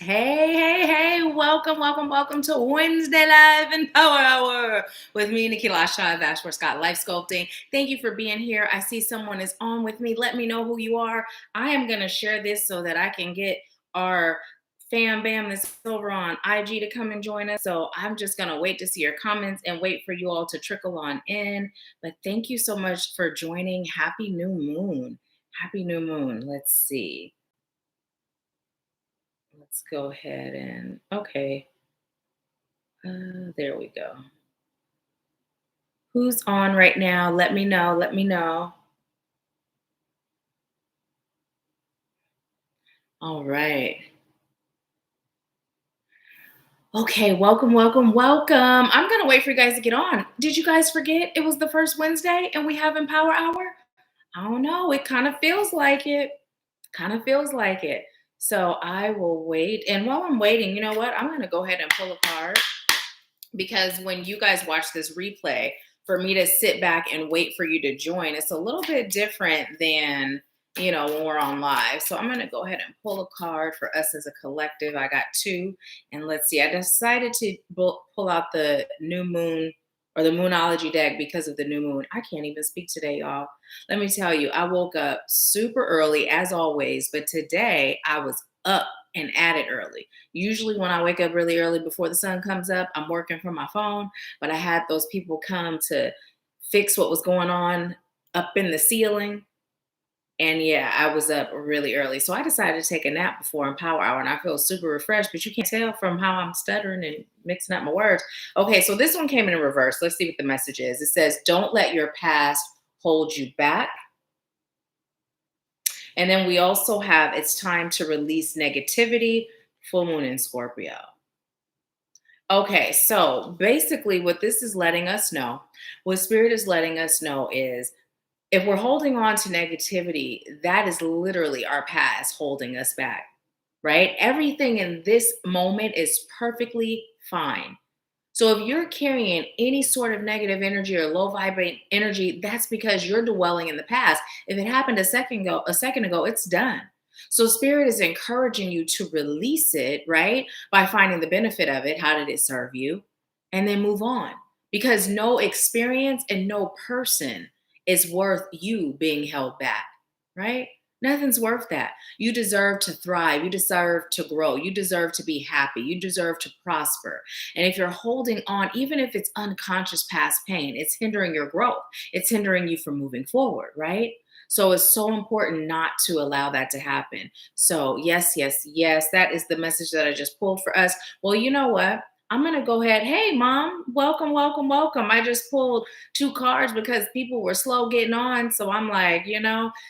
Hey, welcome to Wednesday Live and Power Hour with me, Nahkila of AshworthScott Life Sculpting. Thank you for being here. I see someone is on with me. Let me know who you are. I am going to share this so that I can get our fam bam that's over on IG to come and join us. So I'm just going to wait to see your comments and wait for you all to trickle on in. But thank you so much for joining. Happy new moon. Happy new moon. Let's see. Let's go ahead and, okay, there we go. Who's on right now? Let me know. Let me know. All right. Okay, welcome. I'm going to wait for you guys to get on. Did you guys forget it was the first Wednesday and we have Empower Hour? I don't know. It kind of feels like it. So I will wait. And while I'm waiting, you know what? I'm going to go ahead and pull a card. Because when you guys watch this replay, for me to sit back and wait for you to join, it's a little bit different than, when we're on live. So I'm going to go ahead and pull a card for us as a collective. I got two. And let's see, I decided to pull out the new moon or the moonology deck because of the new moon. I can't even speak today, y'all. Let me tell you, I woke up super early as always, but today I was up and at it early. Usually when I wake up really early before the sun comes up, I'm working from my phone, but I had those people come to fix what was going on up in the ceiling. And yeah, I was up really early. So I decided to take a nap before Empower Hour and I feel super refreshed, but you can't tell from how I'm stuttering and mixing up my words. Okay, so this one came in reverse. Let's see what the message is. It says, don't let your past hold you back. And then we also have, it's time to release negativity, full moon in Scorpio. Okay, so basically what this is letting us know, what Spirit is letting us know is if we're holding on to negativity, that is literally our past holding us back, right? Everything in this moment is perfectly fine. So if you're carrying any sort of negative energy or low vibrating energy, that's because you're dwelling in the past. If it happened a second ago, it's done. So Spirit is encouraging you to release it, right? By finding the benefit of it. How did it serve you? And then move on. Because no experience and no person is worth you being held back, right? Nothing's worth that. You deserve to thrive. You deserve to grow. You deserve to be happy. You deserve to prosper. And if you're holding on, even if it's unconscious past pain, it's hindering your growth. It's hindering you from moving forward, right? So it's so important not to allow that to happen. So yes, that is the message that I just pulled for us. Well, you know what? I'm going to go ahead. Hey, Mom, welcome. I just pulled two cards because people were slow getting on. So I'm like,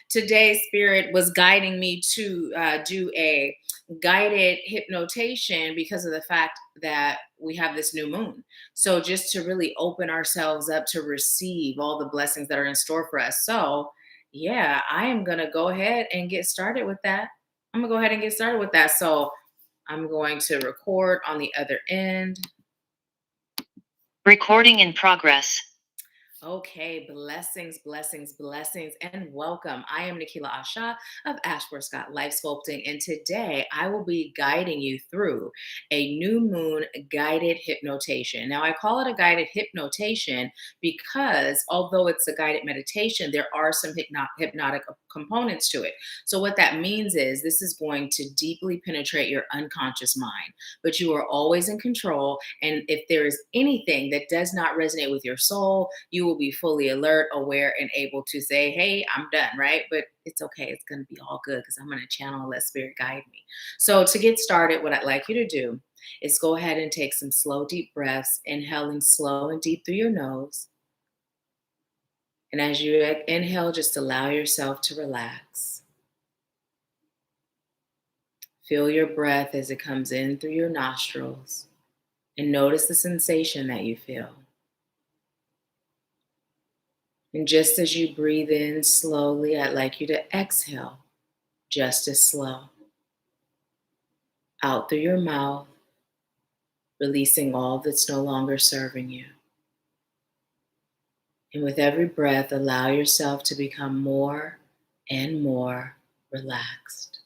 today's Spirit was guiding me to do a guided hypnotation because of the fact that we have this new moon. So just to really open ourselves up to receive all the blessings that are in store for us. So yeah, I am going to go ahead and get started with that. So I'm going to record on the other end. Recording in progress. Okay, blessings, and welcome. I am Nahkila of AshworthScott Life Sculpting, and today I will be guiding you through a new moon guided hypnotation. Now, I call it a guided hypnotation because although it's a guided meditation, there are some hypnotic components to it. So what that means is this is going to deeply penetrate your unconscious mind, but you are always in control. And if there is anything that does not resonate with your soul, you will be fully alert, aware, and able to say, hey, I'm done, right? But it's okay. It's going to be all good because I'm going to channel and let Spirit guide me. So to get started, what I'd like you to do is go ahead and take some slow, deep breaths, inhaling slow and deep through your nose. And as you inhale, just allow yourself to relax. Feel your breath as it comes in through your nostrils and notice the sensation that you feel. And just as you breathe in slowly, I'd like you to exhale just as slow. Out through your mouth, releasing all that's no longer serving you. And with every breath, allow yourself to become more and more relaxed.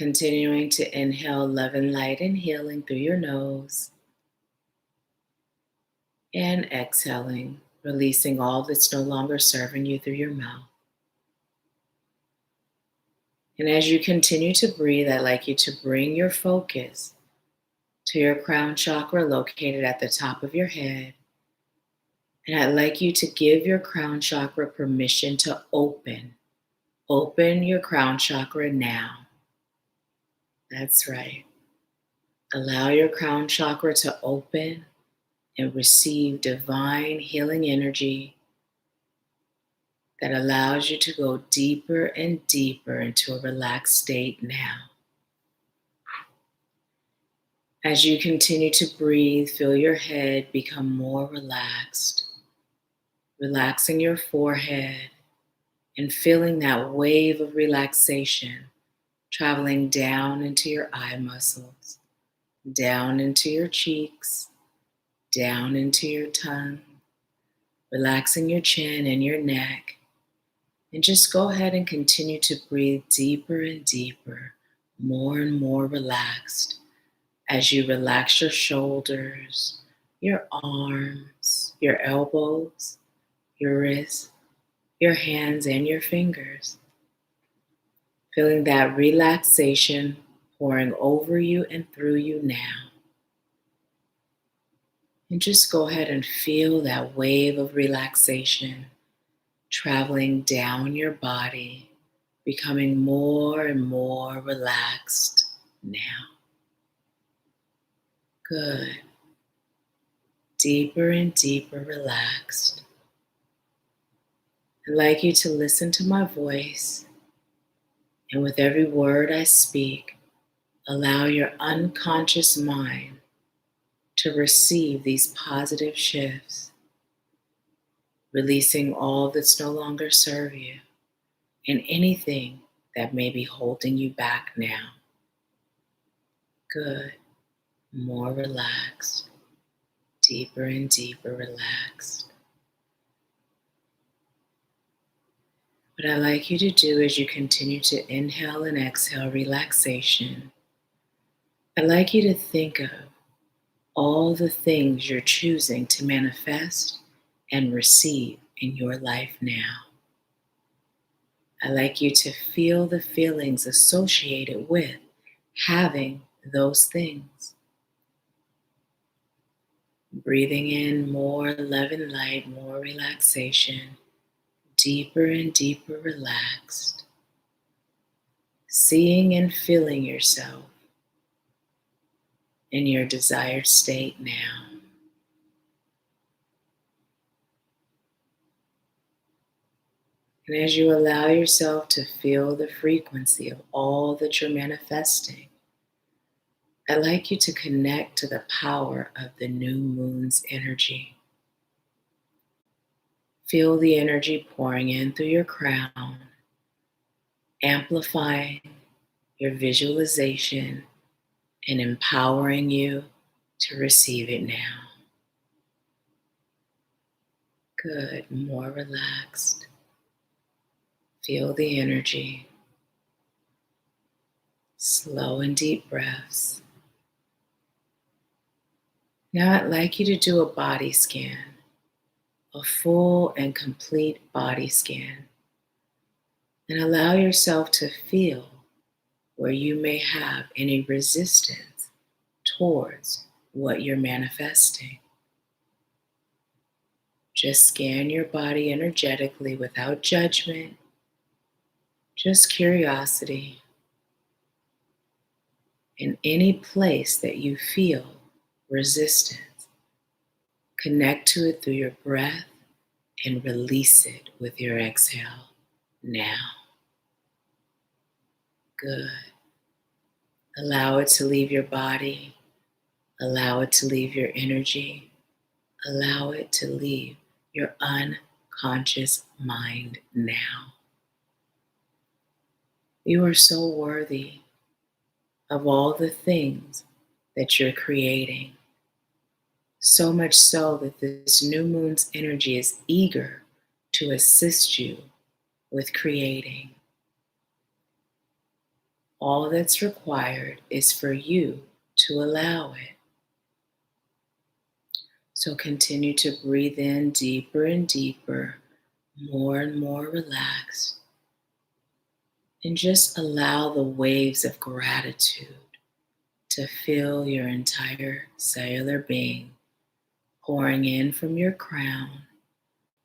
Continuing to inhale love and light and healing through your nose. And exhaling, releasing all that's no longer serving you through your mouth. And as you continue to breathe, I'd like you to bring your focus to your crown chakra located at the top of your head. And I'd like you to give your crown chakra permission to open. Open your crown chakra now. That's right. Allow your crown chakra to open and receive divine healing energy that allows you to go deeper and deeper into a relaxed state now. As you continue to breathe, feel your head become more relaxed, relaxing your forehead and feeling that wave of relaxation traveling down into your eye muscles, down into your cheeks, down into your tongue, relaxing your chin and your neck. And just go ahead and continue to breathe deeper and deeper, more and more relaxed as you relax your shoulders, your arms, your elbows, your wrists, your hands, and your fingers. Feeling that relaxation pouring over you and through you now. And just go ahead and feel that wave of relaxation traveling down your body, becoming more and more relaxed now. Good. Deeper and deeper relaxed. I'd like you to listen to my voice, and with every word I speak, allow your unconscious mind to receive these positive shifts, releasing all that's no longer serve you and anything that may be holding you back now. Good. More relaxed. Deeper and deeper relaxed. What I'd like you to do as you continue to inhale and exhale relaxation, I'd like you to think of all the things you're choosing to manifest and receive in your life now. I'd like you to feel the feelings associated with having those things. Breathing in more love and light, more relaxation, deeper and deeper relaxed. Seeing and feeling yourself in your desired state now. And as you allow yourself to feel the frequency of all that you're manifesting, I'd like you to connect to the power of the new moon's energy. Feel the energy pouring in through your crown, amplifying your visualization and empowering you to receive it now. Good, more relaxed. Feel the energy. Slow and deep breaths. Now I'd like you to do a body scan, a full and complete body scan, and allow yourself to feel where you may have any resistance towards what you're manifesting. Just scan your body energetically without judgment, just curiosity. In any place that you feel resistance, connect to it through your breath and release it with your exhale now. Good. Allow it to leave your body. Allow it to leave your energy. Allow it to leave your unconscious mind now. You are so worthy of all the things that you're creating. So much so that this new moon's energy is eager to assist you with creating. All that's required is for you to allow it. So continue to breathe in deeper and deeper, more and more relaxed. And just allow the waves of gratitude to fill your entire cellular being, pouring in from your crown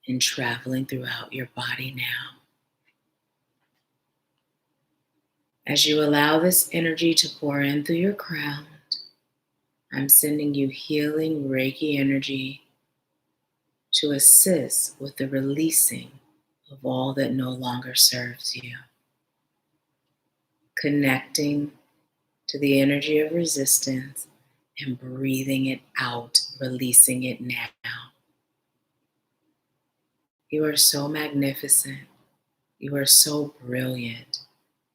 and traveling throughout your body now. As you allow this energy to pour in through your crown, I'm sending you healing Reiki energy to assist with the releasing of all that no longer serves you. Connecting to the energy of resistance and breathing it out, releasing it now. You are so magnificent. You are so brilliant.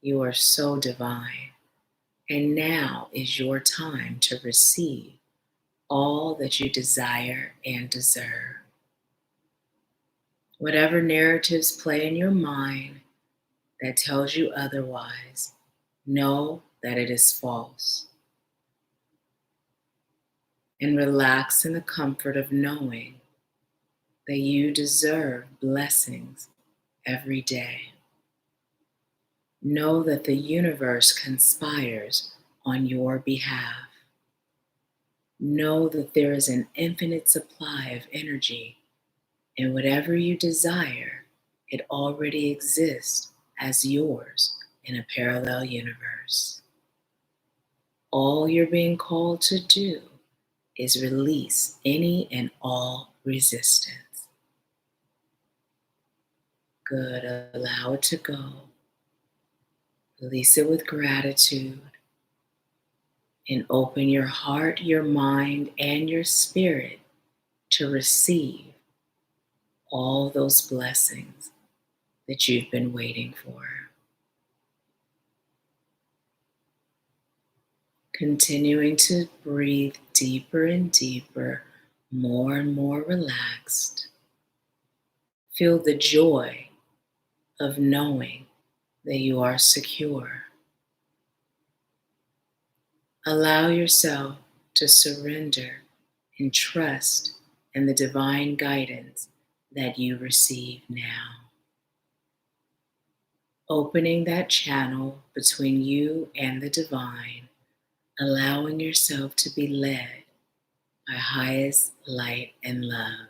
You are so divine. And now is your time to receive all that you desire and deserve. Whatever narratives play in your mind that tells you otherwise, know that it is false. And relax in the comfort of knowing that you deserve blessings every day. Know that the universe conspires on your behalf. Know that there is an infinite supply of energy, and whatever you desire, it already exists as yours in a parallel universe. All you're being called to do is release any and all resistance. Good, allow it to go. Release it with gratitude and open your heart, your mind, and your spirit to receive all those blessings that you've been waiting for. Continuing to breathe deeper and deeper, more and more relaxed. Feel the joy of knowing that you are secure. Allow yourself to surrender and trust in the divine guidance that you receive now. Opening that channel between you and the divine, allowing yourself to be led by highest light and love.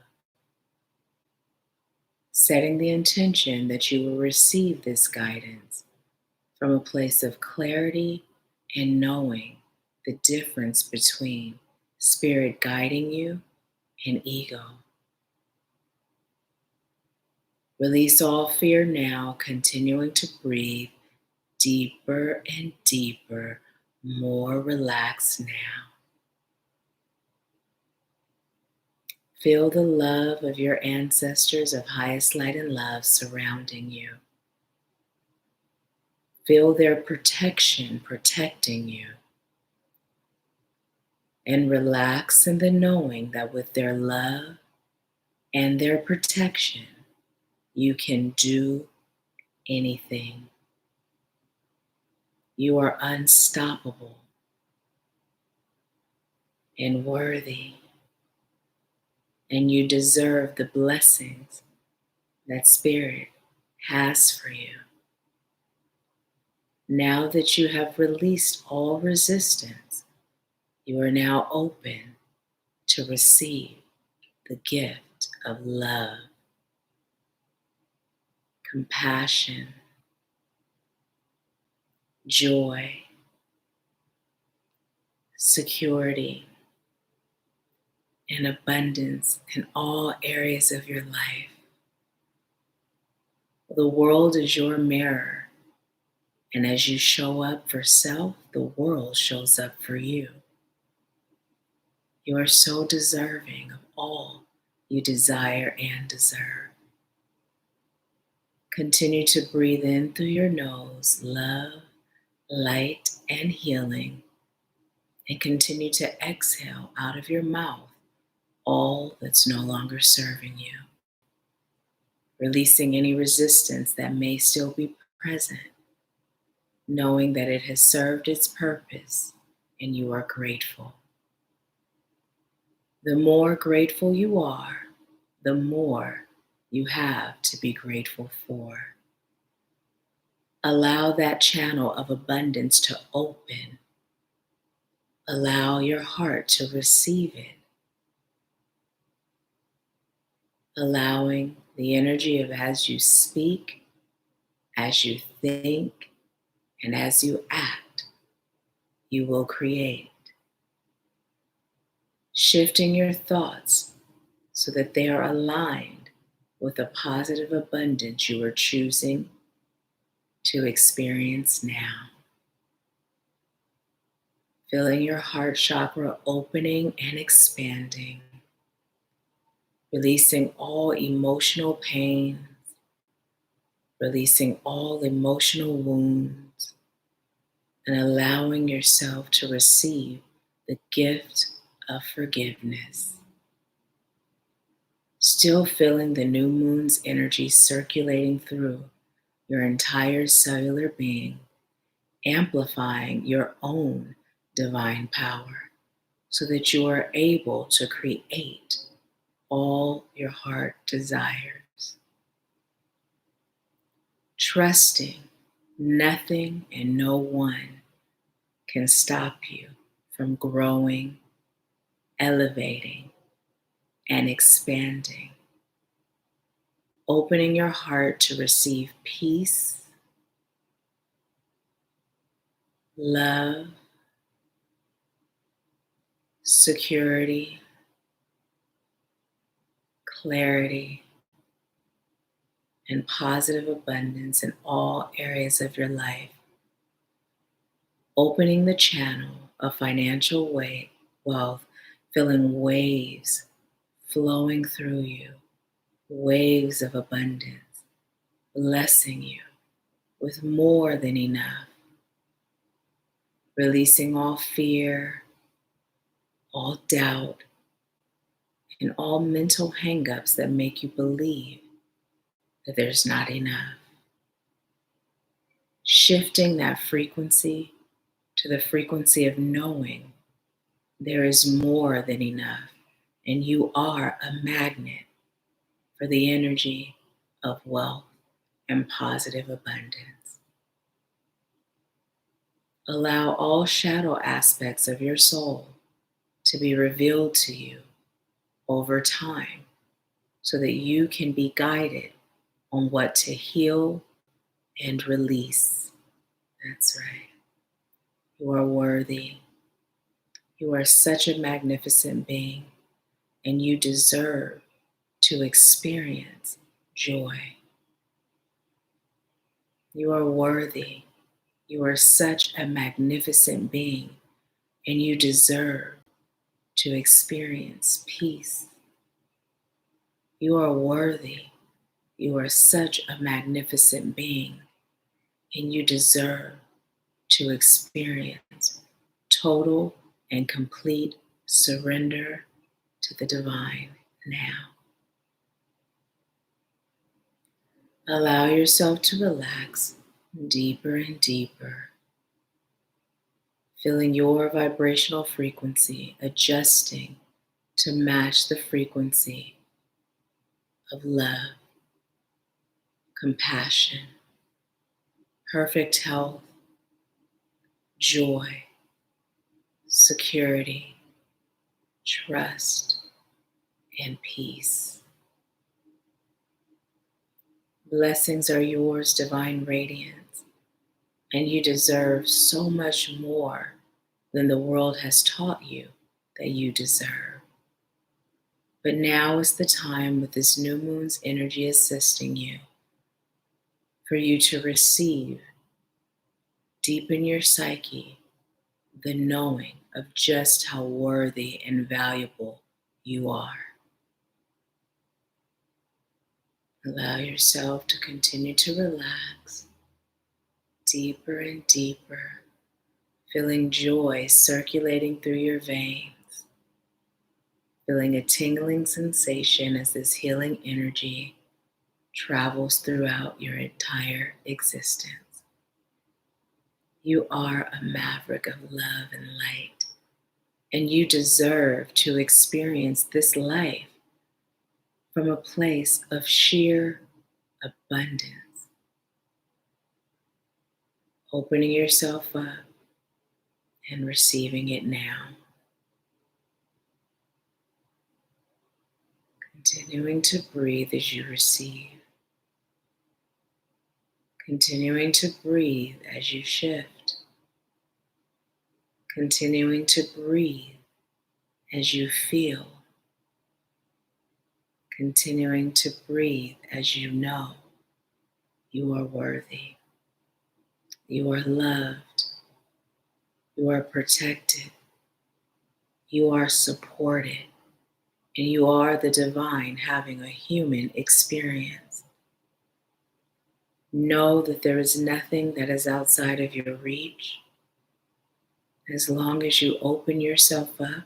Setting the intention that you will receive this guidance from a place of clarity and knowing the difference between spirit guiding you and ego. Release all fear now, continuing to breathe deeper and deeper, more relaxed now. Feel the love of your ancestors of highest light and love surrounding you. Feel their protection protecting you. And relax in the knowing that with their love and their protection, you can do anything. You are unstoppable and worthy, and you deserve the blessings that Spirit has for you. Now that you have released all resistance, you are now open to receive the gift of love, compassion, joy, security, and abundance in all areas of your life. The world is your mirror, and as you show up for self, the world shows up for you. You are so deserving of all you desire and deserve. Continue to breathe in through your nose, love, light, and healing, and continue to exhale out of your mouth all that's no longer serving you, releasing any resistance that may still be present. knowing that it has served its purpose and you are grateful. The more grateful you are, the more you have to be grateful for. Allow that channel of abundance to open. Allow your heart to receive it. Allowing the energy of as you speak, as you think, and as you act, you will create. Shifting your thoughts so that they are aligned with the positive abundance you are choosing to experience now. Feeling your heart chakra opening and expanding, releasing all emotional pain, releasing all emotional wounds, and allowing yourself to receive the gift of forgiveness. Still feeling the new moon's energy circulating through your entire cellular being, amplifying your own divine power so that you are able to create all your heart desires. Trusting nothing and no one can stop you from growing, elevating, and expanding. Opening your heart to receive peace, love, security, clarity, and positive abundance in all areas of your life. Opening the channel of financial wealth, feeling waves flowing through you, waves of abundance, blessing you with more than enough. Releasing all fear, all doubt, and all mental hangups that make you believe that there's not enough. Shifting that frequency to the frequency of knowing there is more than enough, and you are a magnet for the energy of wealth and positive abundance. Allow all shadow aspects of your soul to be revealed to you over time so that you can be guided on what to heal and release. That's right. You are worthy. You are such a magnificent being, and you deserve to experience joy. You are worthy. You are such a magnificent being, and you deserve to experience peace. You are worthy. You are such a magnificent being, and you deserve to experience total and complete surrender to the divine now. Allow yourself to relax deeper and deeper, feeling your vibrational frequency adjusting to match the frequency of love, compassion, perfect health, joy, security, trust, and peace. Blessings are yours, divine radiance, and you deserve so much more than the world has taught you that you deserve. But now is the time, with this new moon's energy assisting you, for you to receive deep in your psyche the knowing of just how worthy and valuable you are. Allow yourself to continue to relax deeper and deeper, feeling joy circulating through your veins, feeling a tingling sensation as this healing energy travels throughout your entire existence. You are a maverick of love and light, and you deserve to experience this life from a place of sheer abundance. Opening yourself up and receiving it now. Continuing to breathe as you receive. Continuing to breathe as you shift. Continuing to breathe as you feel. Continuing to breathe as you know you are worthy. You are loved. You are protected. You are supported. And you are the divine having a human experience. Know that there is nothing that is outside of your reach as long as you open yourself up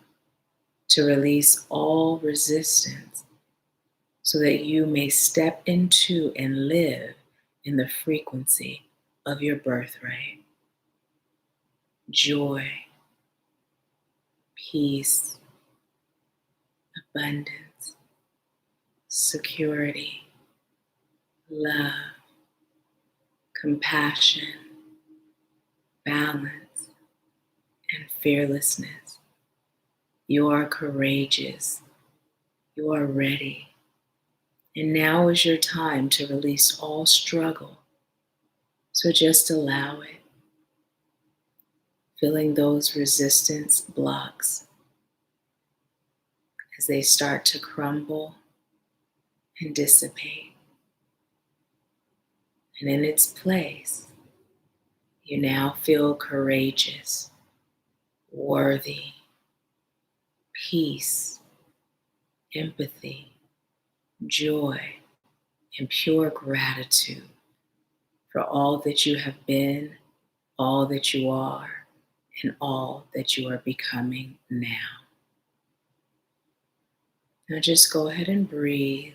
to release all resistance so that you may step into and live in the frequency of your birthright. Joy, peace, abundance, security, love, compassion, balance, and fearlessness. You are courageous. You are ready. And now is your time to release all struggle. So just allow it. Feeling those resistance blocks as they start to crumble and dissipate. And in its place, you now feel courageous, worthy, peace, empathy, joy, and pure gratitude for all that you have been, all that you are, and all that you are becoming now. Now just go ahead and breathe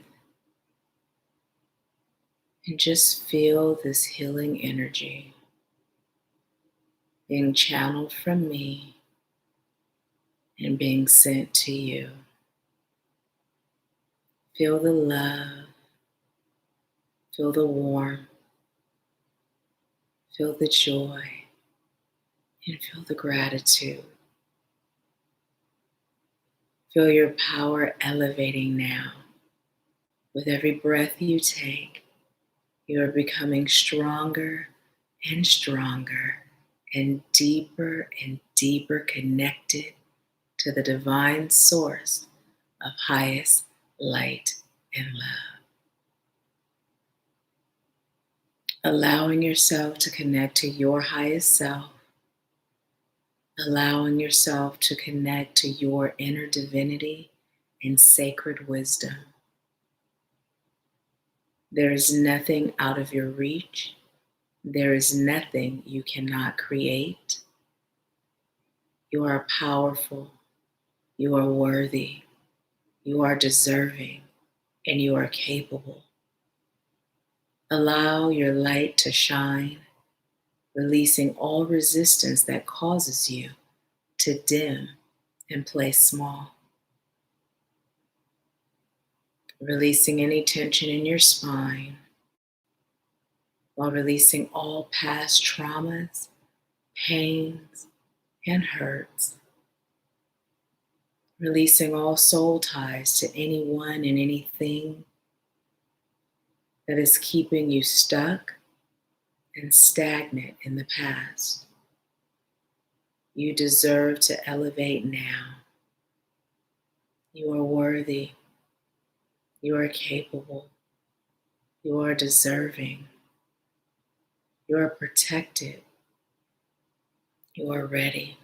and just feel this healing energy being channeled from me and being sent to you. Feel the love, feel the warmth, feel the joy, and feel the gratitude. Feel your power elevating now. With every breath you take, you are becoming stronger and stronger and deeper connected to the divine source of highest light and love. Allowing yourself to connect to your highest self, allowing yourself to connect to your inner divinity and sacred wisdom. There is nothing out of your reach. There is nothing you cannot create. You are powerful. You are worthy. You are deserving. And you are capable. Allow your light to shine, releasing all resistance that causes you to dim and play small. Releasing any tension in your spine while releasing all past traumas, pains, and hurts. Releasing all soul ties to anyone and anything that is keeping you stuck and stagnant in the past. You deserve to elevate now. You are worthy. You are capable. You are deserving. You are protected. You are ready.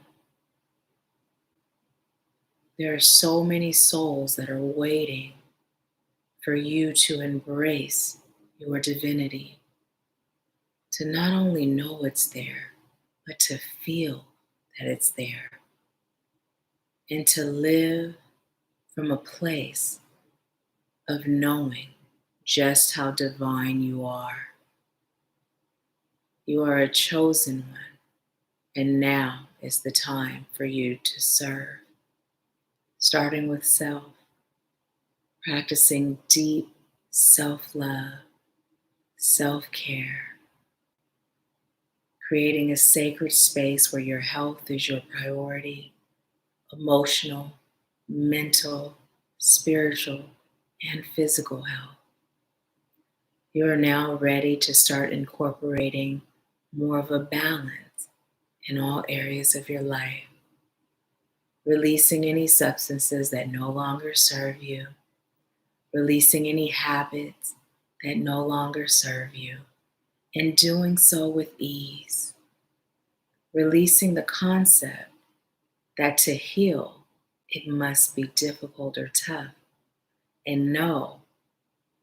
There are so many souls that are waiting for you to embrace your divinity, to not only know it's there, but to feel that it's there, and to live from a place of knowing just how divine you are. You are a chosen one. And now is the time for you to serve, starting with self, practicing deep self-love, self-care, creating a sacred space where your health is your priority, emotional, mental, spiritual, and physical health. You are now ready to start incorporating more of a balance in all areas of your life, releasing any substances that no longer serve you, releasing any habits that no longer serve you, and doing so with ease, releasing the concept that to heal, it must be difficult or tough, and know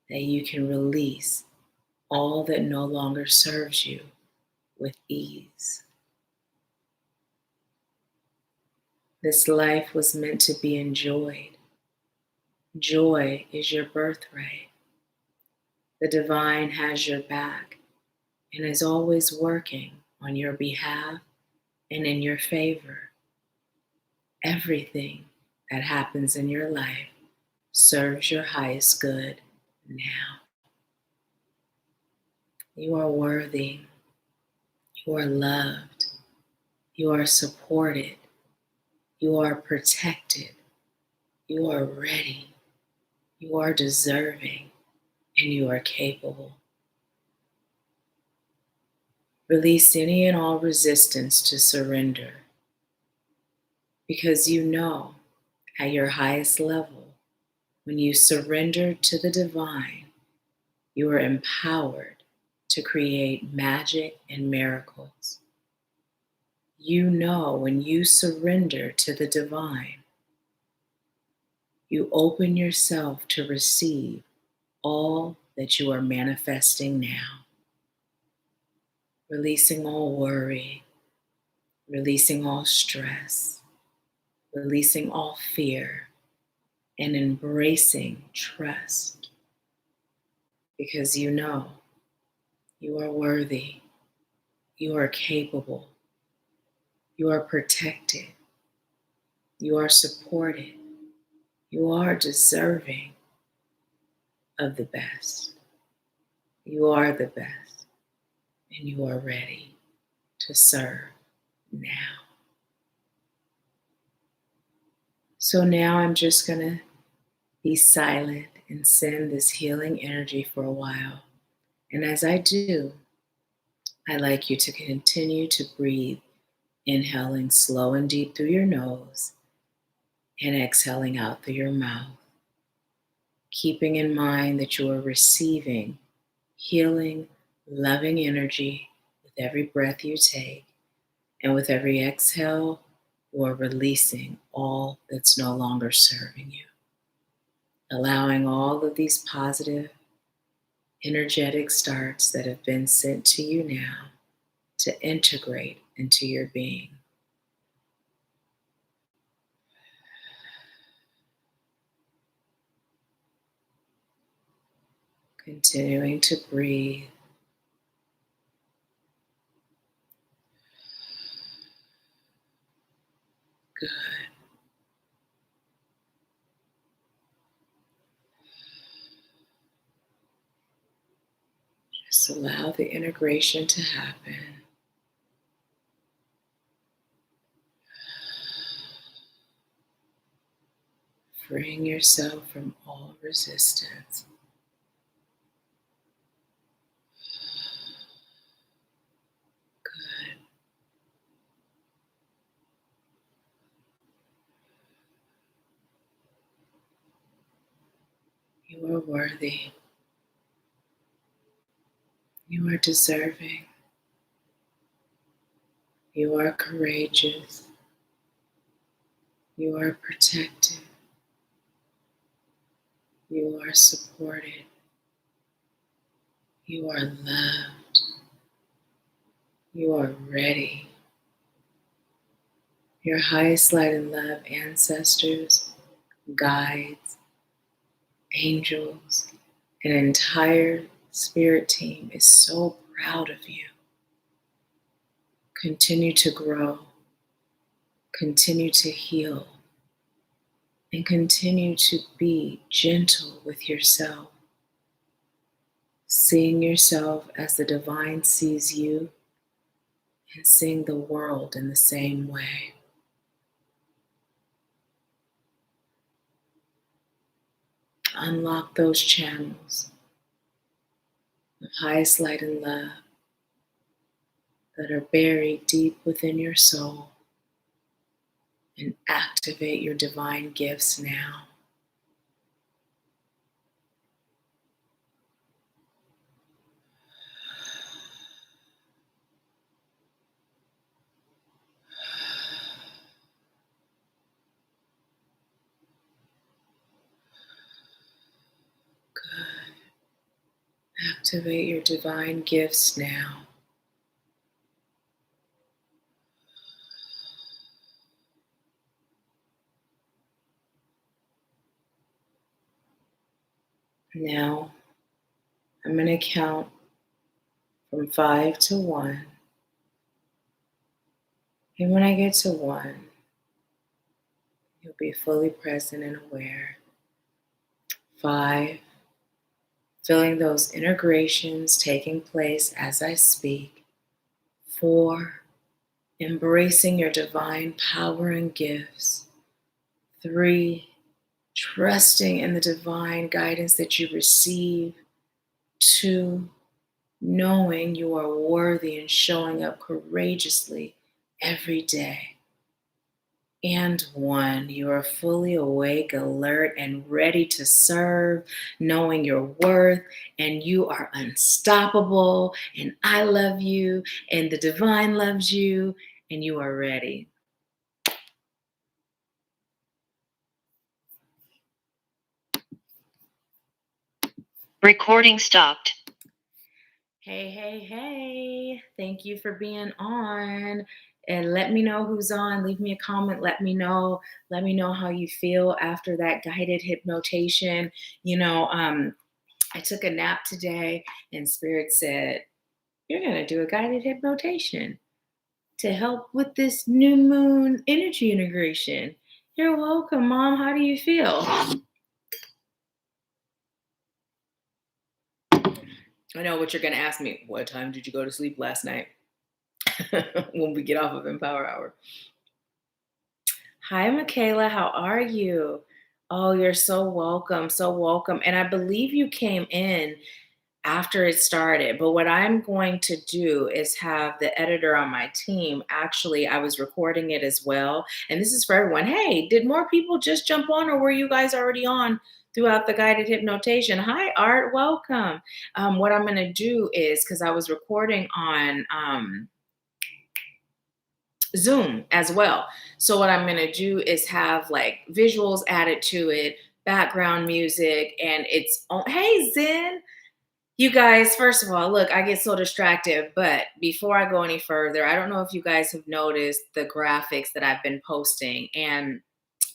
that you can release all that no longer serves you with ease. This life was meant to be enjoyed. Joy is your birthright. The divine has your back and is always working on your behalf and in your favor. Everything that happens in your life serves your highest good now. You are worthy. You are loved. You are supported. You are protected. You are ready. You are deserving. And you are capable. Release any and all resistance to surrender, because you know at your highest level, when you surrender to the divine, you are empowered to create magic and miracles. You know when you surrender to the divine, you open yourself to receive all that you are manifesting now. Releasing all worry, releasing all stress, releasing all fear, and embracing trust, because you know you are worthy, you are capable, you are protected, you are supported, you are deserving of the best. You are the best, and you are ready to serve now. So now I'm just going to be silent and send this healing energy for a while. And as I do, I'd like you to continue to breathe, inhaling slow and deep through your nose and exhaling out through your mouth, keeping in mind that you are receiving healing, loving energy with every breath you take, and with every exhale, you are releasing all that's no longer serving you, allowing all of these positive, energetic starts that have been sent to you now to integrate into your being. Continuing to breathe. Good. Just allow the integration to happen. Freeing yourself from all resistance. Good. You are worthy. You are deserving. You are courageous. You are protected. You are supported. You are loved. You are ready. Your highest light and love ancestors, guides, angels, an entire spirit team is so proud of you. continue to grow, continue to heal, and continue to be gentle with yourself, seeing yourself as the divine sees you and seeing the world in the same way. Unlock those channels of highest light and love that are buried deep within your soul and activate your divine gifts now. Good. Activate your divine gifts now. Now, I'm going to count from 5 to 1. And when I get to 1, you'll be fully present and aware. 5, feeling those integrations taking place as I speak. 4, embracing your divine power and gifts. 3, trusting in the divine guidance that you receive. 2, knowing you are worthy and showing up courageously every day. And 1, you are fully awake, alert, and ready to serve, knowing your worth, and you are unstoppable, and I love you, and the divine loves you, and you are ready. Recording stopped. Hey, hey, hey. Thank you for being on. And let me know who's on. Leave me a comment. Let me know. Let me know how you feel after that guided hypnotation. I took a nap today and Spirit said, you're going to do a guided hypnotation to help with this new moon energy integration. You're welcome, Mom. How do you feel? I know what you're going to ask me. What time did you go to sleep last night? When we get off of Empower Hour. Hi, Michaela. How are you? Oh, you're so welcome. So welcome. And I believe you came in after it started. But what I'm going to do is have the editor on my team. Actually, I was recording it as well. And this is for everyone. Hey, did more people just jump on, or were you guys already on throughout the guided hypnotation? Hi, Art. Welcome. What I'm going to do is, because I was recording on Zoom as well. So what I'm going to do is have like visuals added to it, background music, and it's on. Hey, Zen. You guys, first of all, look, I get so distracted, but before I go any further, I don't know if you guys have noticed the graphics that I've been posting, and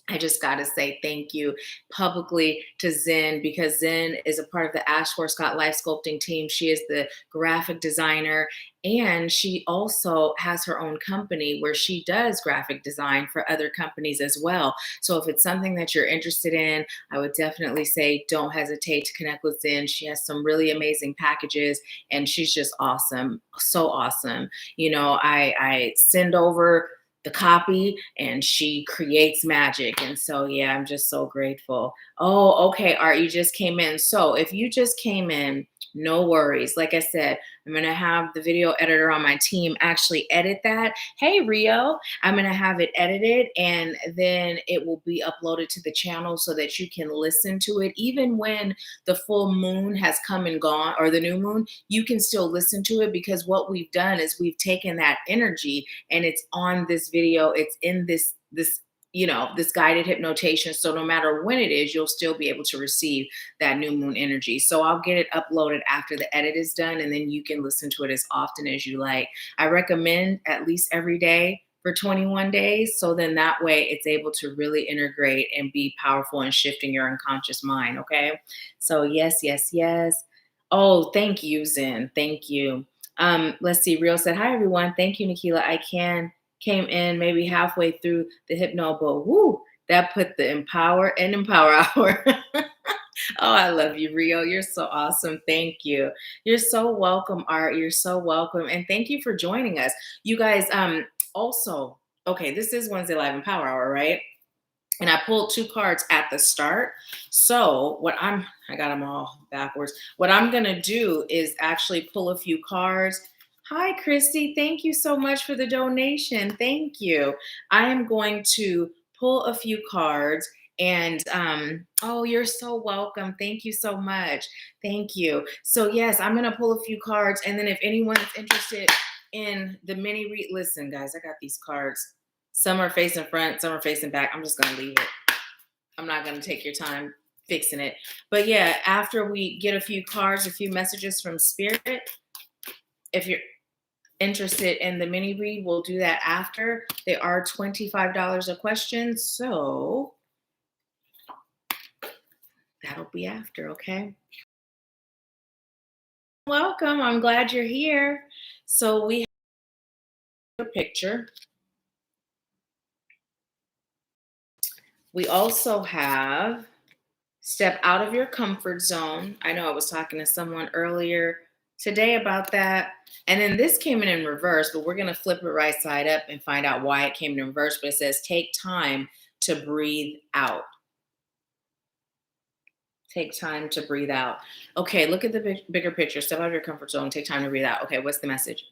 I just got to say thank you publicly to Zen, because Zen is a part of the AshworthScott Life Sculpting team. She is the graphic designer, and she also has her own company where she does graphic design for other companies as well. So if it's something that you're interested in, I would definitely say don't hesitate to connect with Zen. She has some really amazing packages, and she's just awesome. So awesome. I send over the copy and she creates magic. And so, yeah, I'm just so grateful. Oh, okay, Art, you just came in. So if you just came in, no worries. Like I said, I'm going to have the video editor on my team actually edit that. Hey, Rio, I'm going to have it edited, and then it will be uploaded to the channel so that you can listen to it. Even when the full moon has come and gone, or the new moon, you can still listen to it, because what we've done is we've taken that energy and it's on this video. It's in this this guided hypnotation. So no matter when it is, you'll still be able to receive that new moon energy. So I'll get it uploaded after the edit is done, and then you can listen to it as often as you like. I recommend at least every day for 21 days. So then that way it's able to really integrate and be powerful in shifting your unconscious mind. Okay. So yes, yes, yes. Oh, thank you, Zen. Thank you. Let's see. Real said, "Hi everyone. Thank you, Nahkila. Came in maybe halfway through the hypno, but woo, that put the empower hour." Oh, I love you, Rio. You're so awesome. Thank you. You're so welcome, Art. You're so welcome. And thank you for joining us. You guys, also, okay, this is Wednesday Live and Power Hour, right? And I pulled two cards at the start. So I got them all backwards. What I'm going to do is actually pull a few cards. Hi, Christy. Thank you so much for the donation. Thank you. I am going to pull a few cards and, oh, you're so welcome. Thank you so much. Thank you. So yes, I'm going to pull a few cards. And then if anyone's interested in the mini read, listen, guys, I got these cards. Some are facing front, some are facing back. I'm just going to leave it. I'm not going to take your time fixing it. But yeah, after we get a few cards, a few messages from Spirit, if you're interested in the mini read, we'll do that after. They are $25 a question. So that'll be after, okay? Welcome. I'm glad you're here. So we have a picture. We also have step out of your comfort zone. I know I was talking to someone earlier today about that. And then this came in reverse, but we're going to flip it right side up and find out why it came in reverse. But it says, take time to breathe out. Take time to breathe out. Okay, look at the bigger picture. Step out of your comfort zone. Take time to breathe out. Okay, what's the message?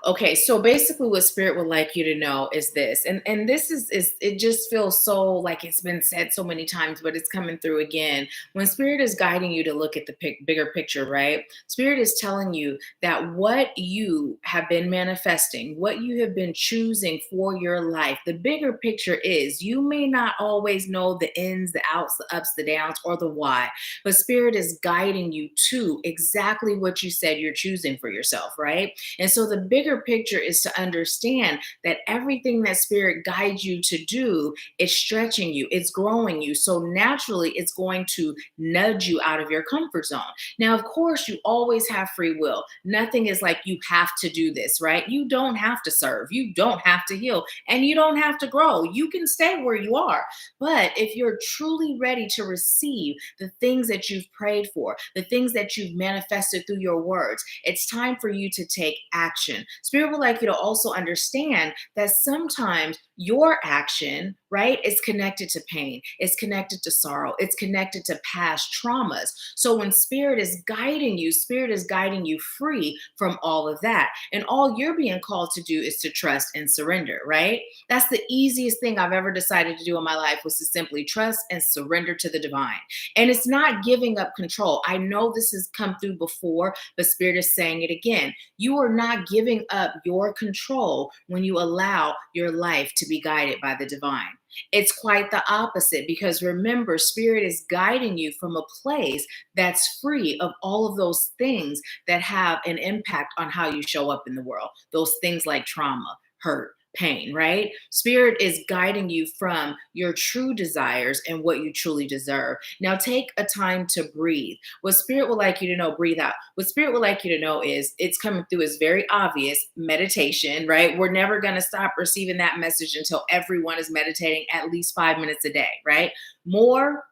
Okay, so basically what Spirit would like you to know is this. And this is it just feels so like it's been said so many times, but it's coming through again. When Spirit is guiding you to look at the bigger picture, right? Spirit is telling you that what you have been manifesting, what you have been choosing for your life, the bigger picture is you may not always know the ins, the outs, the ups, the downs, or the why, but Spirit is guiding you to exactly what you said you're choosing for yourself, right? And so the bigger picture is to understand that everything that Spirit guides you to do is stretching you, it's growing you. So naturally, it's going to nudge you out of your comfort zone. Now, of course, you always have free will. Nothing is like you have to do this, right? You don't have to serve, you don't have to heal, and you don't have to grow. You can stay where you are. But if you're truly ready to receive the things that you've prayed for, the things that you've manifested through your words, it's time for you to take action. Spirit would like you to also understand that sometimes your action, right, is connected to pain, it's connected to sorrow, it's connected to past traumas. So when Spirit is guiding you, Spirit is guiding you free from all of that. And all you're being called to do is to trust and surrender, right? That's the easiest thing I've ever decided to do in my life, was to simply trust and surrender to the divine. And it's not giving up control. I know this has come through before, but Spirit is saying it again. You are not giving up your control when you allow your life to be guided by the divine. It's quite the opposite, because remember, Spirit is guiding you from a place that's free of all of those things that have an impact on how you show up in the world. Those things like trauma, hurt, pain, right? Spirit is guiding you from your true desires and what you truly deserve. Now take a time to breathe. What Spirit would like you to know, breathe out. What Spirit would like you to know is it's coming through is very obvious, meditation, right? We're never going to stop receiving that message until everyone is meditating at least 5 minutes a day, right? More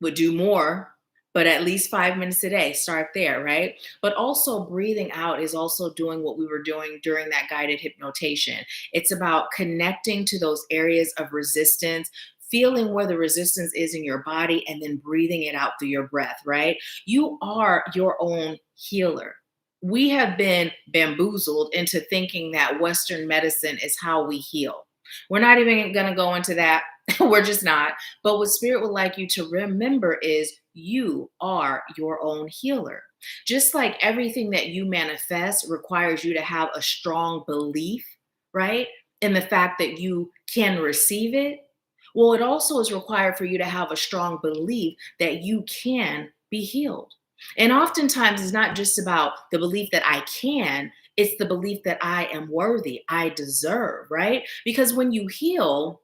would do more, but at least 5 minutes a day. Start there, right? But also breathing out is also doing what we were doing during that guided hypnotation. It's about connecting to those areas of resistance, feeling where the resistance is in your body, and then breathing it out through your breath, right? You are your own healer. We have been bamboozled into thinking that Western medicine is how we heal. We're not even going to go into that. We're just not. But what Spirit would like you to remember is you are your own healer. Just like everything that you manifest requires you to have a strong belief, right, in the fact that you can receive it. Well, it also is required for you to have a strong belief that you can be healed. And oftentimes it's not just about the belief that I can, it's the belief that I am worthy, I deserve, right? Because when you heal,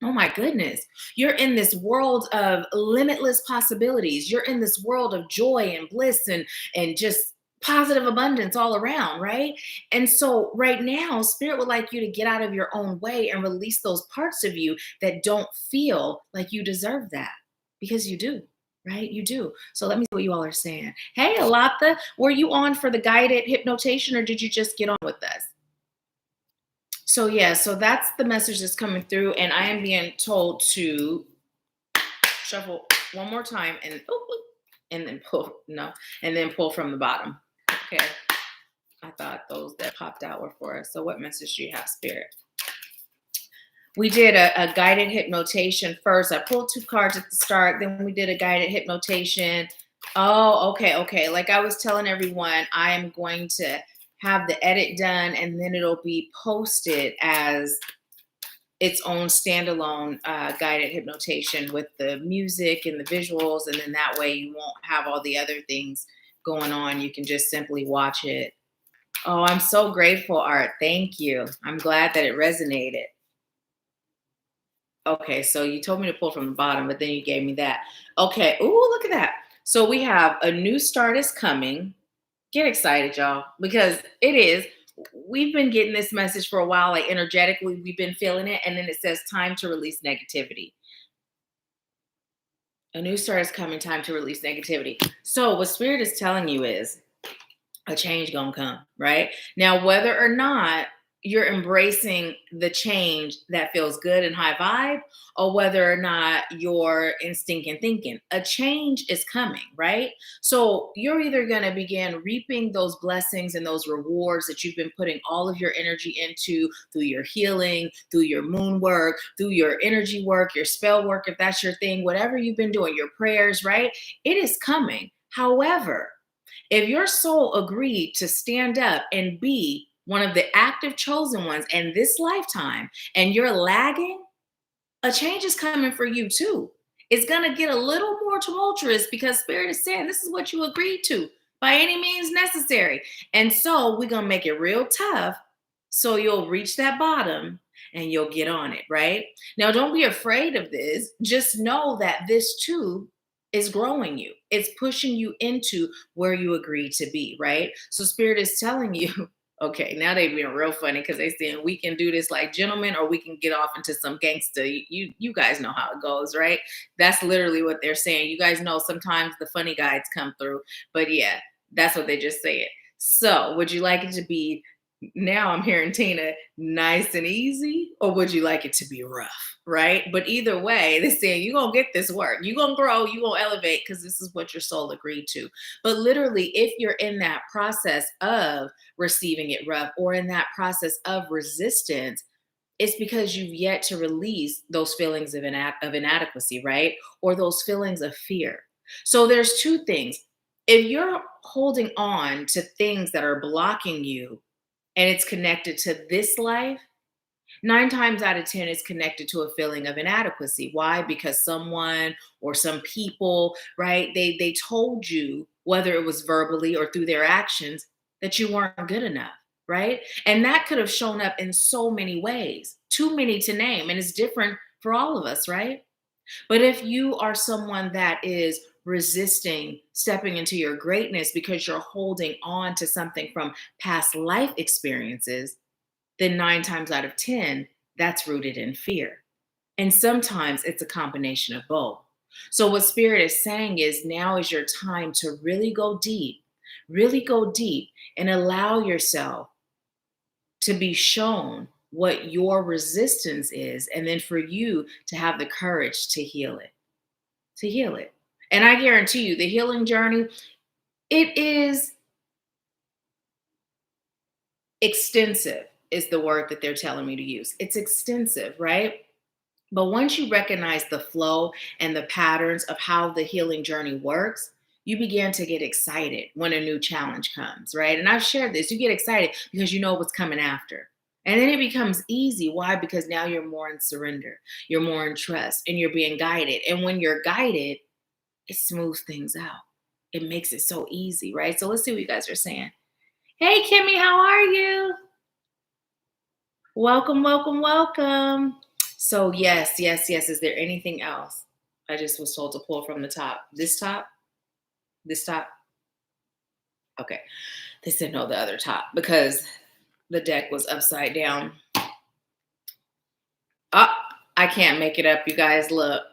oh my goodness, you're in this world of limitless possibilities. You're in this world of joy and bliss and just positive abundance all around, right? And so right now, spirit would like you to get out of your own way and release those parts of you that don't feel like you deserve that, because you do. Right? You do. So let me see what you all are saying. Hey, Alata, were you on for the guided hypnotation or did you just get on with us? So yeah, so that's the message that's coming through, and I am being told to shuffle one more time and then pull, no, and then pull from the bottom. Okay. I thought those that popped out were for us. So what message do you have, Spirit? We did a guided hypnotation first. I pulled 2 cards at the start. Then we did a guided hypnotation. Oh, okay. Like I was telling everyone, I am going to have the edit done and then it'll be posted as its own standalone guided hypnotation with the music and the visuals. And then that way you won't have all the other things going on. You can just simply watch it. Oh, I'm so grateful, Art. Thank you. I'm glad that it resonated. Okay, so you told me to pull from the bottom, but then you gave me that. Okay. Ooh, look at that. So we have a new start is coming. Get excited, y'all, because it is. We've been getting this message for a while, like energetically, we've been feeling it. And then it says time to release negativity. A new start is coming, time to release negativity. So what Spirit is telling you is a change gonna come, right? Now, whether or not you're embracing the change that feels good and high vibe, or whether or not you're in stinking thinking, a change is coming, right? So you're either gonna begin reaping those blessings and those rewards that you've been putting all of your energy into through your healing, through your moon work, through your energy work, your spell work, if that's your thing, whatever you've been doing, your prayers, right? It is coming. However, if your soul agreed to stand up and be one of the active chosen ones in this lifetime and you're lagging, a change is coming for you too. It's going to get a little more tumultuous because Spirit is saying this is what you agreed to by any means necessary. And so we're going to make it real tough so you'll reach that bottom and you'll get on it, right? Now, don't be afraid of this. Just know that this too is growing you. It's pushing you into where you agreed to be, right? So Spirit is telling you, okay, now they being real funny because they saying we can do this like gentlemen or we can get off into some gangster. You guys know how it goes, right? That's literally what they're saying. You guys know sometimes the funny guys come through, but yeah, that's what they just say it. So would you like it to be, now I'm hearing Tina, nice and easy, or would you like it to be rough, right? But either way, they're saying you're going to get this work. You're going to grow, you're going to elevate because this is what your soul agreed to. But literally, if you're in that process of receiving it rough or in that process of resistance, it's because you've yet to release those feelings of inadequacy, right? Or those feelings of fear. So there's 2 things. If you're holding on to things that are blocking you, and it's connected to this life, 9 times out of 10 is connected to a feeling of inadequacy. Why? Because someone or some people, right? They told you, whether it was verbally or through their actions, that you weren't good enough, right? And that could have shown up in so many ways, too many to name, and it's different for all of us, right? But if you are someone that is resisting stepping into your greatness because you're holding on to something from past life experiences, then 9 times out of 10, that's rooted in fear. And sometimes it's a combination of both. So, what Spirit is saying is now is your time to really go deep, and allow yourself to be shown what your resistance is, and then for you to have the courage to heal it. To heal it. And I guarantee you, the healing journey, it is extensive, is the word that they're telling me to use. It's extensive, right? But once you recognize the flow and the patterns of how the healing journey works, you begin to get excited when a new challenge comes, right? And I've shared this. You get excited because you know what's coming after. And then it becomes easy. Why? Because now you're more in surrender, you're more in trust, and you're being guided. And when you're guided, it smooths things out. It makes it so easy, right? So let's see what you guys are saying. Hey, Kimmy, how are you? Welcome, welcome, welcome. So yes. Is there anything else? I just was told to pull from the top. This top? This top? Okay. They said no, the other top, because the deck was upside down. I can't make it up, you guys. Look.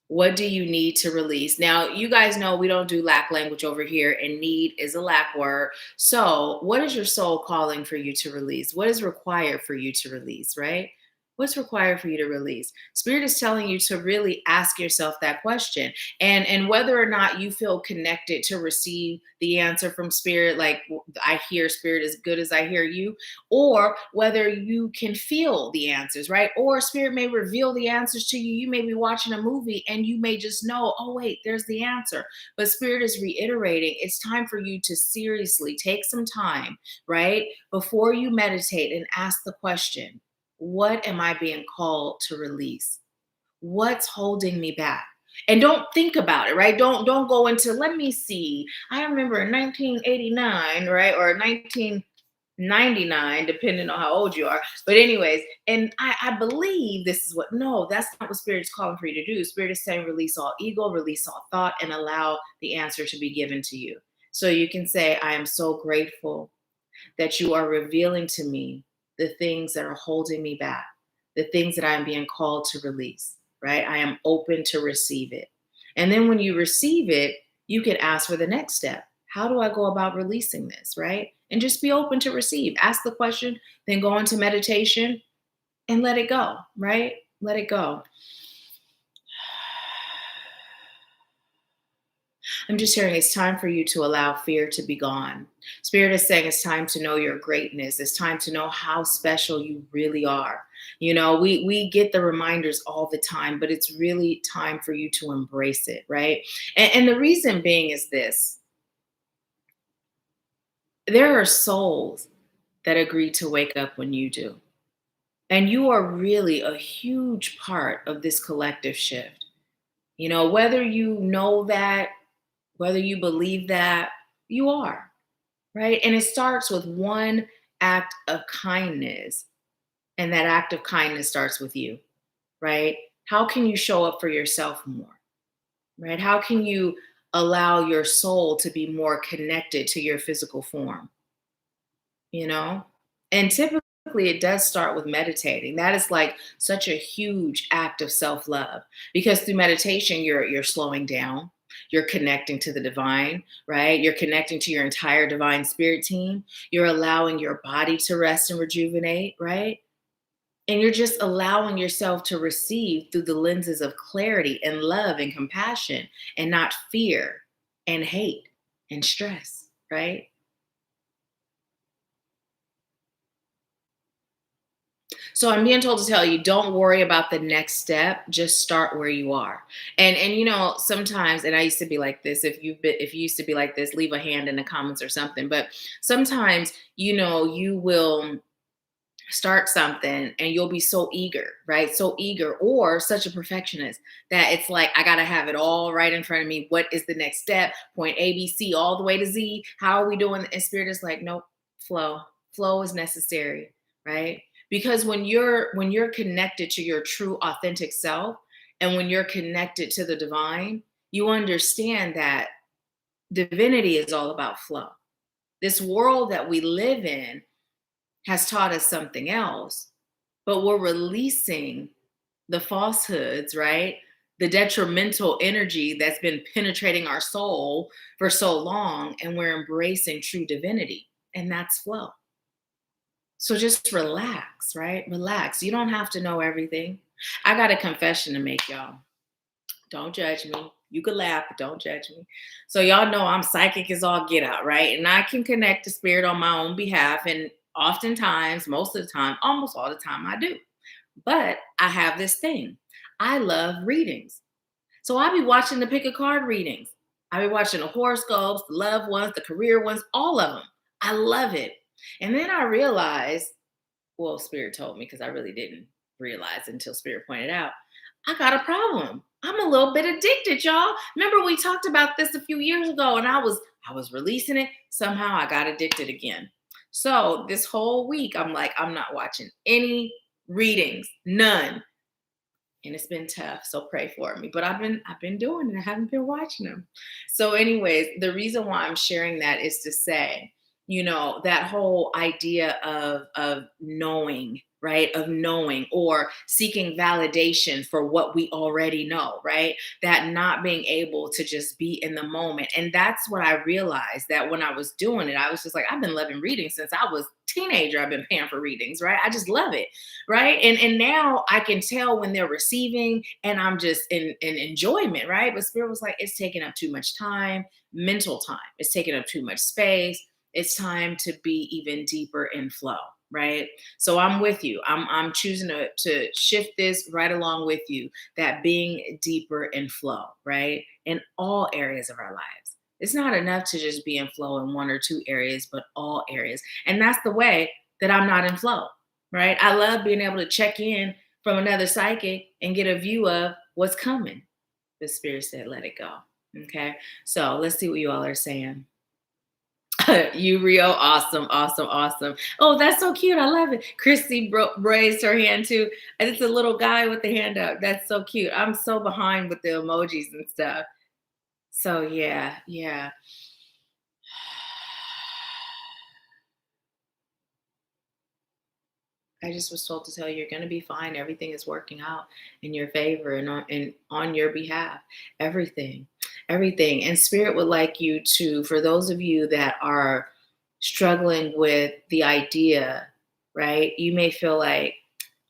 What do you need to release? Now, you guys know we don't do lack language over here, and need is a lack word. So, what is your soul calling for you to release? What is required for you to release, right? What's required for you to release? Spirit is telling you to really ask yourself that question. And whether or not you feel connected to receive the answer from spirit, like I hear spirit as good as I hear you, or whether you can feel the answers, right? Or spirit may reveal the answers to you. You may be watching a movie and you may just know, oh, wait, there's the answer. But spirit is reiterating, it's time for you to seriously take some time, right? Before you meditate and ask the question, what am I being called to release? What's holding me back? And don't think about it, right? Don't go into, let me see. I remember in 1989, right? Or 1999, depending on how old you are. But anyways, and I believe this is what, no, that's not what Spirit is calling for you to do. Spirit is saying release all ego, release all thought, and allow the answer to be given to you. So you can say, I am so grateful that you are revealing to me the things that are holding me back, the things that I'm being called to release, right? I am open to receive it. And then when you receive it, you can ask for the next step. How do I go about releasing this, right? And just be open to receive. Ask the question, then go into meditation and let it go, right? Let it go. I'm just hearing it's time for you to allow fear to be gone. Spirit is saying it's time to know your greatness. It's time to know how special you really are. You know, we get the reminders all the time, but it's really time for you to embrace it, right? And the reason being is this. There are souls that agree to wake up when you do. And you are really a huge part of this collective shift. You know, whether you know that, whether you believe that, you are, right? And it starts with one act of kindness. And that act of kindness starts with you, right? How can you show up for yourself more, right? How can you allow your soul to be more connected to your physical form, you know? And typically it does start with meditating. That is like such a huge act of self-love, because through meditation you're slowing down, you're connecting to the divine, right? You're connecting to your entire divine spirit team. You're allowing your body to rest and rejuvenate, right? And you're just allowing yourself to receive through the lenses of clarity and love and compassion, and not fear and hate and stress, right? So I'm being told to tell you, don't worry about the next step. Just start where you are. And you know, sometimes, and I used to be like this. If you used to be like this, leave a hand in the comments or something. But sometimes, you know, you will start something and you'll be so eager, right? So eager, or such a perfectionist that it's like, I got to have it all right in front of me. What is the next step? Point A, B, C, all the way to Z. How are we doing? And spirit is like, nope, flow. Flow is necessary, right? Because when you're connected to your true authentic self, and when you're connected to the divine, you understand that divinity is all about flow. This world that we live in has taught us something else, but we're releasing the falsehoods, right? The detrimental energy that's been penetrating our soul for so long, and we're embracing true divinity, and that's flow. So just relax, right? Relax. You don't have to know everything. I got a confession to make, y'all. Don't judge me. You could laugh, but don't judge me. So y'all know I'm psychic as all get out, right? And I can connect to spirit on my own behalf. And oftentimes, most of the time, almost all the time, I do. But I have this thing. I love readings. So I'll be watching the pick a card readings. I'll be watching the horoscopes, the love ones, the career ones, all of them. I love it. And then I realized, well, Spirit told me, because I really didn't realize until Spirit pointed out, I got a problem. I'm a little bit addicted, y'all. Remember we talked about this a few years ago, and I was releasing it. Somehow I got addicted again. So this whole week I'm like, I'm not watching any readings, none. and it's been tough. So pray for me. But I've been doing it. I haven't been watching them. So, anyways, the reason why I'm sharing that is to say, that whole idea of knowing, right? Of knowing or seeking validation for what we already know, right? That not being able to just be in the moment. And that's what I realized, that when I was doing it, I was just like, I've been loving reading since I was teenager. I've been paying for readings, right? I just love it, right? And now I can tell when they're receiving, and I'm just in enjoyment, right? But Spirit was like, it's taking up too much time, mental time. It's taking up too much space. It's time to be even deeper in flow, right? So I'm with you. I'm choosing to shift this right along with you, that being deeper in flow, right? In all areas of our lives. It's not enough to just be in flow in one or two areas, but all areas. And that's the way that I'm not in flow, right? I love being able to check in from another psychic and get a view of what's coming. The Spirit said, let it go. Okay. So let's see what you all are saying. You Rio, awesome, awesome, awesome. Oh, that's so cute. I love it. Christy raised her hand too. And it's a little guy with the hand up. That's so cute. I'm so behind with the emojis and stuff. So yeah, yeah. I just was told to tell you, you're going to be fine. Everything is working out in your favor and on your behalf. Everything, everything. And Spirit would like you to, for those of you that are struggling with the idea, right? You may feel like,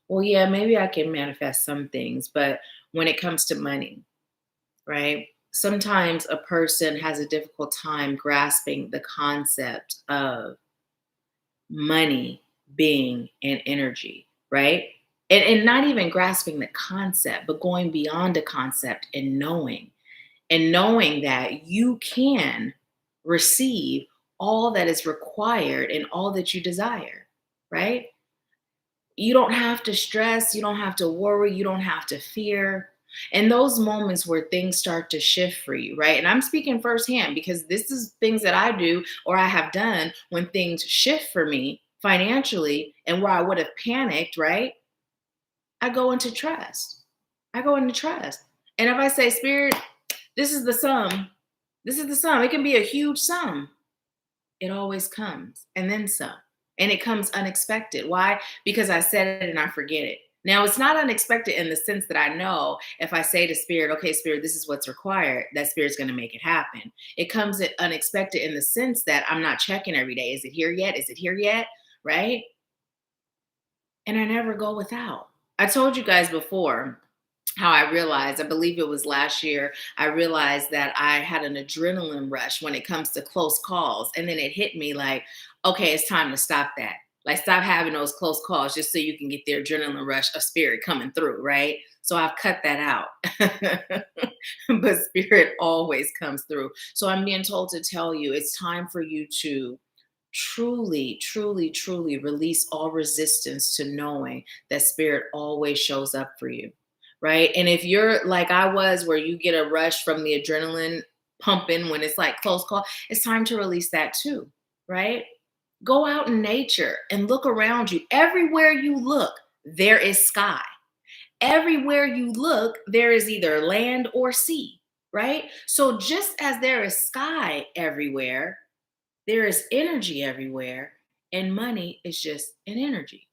well, yeah, maybe I can manifest some things, but when it comes to money, right? Sometimes a person has a difficult time grasping the concept of money being an energy, right? And not even grasping the concept, but going beyond the concept and knowing that you can receive all that is required and all that you desire, right? You don't have to stress, you don't have to worry, you don't have to fear. And those moments where things start to shift for you, right? And I'm speaking firsthand because this is things that I do or I have done when things shift for me financially and where I would have panicked, right? I go into trust. I go into trust. And if I say, Spirit, this is the sum, this is the sum, it can be a huge sum. It always comes and then some. And it comes unexpected. Why? Because I said it and I forget it. Now, it's not unexpected in the sense that I know if I say to Spirit, okay, Spirit, this is what's required, that Spirit's going to make it happen. It comes unexpected in the sense that I'm not checking every day. Is it here yet? Is it here yet? Right? And I never go without. I told you guys before how I realized, I believe it was last year, I realized that I had an adrenaline rush when it comes to close calls. And then it hit me like, okay, it's time to stop that. Like, stop having those close calls just so you can get the adrenaline rush of Spirit coming through, right? So I've cut that out. But Spirit always comes through. So I'm being told to tell you, it's time for you to truly, truly, truly release all resistance to knowing that Spirit always shows up for you, right? And if you're like I was, where you get a rush from the adrenaline pumping when it's like close call, it's time to release that too, right? Go out in nature and look around you. Everywhere you look, there is sky. Everywhere you look, there is either land or sea, right? So just as there is sky everywhere, there is energy everywhere, and money is just an energy,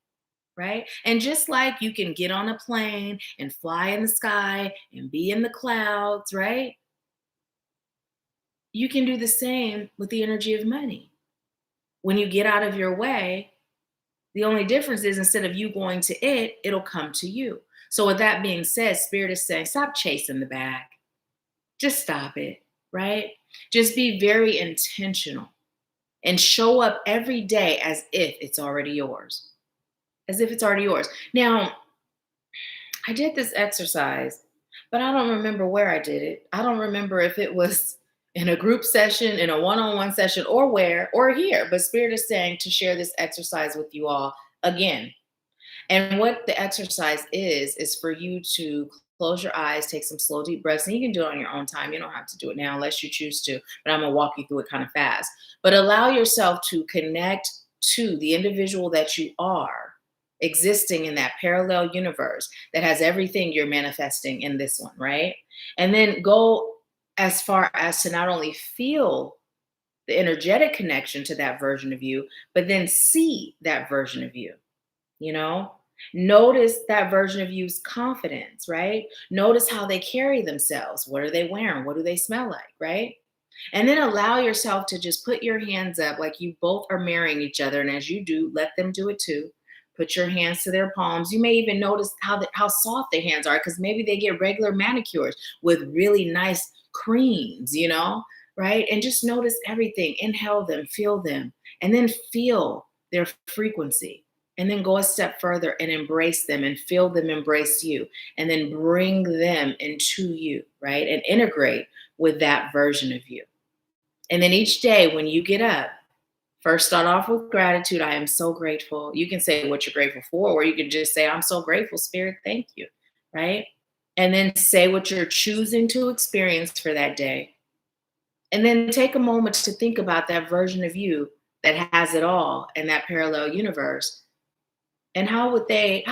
right? And just like you can get on a plane and fly in the sky and be in the clouds, right? You can do the same with the energy of money. When you get out of your way, the only difference is instead of you going to it, it'll come to you. So, with that being said, Spirit is saying, stop chasing the bag. Just stop it, right? Just be very intentional and show up every day as if it's already yours. As if it's already yours. Now, I did this exercise, but I don't remember where I did it. I don't remember if it was in a group session, in a one-on-one session, or where, or here. But Spirit is saying to share this exercise with you all again. And what the exercise is for you to close your eyes, take some slow, deep breaths, and you can do it on your own time. You don't have to do it now unless you choose to, but I'm going to walk you through it kind of fast. But allow yourself to connect to the individual that you are, existing in that parallel universe that has everything you're manifesting in this one, right? And then go as far as to not only feel the energetic connection to that version of you, but then see that version of you, you know? Notice that version of you's confidence, right? Notice how they carry themselves. What are they wearing? What do they smell like, right? And then allow yourself to just put your hands up like you both are marrying each other. And as you do, let them do it too. Put your hands to their palms. You may even notice how soft their hands are because maybe they get regular manicures with really nice creams, right? And just notice everything. Inhale them, feel them, and then feel their frequency. And then go a step further and embrace them and feel them embrace you. And then bring them into you, right? And integrate with that version of you. And then each day when you get up, first start off with gratitude. I am so grateful. You can say what you're grateful for, or you can just say, I'm so grateful, Spirit. Thank you. Right? And then say what you're choosing to experience for that day. And then take a moment to think about that version of you that has it all in that parallel universe. And how would they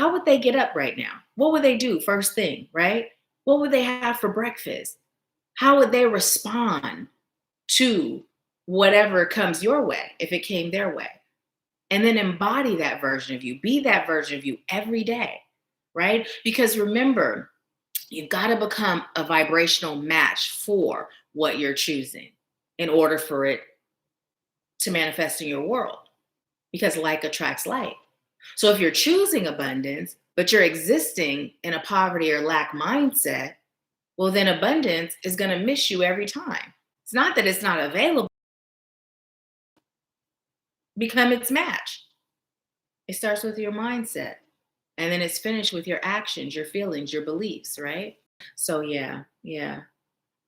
get up right now? What would they do first thing, right? What would they have for breakfast? How would they respond to whatever comes your way if it came their way? And then embody that version of you. Be that version of you every day, right? Because remember, you've got to become a vibrational match for what you're choosing in order for it to manifest in your world. Because like attracts like. So if you're choosing abundance, but you're existing in a poverty or lack mindset, well, then abundance is going to miss you every time. It's not that it's not available. Become its match. It starts with your mindset, and then it's finished with your actions, your feelings, your beliefs, right? So yeah.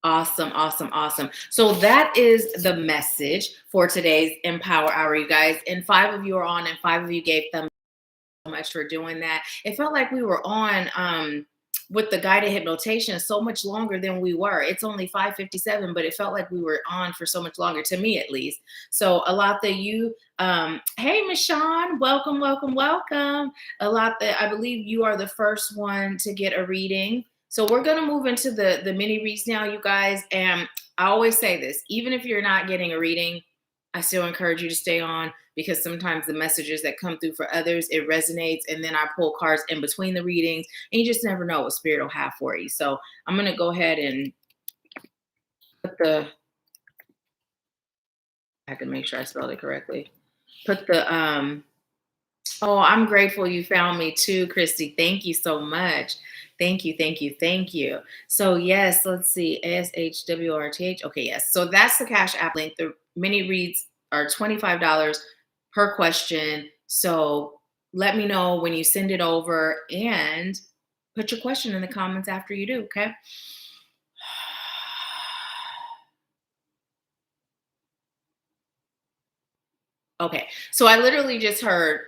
Awesome, awesome, awesome. So that is the message for today's Empower Hour, you guys. And 5 of you are on, and 5 of you gave thumbs so much for doing that. It felt like we were on with the guided hypnotation so much longer than we were. It's only 5:57, but it felt like we were on for so much longer, to me at least. So a lot that you, hey, Michonne, welcome, welcome, welcome. A lot that I believe you are the first one to get a reading. So we're going to move into the mini reads now, you guys. And I always say this, even if you're not getting a reading, I still encourage you to stay on, because sometimes the messages that come through for others, it resonates. And then I pull cards in between the readings, and you just never know what Spirit will have for you. So I'm going to go ahead and I can make sure I spelled it correctly. Oh, I'm grateful you found me too, Christy. Thank you so much. Thank you, thank you, thank you. So yes, let's see, ASHWRTH. Okay, yes. So that's the Cashapp link. The mini reads are $25 per question. So let me know when you send it over, and put your question in the comments after you do, okay? Okay, so I literally just heard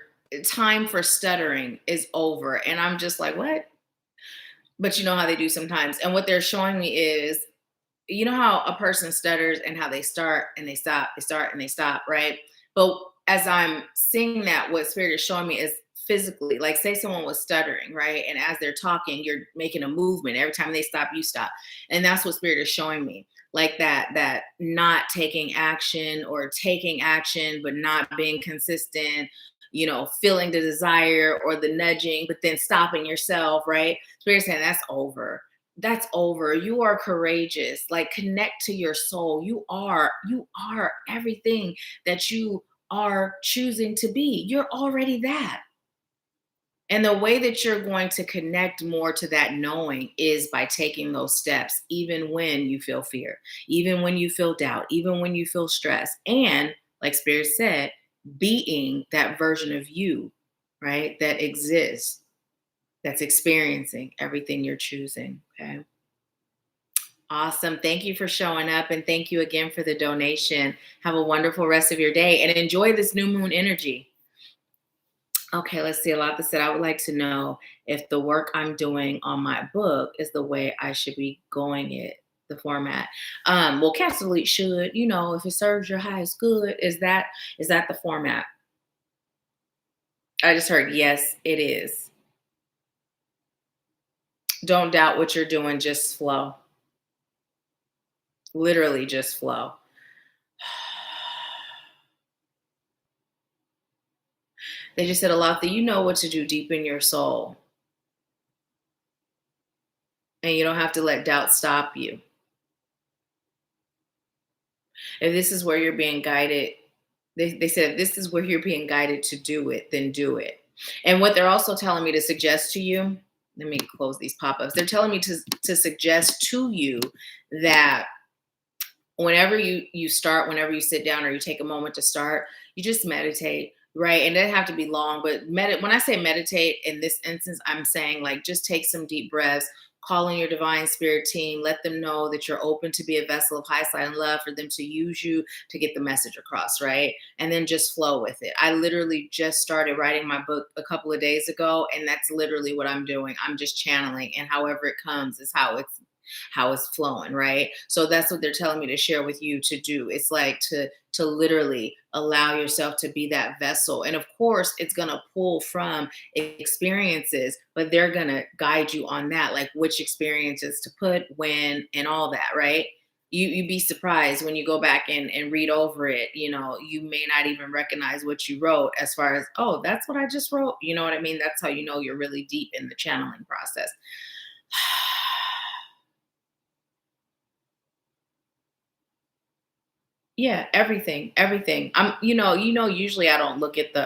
time for stuttering is over, and I'm just like, what? But you know how they do sometimes. And what they're showing me is, you know how a person stutters and how they start and they stop, they start and they stop, right? But as I'm seeing that, what Spirit is showing me is physically, like say someone was stuttering, right? And as they're talking, you're making a movement. Every time they stop, you stop. And that's what Spirit is showing me. Like that not taking action, or taking action, but not being consistent, feeling the desire or the nudging, but then stopping yourself, right? Spirit saying that's over. That's over. You are courageous. Like, connect to your soul. You are everything that you are choosing to be. You're already that. And the way that you're going to connect more to that knowing is by taking those steps, even when you feel fear, even when you feel doubt, even when you feel stress. And like Spirit said, being that version of you, right, that exists, that's experiencing everything you're choosing. Okay. Awesome. Thank you for showing up, and thank you again for the donation. Have a wonderful rest of your day and enjoy this new moon energy. Okay, let's see. A lot that said, I would like to know if the work I'm doing on my book is the way I should be going it, the format. Well, cancel delete should, if it serves your highest good, is that the format? I just heard, yes, it is. Don't doubt what you're doing, just flow. Literally just flow. They just said a lot that you know what to do deep in your soul. And you don't have to let doubt stop you. If this is where you're being guided, they said if this is where you're being guided to do it, then do it. And what they're also telling me to suggest to you, let me close these pop-ups. They're telling me to suggest to you that whenever you start, whenever you sit down or you take a moment to start, you just meditate, right? And it doesn't have to be long, but when I say meditate in this instance, I'm saying like just take some deep breaths, call in your divine spirit team, let them know that you're open to be a vessel of high side and love for them to use you to get the message across, right? And then just flow with it. I literally just started writing my book a couple of days ago, and that's literally what I'm doing. I'm just channeling, and however it comes is how it's flowing, right? So that's what they're telling me to share with you to do. It's like to literally allow yourself to be that vessel. And of course, it's going to pull from experiences, but they're going to guide you on that, like which experiences to put when and all that, right? You'd be surprised when you go back and read over it. You may not even recognize what you wrote as far as, oh, that's what I just wrote. You know what I mean? That's how you know you're really deep in the channeling process. Yeah, everything, everything. Usually I don't look at the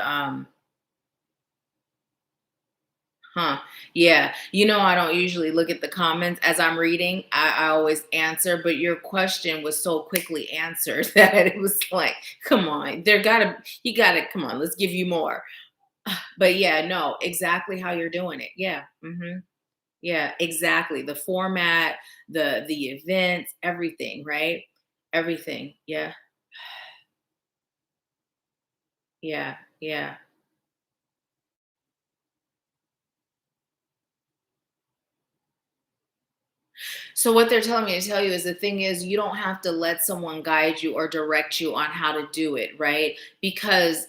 huh. Yeah. I don't usually look at the comments as I'm reading. I always answer, but your question was so quickly answered that it was like, come on, you gotta come on, let's give you more. But yeah, no, exactly how you're doing it. Yeah. Yeah, exactly. The format, the events, everything, right? Everything. Yeah. Yeah. Yeah. So what they're telling me to tell you is the thing is you don't have to let someone guide you or direct you on how to do it, right? Because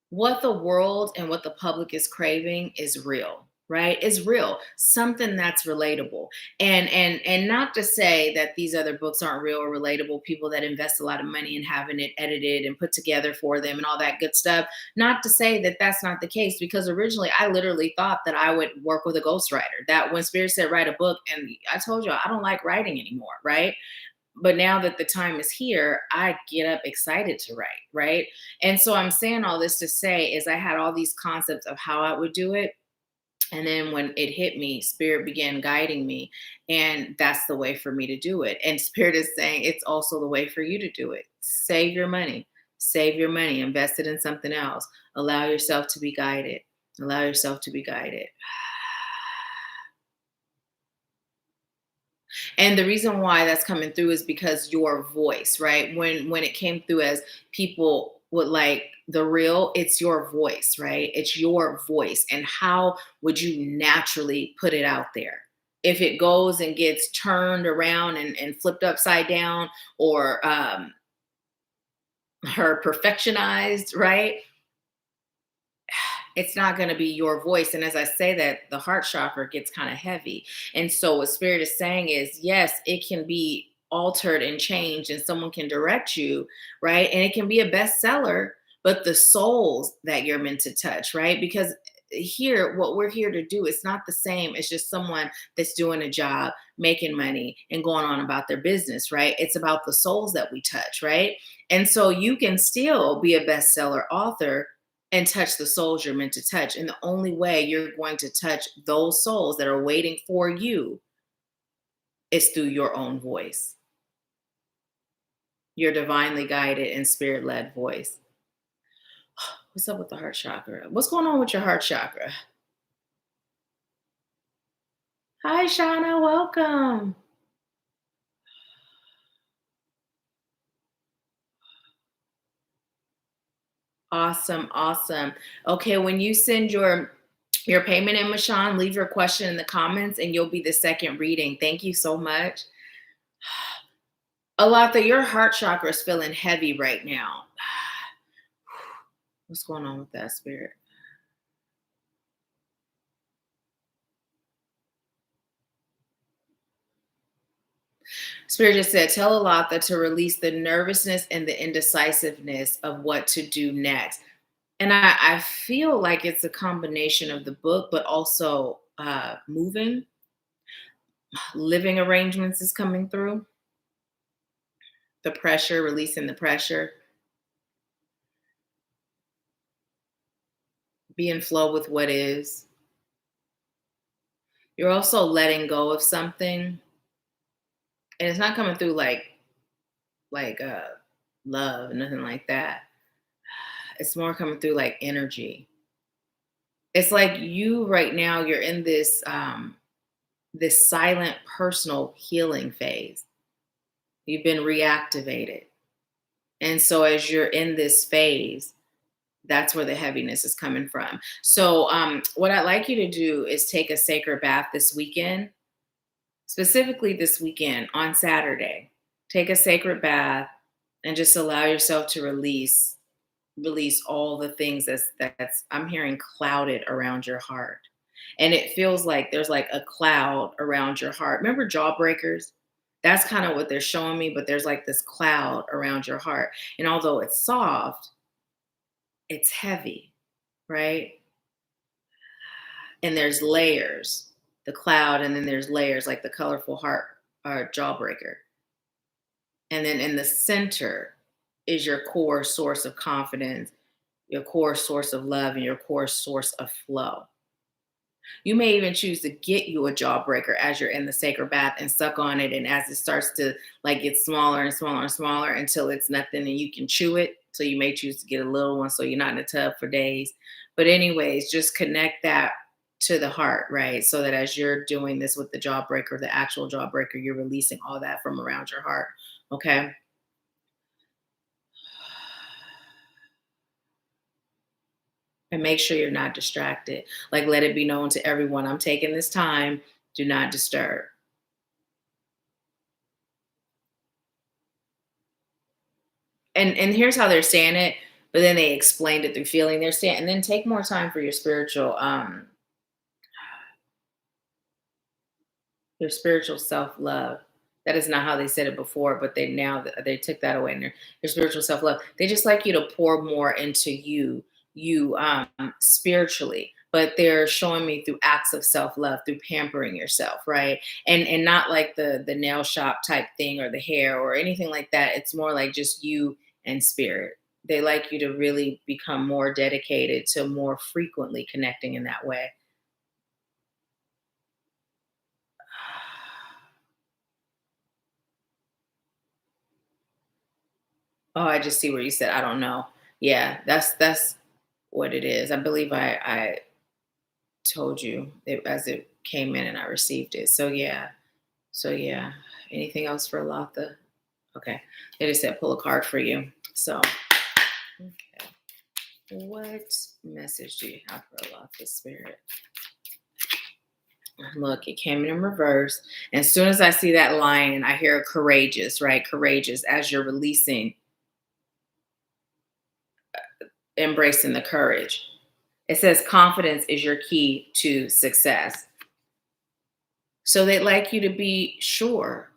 what the world and what the public is craving is real, right? It's real, something that's relatable. And not to say that these other books aren't real or relatable, people that invest a lot of money in having it edited and put together for them and all that good stuff. Not to say that that's not the case, because originally I literally thought that I would work with a ghostwriter, that when spirit said write a book, and I told you I don't like writing anymore, right? But now that the time is here, I get up excited to write, right? And so I'm saying all this to say is I had all these concepts of how I would do it. And then when it hit me, spirit began guiding me. And that's the way for me to do it. And spirit is saying it's also the way for you to do it. Save your money, invest it in something else. Allow yourself to be guided. Allow yourself to be guided. And the reason why that's coming through is because your voice, right? When it came through as people would like the real, it's your voice, right? It's your voice. And how would you naturally put it out there? If it goes and gets turned around and flipped upside down, or her perfectionized, right? It's not going to be your voice. And as I say that, the heart chakra gets kind of heavy. And so what spirit is saying is, yes, it can be altered and changed and someone can direct you, right? And it can be a bestseller, but the souls that you're meant to touch, right? Because here, what we're here to do is not the same. It's just someone that's doing a job, making money, and going on about their business, right? It's about the souls that we touch, right? And so you can still be a bestseller author and touch the souls you're meant to touch. And the only way you're going to touch those souls that are waiting for you is through your own voice, your divinely guided and spirit led voice. What's up with the heart chakra? What's going on with your heart chakra? Hi, Shauna. Welcome. Awesome. Awesome. Okay. When you send your payment in, Mashawn, leave your question in the comments and you'll be the second reading. Thank you so much. Alatha, your heart chakra is feeling heavy right now. What's going on with that, Spirit? Spirit just said, tell Alatha to release the nervousness and the indecisiveness of what to do next. And I feel like it's a combination of the book, but also moving, living arrangements is coming through. The pressure, releasing the pressure, be in flow with what is. You're also letting go of something, and it's not coming through like love, nothing like that. It's more coming through like energy. It's like you right now, you're in this silent personal healing phase. You've been reactivated. And so as you're in this phase, that's where the heaviness is coming from. So what I'd like you to do is take a sacred bath this weekend, specifically this weekend on Saturday. Take a sacred bath and just allow yourself to release all the things that's I'm hearing clouded around your heart. And it feels like there's like a cloud around your heart. Remember jawbreakers? That's kind of what they're showing me, but there's like this cloud around your heart. And although it's soft, it's heavy, right? And there's layers, the cloud, and then there's layers like the colorful heart jawbreaker. And then in the center is your core source of confidence, your core source of love, and your core source of flow. You may even choose to get you a jawbreaker as you're in the sacred bath and suck on it. And as it starts to like get smaller and smaller and smaller until it's nothing and you can chew it. So you may choose to get a little one so you're not in the tub for days. But anyways, just connect that to the heart, right? So that as you're doing this with the jawbreaker, the actual jawbreaker, you're releasing all that from around your heart. Okay. And make sure you're not distracted. Like let it be known to everyone, I'm taking this time, do not disturb. And here's how they're saying it, but then they explained it through feeling. They're saying, and then take more time for your spiritual self-love. That is not how they said it before, but they took that away in there. Your spiritual self-love. They just like you to pour more into you spiritually, but they're showing me through acts of self-love, through pampering yourself, right? And not like the nail shop type thing or the hair or anything like that. It's more like just you and spirit. They like you to really become more dedicated to more frequently connecting in that way. Oh, I just see where you said, I don't know. Yeah, that's what it is. I believe I told you it, as it came in and I received it. So yeah. So yeah. Anything else for Latha? Okay. They just said pull a card for you. So okay. What message do you have for Latha Spirit? Look, it came in reverse. And as soon as I see that lion, I hear courageous, right? Courageous as you're releasing, embracing the courage. It says confidence is your key to success. So they'd like you to be sure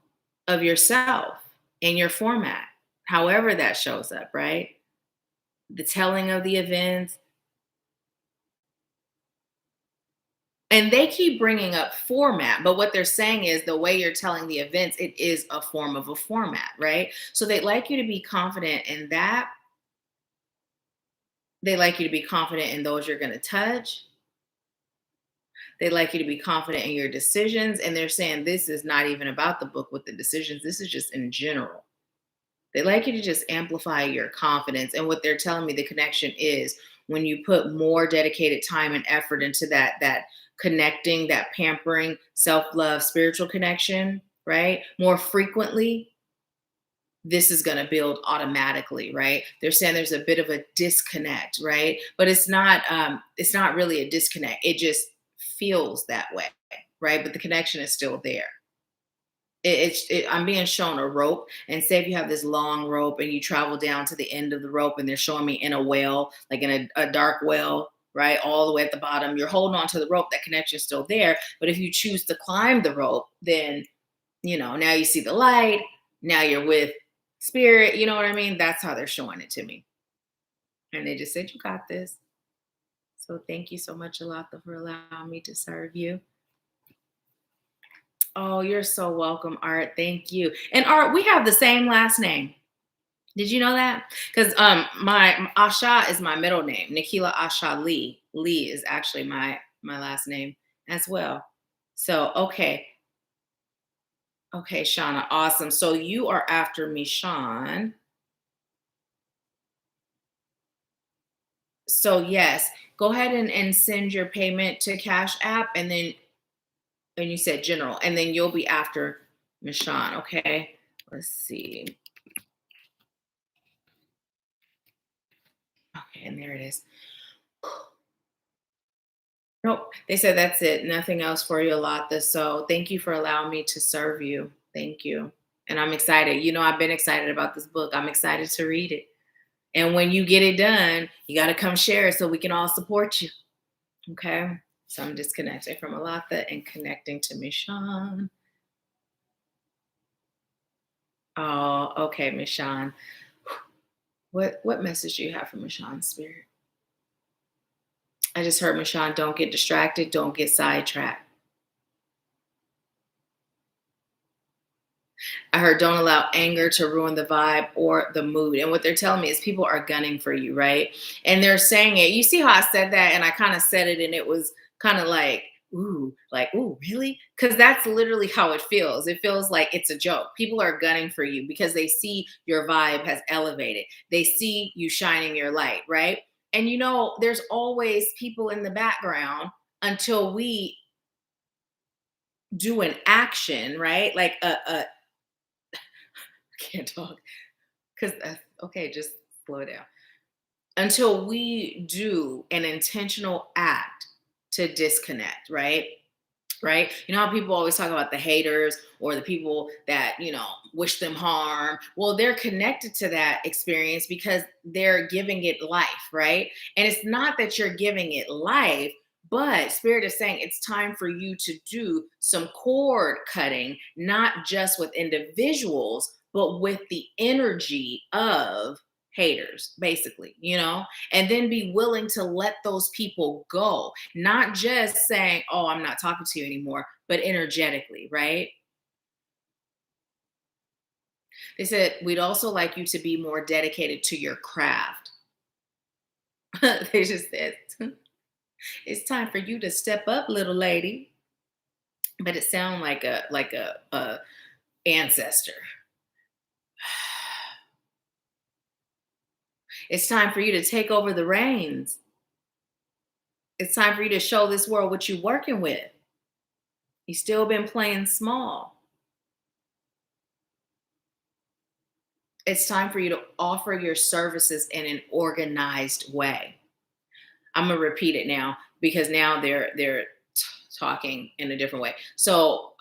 of yourself and your format, however that shows up, right? The telling of the events. And they keep bringing up format, but what they're saying is the way you're telling the events, it is a form of a format, right? So they'd like you to be confident in that. They like you to be confident in those you're going to touch. They like you to be confident in your decisions. And they're saying this is not even about the book with the decisions. This is just in general. They like you to just amplify your confidence. And what they're telling me the connection is when you put more dedicated time and effort into that connecting, that pampering, self-love, spiritual connection, right? More frequently, this is going to build automatically, right? They're saying there's a bit of a disconnect, right? But it's not really a disconnect. It just feels that way, right? But the connection is still there. I'm being shown a rope, and say if you have this long rope and you travel down to the end of the rope, and they're showing me in a well, like in a dark well, right, all the way at the bottom. You're holding on to the rope. That connection's still there, but if you choose to climb the rope, then now you see the light. Now you're with spirit. You know what I mean? That's how they're showing it to me, and they just said you got this. So thank you so much, Alata, for allowing me to serve you. Oh, you're so welcome, Art. Thank you. And Art, we have the same last name. Did you know that? Because my Asha is my middle name. Nahkila Asha Lee. Lee is actually my last name as well. So okay, Shauna, awesome. So you are after me, Sean. So yes, go ahead and send your payment to Cash App, and you said general, and then you'll be after Michonne. Okay, let's see. Okay, and there it is. Nope, they said that's it. Nothing else for you, Alata. So thank you for allowing me to serve you. Thank you. And I'm excited. I've been excited about this book. I'm excited to read it. And when you get it done, you got to come share it so we can all support you. Okay. So I'm disconnecting from Alata and connecting to Michonne. Oh, okay, Michonne. What message do you have for Michonne, Spirit? I just heard Michonne, don't get distracted, don't get sidetracked. I heard don't allow anger to ruin the vibe or the mood. And what they're telling me is people are gunning for you, right? And they're saying it. You see how I said that? And I kind of said it, and it was kind of like, ooh, really? Because that's literally how it feels. It feels like it's a joke. People are gunning for you because they see your vibe has elevated. They see you shining your light, right? And there's always people in the background until we do an action, right? Like I can't talk because okay, just slow down. Until we do an intentional act to disconnect, right? Right? You know how people always talk about the haters or the people that, wish them harm. Well, they're connected to that experience because they're giving it life, right? And it's not that you're giving it life, but Spirit is saying it's time for you to do some cord cutting, not just with individuals, but with the energy of haters, basically, and then be willing to let those people go, not just saying, oh, I'm not talking to you anymore, but energetically, right? They said, we'd also like you to be more dedicated to your craft. They just said, it's time for you to step up, little lady. But it sounds like a ancestor. It's time for you to take over the reins. It's time for you to show this world what you're working with. You've still been playing small. It's time for you to offer your services in an organized way. I'm gonna repeat it now because now they're talking in a different way. So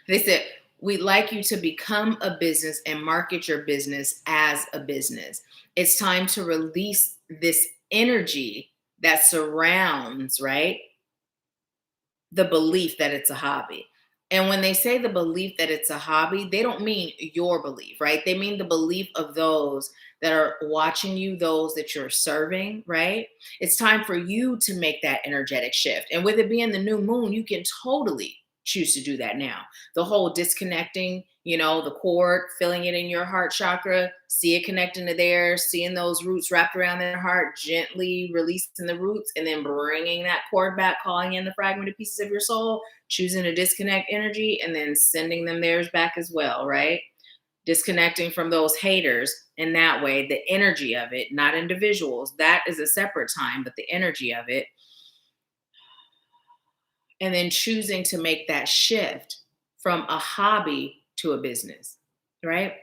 they said, we'd like you to become a business and market your business as a business. It's time to release this energy that surrounds, right? The belief that it's a hobby. And when they say the belief that it's a hobby, they don't mean your belief, right? They mean the belief of those that are watching you, those that you're serving, right? It's time for you to make that energetic shift. And with it being the new moon, you can totally choose to do that now. The whole disconnecting, the cord, feeling it in your heart chakra, see it connecting to there, seeing those roots wrapped around their heart, gently releasing the roots, and then bringing that cord back, calling in the fragmented pieces of your soul, choosing to disconnect energy, and then sending them theirs back as well, right? Disconnecting from those haters in that way, the energy of it, not individuals. That is a separate time, but the energy of it. And then choosing to make that shift from a hobby to a business, right?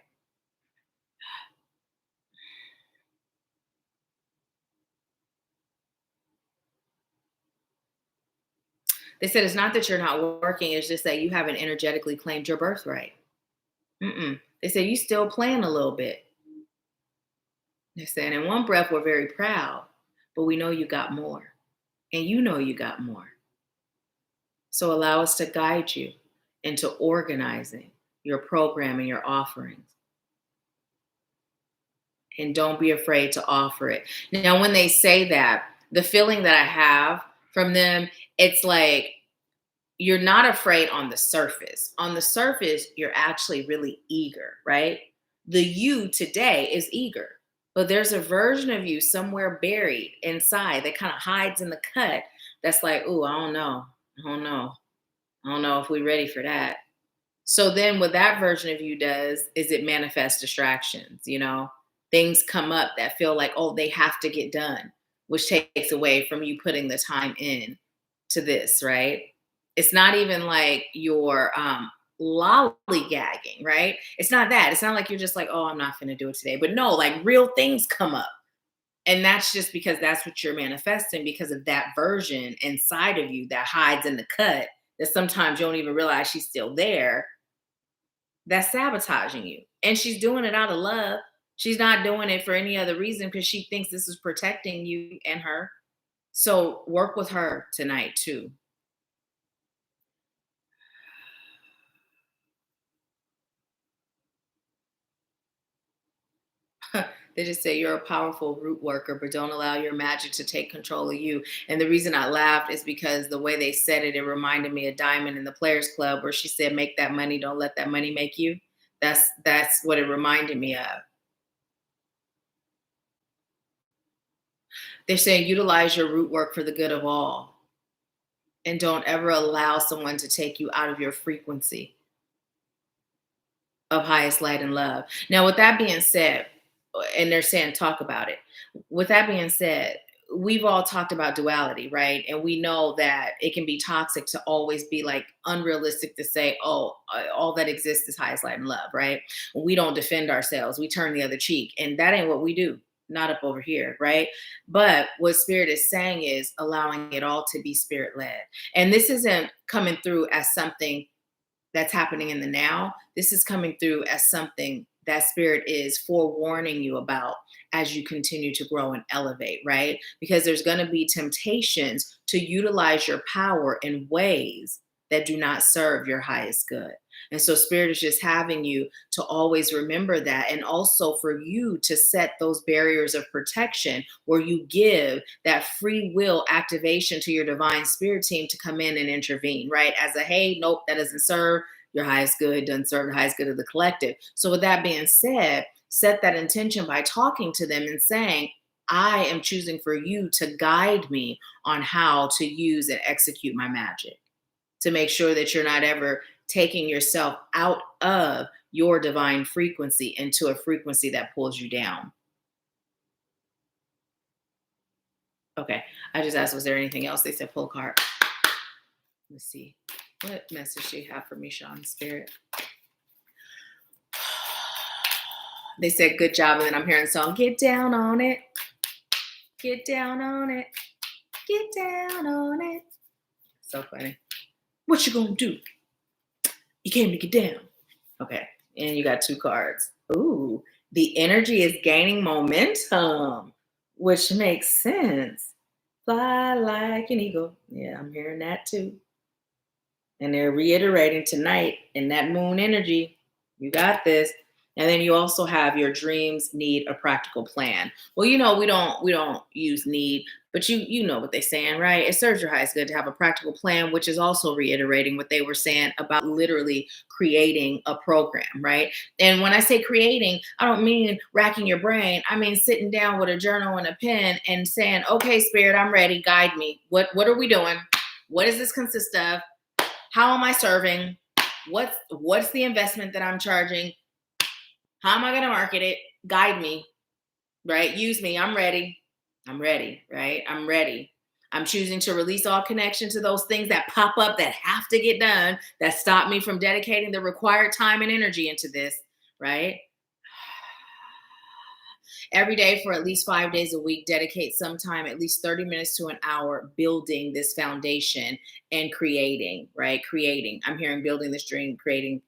They said it's not that you're not working, it's just that you haven't energetically claimed your birthright. They said you still playing a little bit. They said in one breath, we're very proud, but we know you got more. And you know you got more. So allow us to guide you into organizing your program and your offerings. And don't be afraid to offer it. Now, when they say that, the feeling that I have from them, it's like you're not afraid on the surface. On the surface, you're actually really eager, right? The you today is eager, but there's a version of you somewhere buried inside that kind of hides in the cut that's like, ooh, I don't know. I don't know. I don't know if we're ready for that. So then what that version of you does is it manifests distractions, things come up that feel like, oh, they have to get done, which takes away from you putting the time in to this, right? It's not even like you're lollygagging, right? It's not that. It's not like you're just like, oh, I'm not going to do it today. But no, like real things come up. And that's just because that's what you're manifesting because of that version inside of you that hides in the cut that sometimes you don't even realize she's still there. That's sabotaging you. And she's doing it out of love. She's not doing it for any other reason because she thinks this is protecting you and her. So work with her tonight too. They just say you're a powerful root worker, but don't allow your magic to take control of you. And the reason I laughed is because the way they said it, it reminded me of Diamond in the Players Club, where she said, "Make that money, don't let that money make you." That's what it reminded me of. They're saying utilize your root work for the good of all, and don't ever allow someone to take you out of your frequency of highest light and love. Now, with that being said, and they're saying talk about it. With that being said, we've all talked about duality, right? And we know that it can be toxic to always be like unrealistic to say, oh, all that exists is highest light and love, right? We don't defend ourselves. We turn the other cheek. And that ain't what we do. Not up over here, right? But what spirit is saying is allowing it all to be spirit led. And this isn't coming through as something that's happening in the now. This is coming through as something that spirit is forewarning you about as you continue to grow and elevate, right? Because there's going to be temptations to utilize your power in ways that do not serve your highest good. And so spirit is just having you to always remember that. And also for you to set those barriers of protection where you give that free will activation to your divine spirit team to come in and intervene, right? As a, hey, nope, that doesn't serve your highest good, doesn't serve the highest good of the collective. So with that being said, set that intention by talking to them and saying, I am choosing for you to guide me on how to use and execute my magic, to make sure that you're not ever taking yourself out of your divine frequency into a frequency that pulls you down. Okay, I just asked, was there anything else? They said pull a card. Let's see. What message do you have for me, Sean Spirit? They said, good job. And then I'm hearing the song, get down on it. Get down on it. Get down on it. So funny. What you gonna do? You came to get down. Okay. And you got two cards. Ooh, the energy is gaining momentum, which makes sense. Fly like an eagle. Yeah, I'm hearing that too. And they're reiterating tonight in that moon energy, you got this. And then you also have your dreams need a practical plan. Well, we don't use need, but you know what they're saying, right? It serves your highest good to have a practical plan, which is also reiterating what they were saying about literally creating a program, right? And when I say creating, I don't mean racking your brain. I mean sitting down with a journal and a pen and saying, okay, spirit, I'm ready. Guide me. What are we doing? What does this consist of? How am I serving? What's the investment that I'm charging? How am I going to market it? Guide me, right? Use me. I'm ready. I'm ready, right? I'm ready. I'm choosing to release all connection to those things that pop up that have to get done, that stop me from dedicating the required time and energy into this, right? Every day for at least 5 days a week, dedicate some time, at least 30 minutes to an hour, building this foundation and creating, right? Creating. I'm hearing building this dream, creating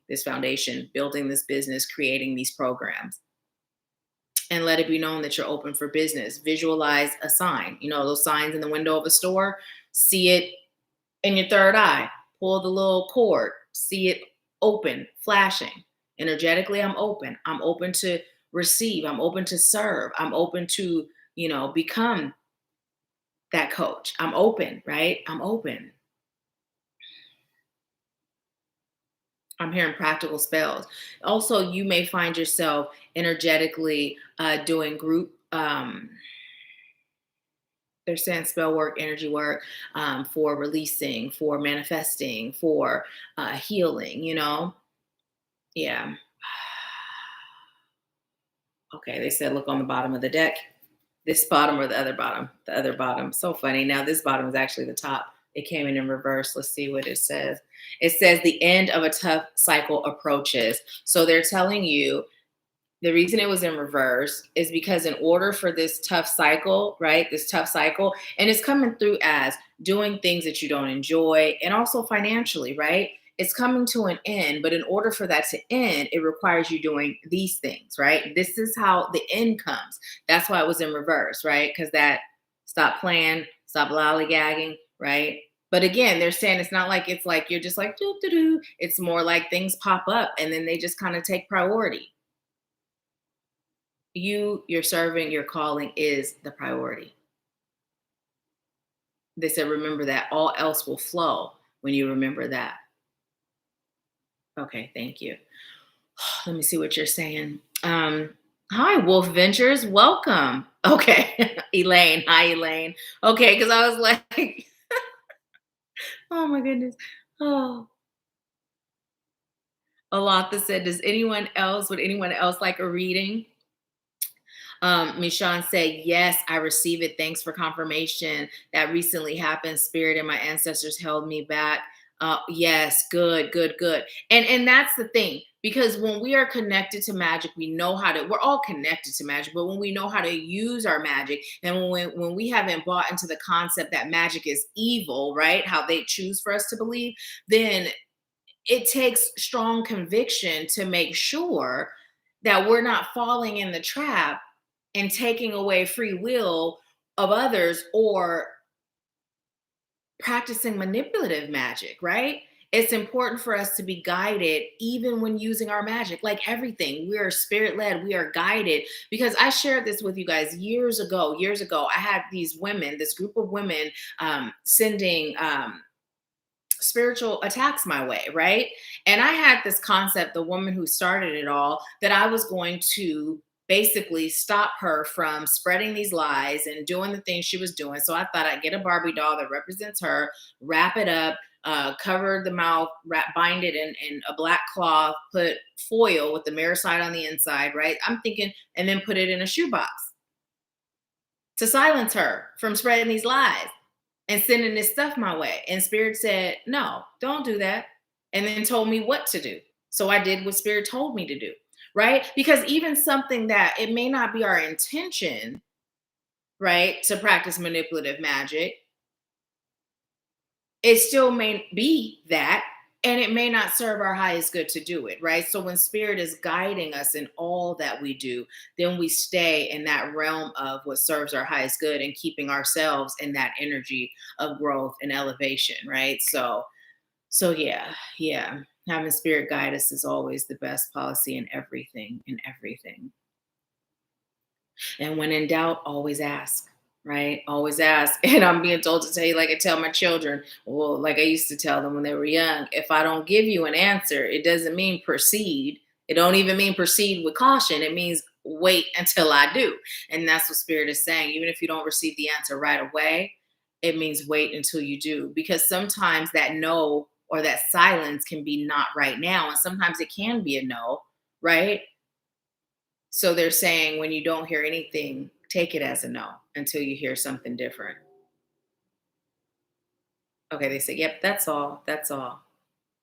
this foundation, building this business, creating these programs. And let it be known that you're open for business. Visualize a sign. You know, those signs in the window of a store, see it in your third eye. Pull the little cord, see it open, flashing. Energetically, I'm open. I'm open to receive. I'm open to serve. I'm open to, become that coach. I'm open, right? I'm open. I'm hearing practical spells. Also, you may find yourself energetically doing group. They're saying spell work, energy work, for releasing, for manifesting, for healing. Yeah. Okay, they said look on the bottom of the deck. This bottom or the other bottom? The other bottom. So funny. Now this bottom is actually the top. It came in reverse. Let's see what it says. It says the end of a tough cycle approaches. So they're telling you the reason it was in reverse is because in order for this tough cycle, right? This tough cycle, and it's coming through as doing things that you don't enjoy and also financially, right? It's coming to an end, but in order for that to end, it requires you doing these things, right? This is how the end comes. That's why it was in reverse, right? Because that stop playing, stop lollygagging, right? But again, they're saying it's like you're just like doo doo doo. It's more like things pop up and then they just kind of take priority. Your serving, your calling is the priority. They said, remember that all else will flow when you remember that. Okay, thank you. Let me see what you're saying. Hi, Wolf Ventures. Welcome. Okay, Elaine. Hi, Elaine. Okay, because I was like, oh my goodness. Oh, Alatha said, would anyone else like a reading? Michonne said, yes, I receive it. Thanks for confirmation. That recently happened. Spirit and my ancestors held me back. Yes, good, good, good. And that's the thing, because when we are connected to magic, we're all connected to magic, but when we know how to use our magic, and when we haven't bought into the concept that magic is evil, right? How they choose for us to believe, then it takes strong conviction to make sure that we're not falling in the trap and taking away free will of others or practicing manipulative magic, right? It's important for us to be guided even when using our magic. Like everything, we are spirit led, we are guided. Because I shared this with you guys years ago. I had this group of women sending spiritual attacks my way, right? And I had this concept, the woman who started it all, that I was going to basically stop her from spreading these lies and doing the things she was doing. So I thought I'd get a Barbie doll that represents her, wrap it up, cover the mouth, bind it in a black cloth, put foil with the mirror side on the inside, right? I'm thinking, and then put it in a shoebox to silence her from spreading these lies and sending this stuff my way. And Spirit said, no, don't do that. And then told me what to do. So I did what Spirit told me to do, right? Because even something that it may not be our intention, right, to practice manipulative magic, it still may be that, and it may not serve our highest good to do it, right? So when Spirit is guiding us in all that we do, then we stay in that realm of what serves our highest good and keeping ourselves in that energy of growth and elevation, right? So yeah. Having Spirit guide us is always the best policy in everything, And when in doubt, always ask, right? Always ask. And I'm being told to tell you, like I tell my children, well, like I used to tell them when they were young, if I don't give you an answer, it doesn't mean proceed. It don't even mean proceed with caution. It means wait until I do. And that's what Spirit is saying. Even if you don't receive the answer right away, it means wait until you do. Because sometimes that no or that silence can be not right now. And sometimes it can be a no, right? So they're saying when you don't hear anything, take it as a no until you hear something different. Okay, they say, yep, that's all. That's all.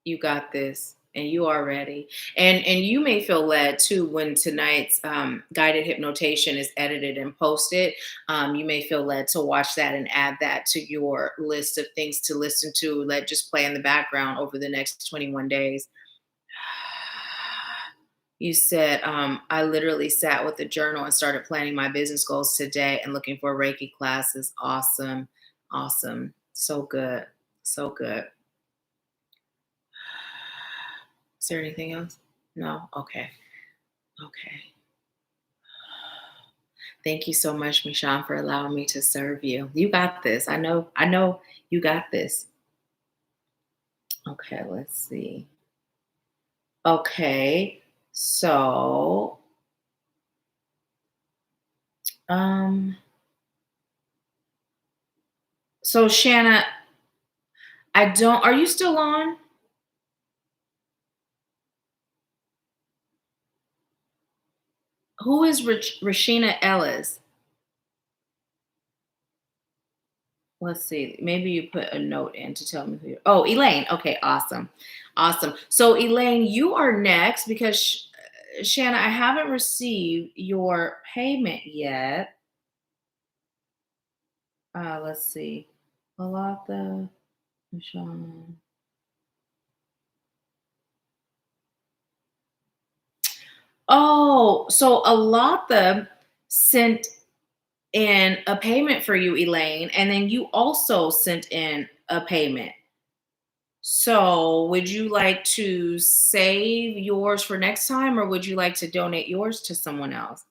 You got this. And you are ready. And you may feel led too when tonight's guided hypnotation is edited and posted. You may feel led to watch that and add that to your list of things to listen to. Let just play in the background over the next 21 days. You said, I literally sat with a journal and started planning my business goals today and looking for Reiki classes. Awesome. Awesome. So good. So good. Is there anything else? No? Okay. Okay. Thank you so much, Michonne, for allowing me to serve you. You got this. I know you got this. Okay, let's see. Okay. So, um, so Shanna, are you still on? Who is Rashina Ellis? Let's see. Maybe you put a note in to tell me who oh, Elaine. Okay, awesome. Awesome. So, Elaine, you are next because Shanna, I haven't received your payment yet. Let's see. Alatha, Michonne. Oh, so Alatha sent in a payment for you, Elaine, and then you also sent in a payment. So, would you like to save yours for next time, or would you like to donate yours to someone else?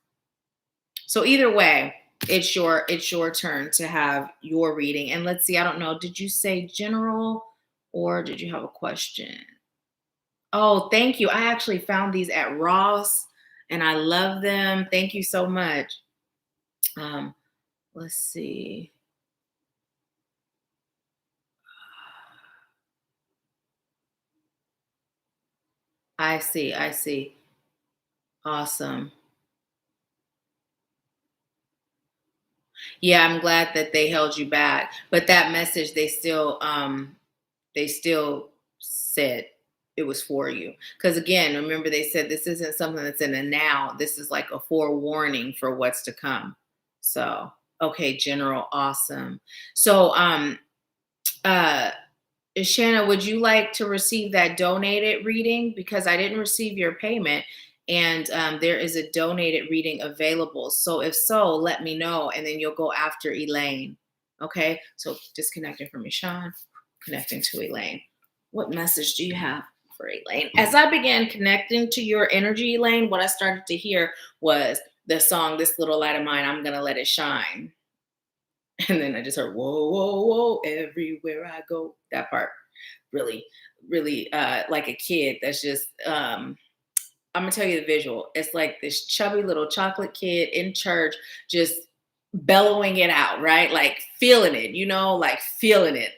So either way, it's your turn to have your reading. And let's see, I don't know, did you say general or did you have a question? Oh, thank you. I actually found these at Ross and I love them. Thank you so much. Um, let's see. I see. I see. Awesome. Yeah, I'm glad that they held you back. But that message they still said it was for you. Because again, remember they said this isn't something that's in the now. This is like a forewarning for what's to come. So, okay, General, awesome. So, uh, Shanna, would you like to receive that donated reading? Because I didn't receive your payment and there is a donated reading available. So, if so, let me know and then you'll go after Elaine. Okay, so disconnecting from Sean, connecting to Elaine. What message do you have for Elaine? As I began connecting to your energy, Elaine, what I started to hear was the song, This Little Light of Mine, I'm going to Let It Shine. And then I just heard, whoa, whoa, whoa, everywhere I go. That part really, really like a kid that's just, I'm going to tell you the visual. It's like this chubby little chocolate kid in church just bellowing it out, right? Like feeling it, like feeling it.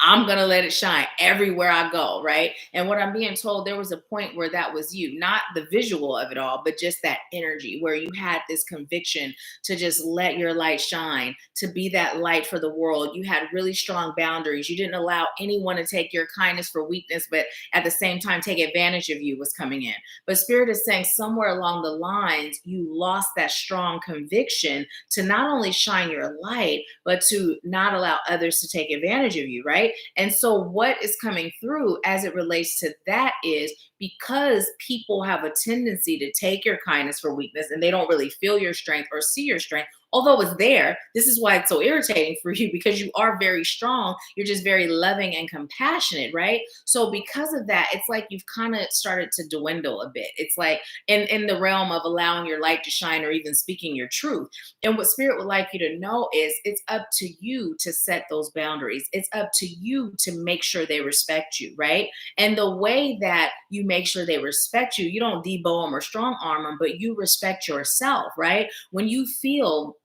I'm going to let it shine everywhere I go, right? And what I'm being told, there was a point where that was you, not the visual of it all, but just that energy where you had this conviction to just let your light shine, to be that light for the world. You had really strong boundaries. You didn't allow anyone to take your kindness for weakness, but at the same time, take advantage of you was coming in. But Spirit is saying somewhere along the lines, you lost that strong conviction to not only shine your light, but to not allow others to take advantage of you, right? And so, what is coming through as it relates to that is because people have a tendency to take your kindness for weakness and they don't really feel your strength or see your strength, although it's there. This is why it's so irritating for you because you are very strong. You're just very loving and compassionate, right? So, because of that, it's like you've kind of started to dwindle a bit. It's like in the realm of allowing your light to shine or even speaking your truth. And what Spirit would like you to know is it's up to you to set those boundaries. It's up to you to make sure they respect you, right? And the way that you make sure they respect you, you don't debow them or strong arm them, but you respect yourself, right? When you feel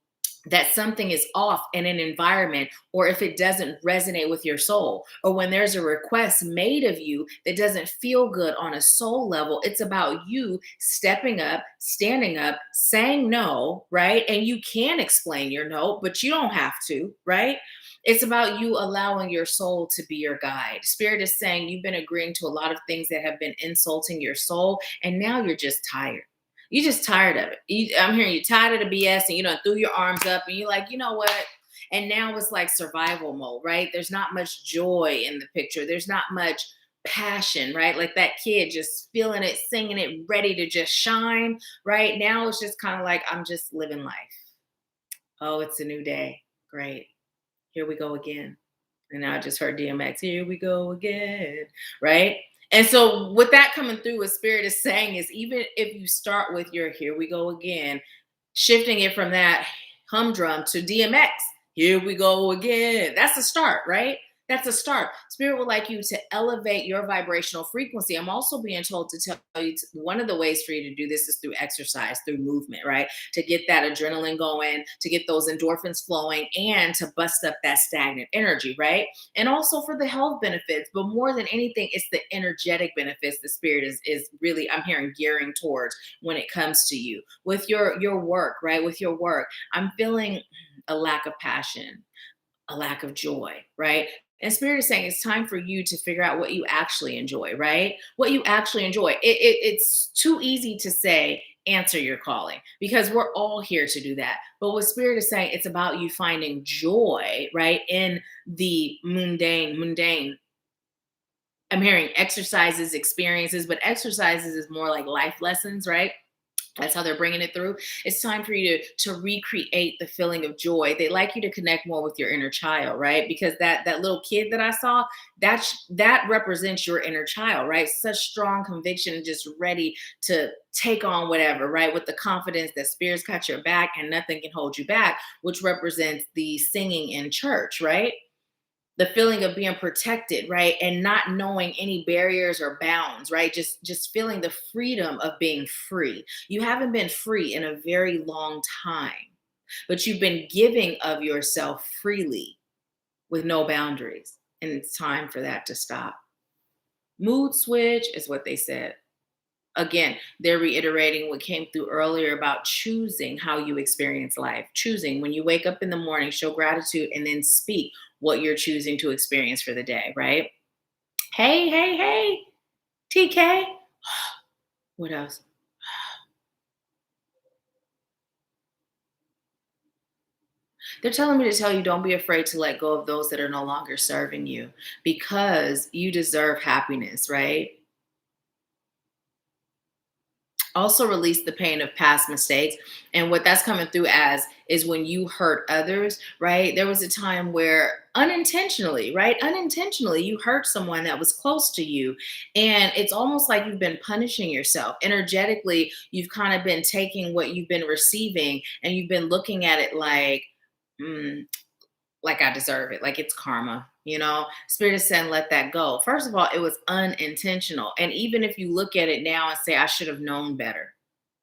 that something is off in an environment, or if it doesn't resonate with your soul, or when there's a request made of you that doesn't feel good on a soul level, it's about you stepping up, standing up, saying no, right? And you can explain your no, but you don't have to, right? It's about you allowing your soul to be your guide. Spirit is saying you've been agreeing to a lot of things that have been insulting your soul, and now you're just tired. You're just tired of it. I'm hearing you tired of the BS, and you know, threw your arms up, and you're like, you know what? And now it's like survival mode, right? There's not much joy in the picture. There's not much passion, right? Like that kid just feeling it, singing it, ready to just shine, right? Now it's just kind of like, I'm just living life. Oh, it's a new day. Great. Here we go again. And now I just heard DMX, here we go again, right? And so with that coming through, what Spirit is saying is, even if you start with your here we go again, shifting it from that humdrum to DMX, here we go again. That's a start, right? That's a start. Spirit would like you to elevate your vibrational frequency. I'm also being told to tell you one of the ways for you to do this is through exercise, through movement, right? To get that adrenaline going, to get those endorphins flowing, and to bust up that stagnant energy, right? And also for the health benefits, but more than anything, it's the energetic benefits the Spirit is really, I'm hearing, gearing towards when it comes to you. With your work, right? With your work, I'm feeling a lack of passion, a lack of joy, right? And Spirit is saying it's time for you to figure out what you actually enjoy, right? What you actually enjoy. It's too easy to say, answer your calling, because we're all here to do that. But what Spirit is saying, it's about you finding joy, right? In the mundane. I'm hearing exercises, experiences, but exercises is more like life lessons, right? That's how they're bringing it through. It's time for you to recreate the feeling of joy. They like you to connect more with your inner child, right? Because that little kid that I saw, that represents your inner child, right? Such strong conviction and just ready to take on whatever, right? With the confidence that Spirit's got your back and nothing can hold you back, which represents the singing in church, right? The feeling of being protected, right? And not knowing any barriers or bounds, right? Just feeling the freedom of being free. You haven't been free in a very long time, but you've been giving of yourself freely with no boundaries. And it's time for that to stop. Mood switch is what they said. Again, they're reiterating what came through earlier about choosing how you experience life. Choosing when you wake up in the morning, show gratitude, and then speak what you're choosing to experience for the day, right? Hey, hey, hey, TK. What else? They're telling me to tell you don't be afraid to let go of those that are no longer serving you, because you deserve happiness, right? Also release the pain of past mistakes. And what that's coming through as is when you hurt others, right? There was a time where unintentionally, right? Unintentionally, you hurt someone that was close to you. And it's almost like you've been punishing yourself. Energetically, you've kind of been taking what you've been receiving and you've been looking at it mm, like I deserve it, like it's karma, you know? Spirit is saying, let that go. First of all, it was unintentional. And even if you look at it now and say, I should have known better,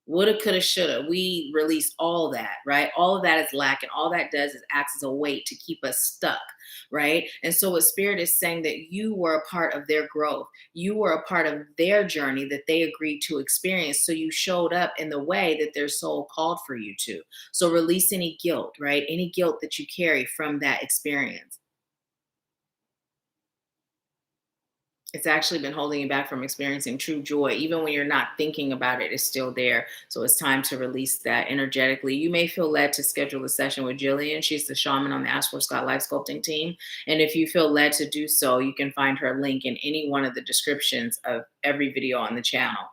woulda, coulda, shoulda, we release all that, right? All of that is lacking. All that does is acts as a weight to keep us stuck, right? And so what Spirit is saying, that you were a part of their growth. You were a part of their journey that they agreed to experience. So you showed up in the way that their soul called for you to. So release any guilt, right? Any guilt that you carry from that experience. It's actually been holding you back from experiencing true joy. Even when you're not thinking about it, it's still there. So it's time to release that energetically. You may feel led to schedule a session with Gillian. She's the shaman on the AshworthScott Life Sculpting team. And if you feel led to do so, you can find her link in any one of the descriptions of every video on the channel.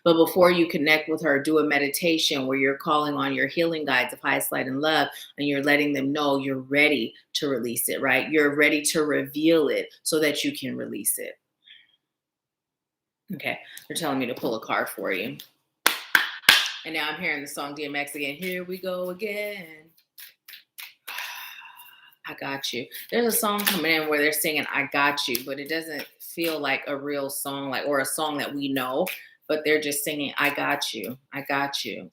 But before you connect with her, do a meditation where you're calling on your healing guides of highest light and love, and you're letting them know you're ready to release it, right? You're ready to reveal it so that you can release it. Okay, they're telling me to pull a card for you. And now I'm hearing the song DMX again. Here we go again. I got you. There's a song coming in where they're singing I got you, but it doesn't feel like a real song, like, or a song that we know, but they're just singing I got you. I got you.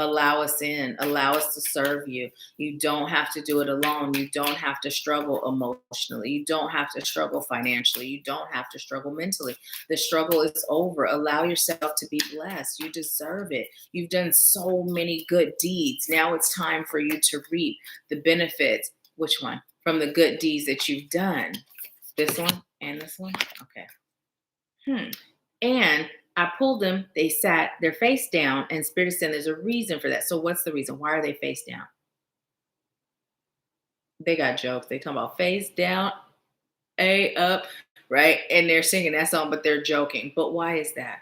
Allow us in, allow us to serve you. You don't have to do it alone. You don't have to struggle emotionally. You don't have to struggle financially. You don't have to struggle mentally. The struggle is over. Allow yourself to be blessed. You deserve it. You've done so many good deeds. Now it's time for you to reap the benefits. Which one? From the good deeds that you've done. This one and this one? Okay. And I pulled them, they sat their face down, and Spirit is saying there's a reason for that. So what's the reason? Why are they face down? They got jokes. They talk about face down, A up, right? And they're singing that song, but they're joking. But why is that?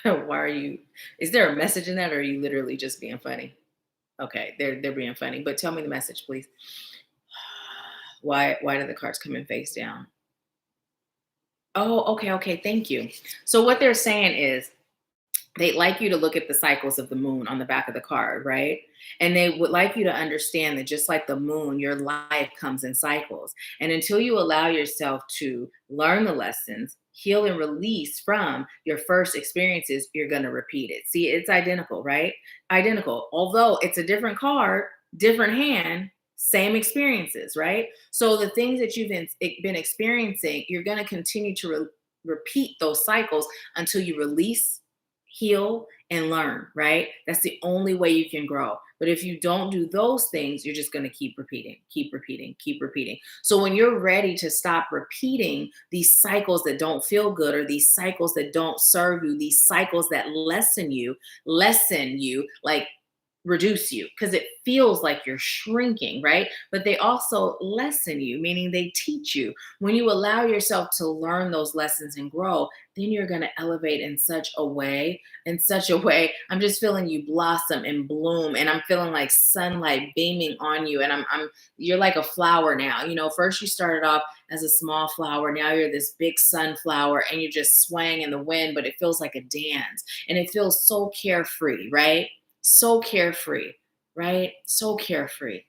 Why are you, is there a message in that, or are you literally just being funny? Okay, they're being funny. But tell me the message, please. Why do the cards come in face down? Oh, okay, thank you. So what they're saying is they'd like you to look at the cycles of the moon on the back of the card, right? And they would like you to understand that just like the moon, your life comes in cycles. And until you allow yourself to learn the lessons, heal and release from your first experiences, you're going to repeat it. See, it's identical, right? Identical. Although it's a different card, different hand, same experiences, right? So the things that you've been experiencing, you're going to continue to repeat those cycles until you release, heal, and learn, right? That's the only way you can grow. But if you don't do those things, you're just going to keep repeating, keep repeating, keep repeating. So when you're ready to stop repeating these cycles that don't feel good, or these cycles that don't serve you, these cycles that lessen you, like reduce you, because it feels like you're shrinking, right? But they also lessen you, meaning they teach you. When you allow yourself to learn those lessons and grow, then you're going to elevate in such a way. I'm just feeling you blossom and bloom, and I'm feeling like sunlight beaming on you. And you're like a flower now. You know, first you started off as a small flower. Now you're this big sunflower, and you're just swaying in the wind, but it feels like a dance, and it feels so carefree, right? So carefree, right? So carefree.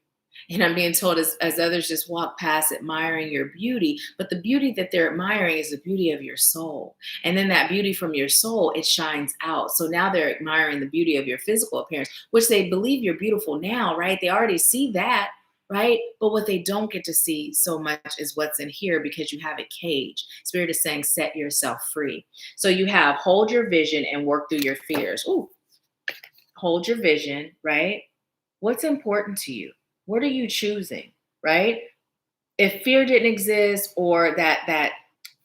And I'm being told as others just walk past admiring your beauty, but the beauty that they're admiring is the beauty of your soul. And then that beauty from your soul, it shines out. So now they're admiring the beauty of your physical appearance, which they believe you're beautiful now, right? They already see that, right? But what they don't get to see so much is what's in here, because you have it caged. Spirit is saying, set yourself free. So you have hold your vision and work through your fears. Ooh. Hold your vision, right? What's important to you? What are you choosing, right? If fear didn't exist, or that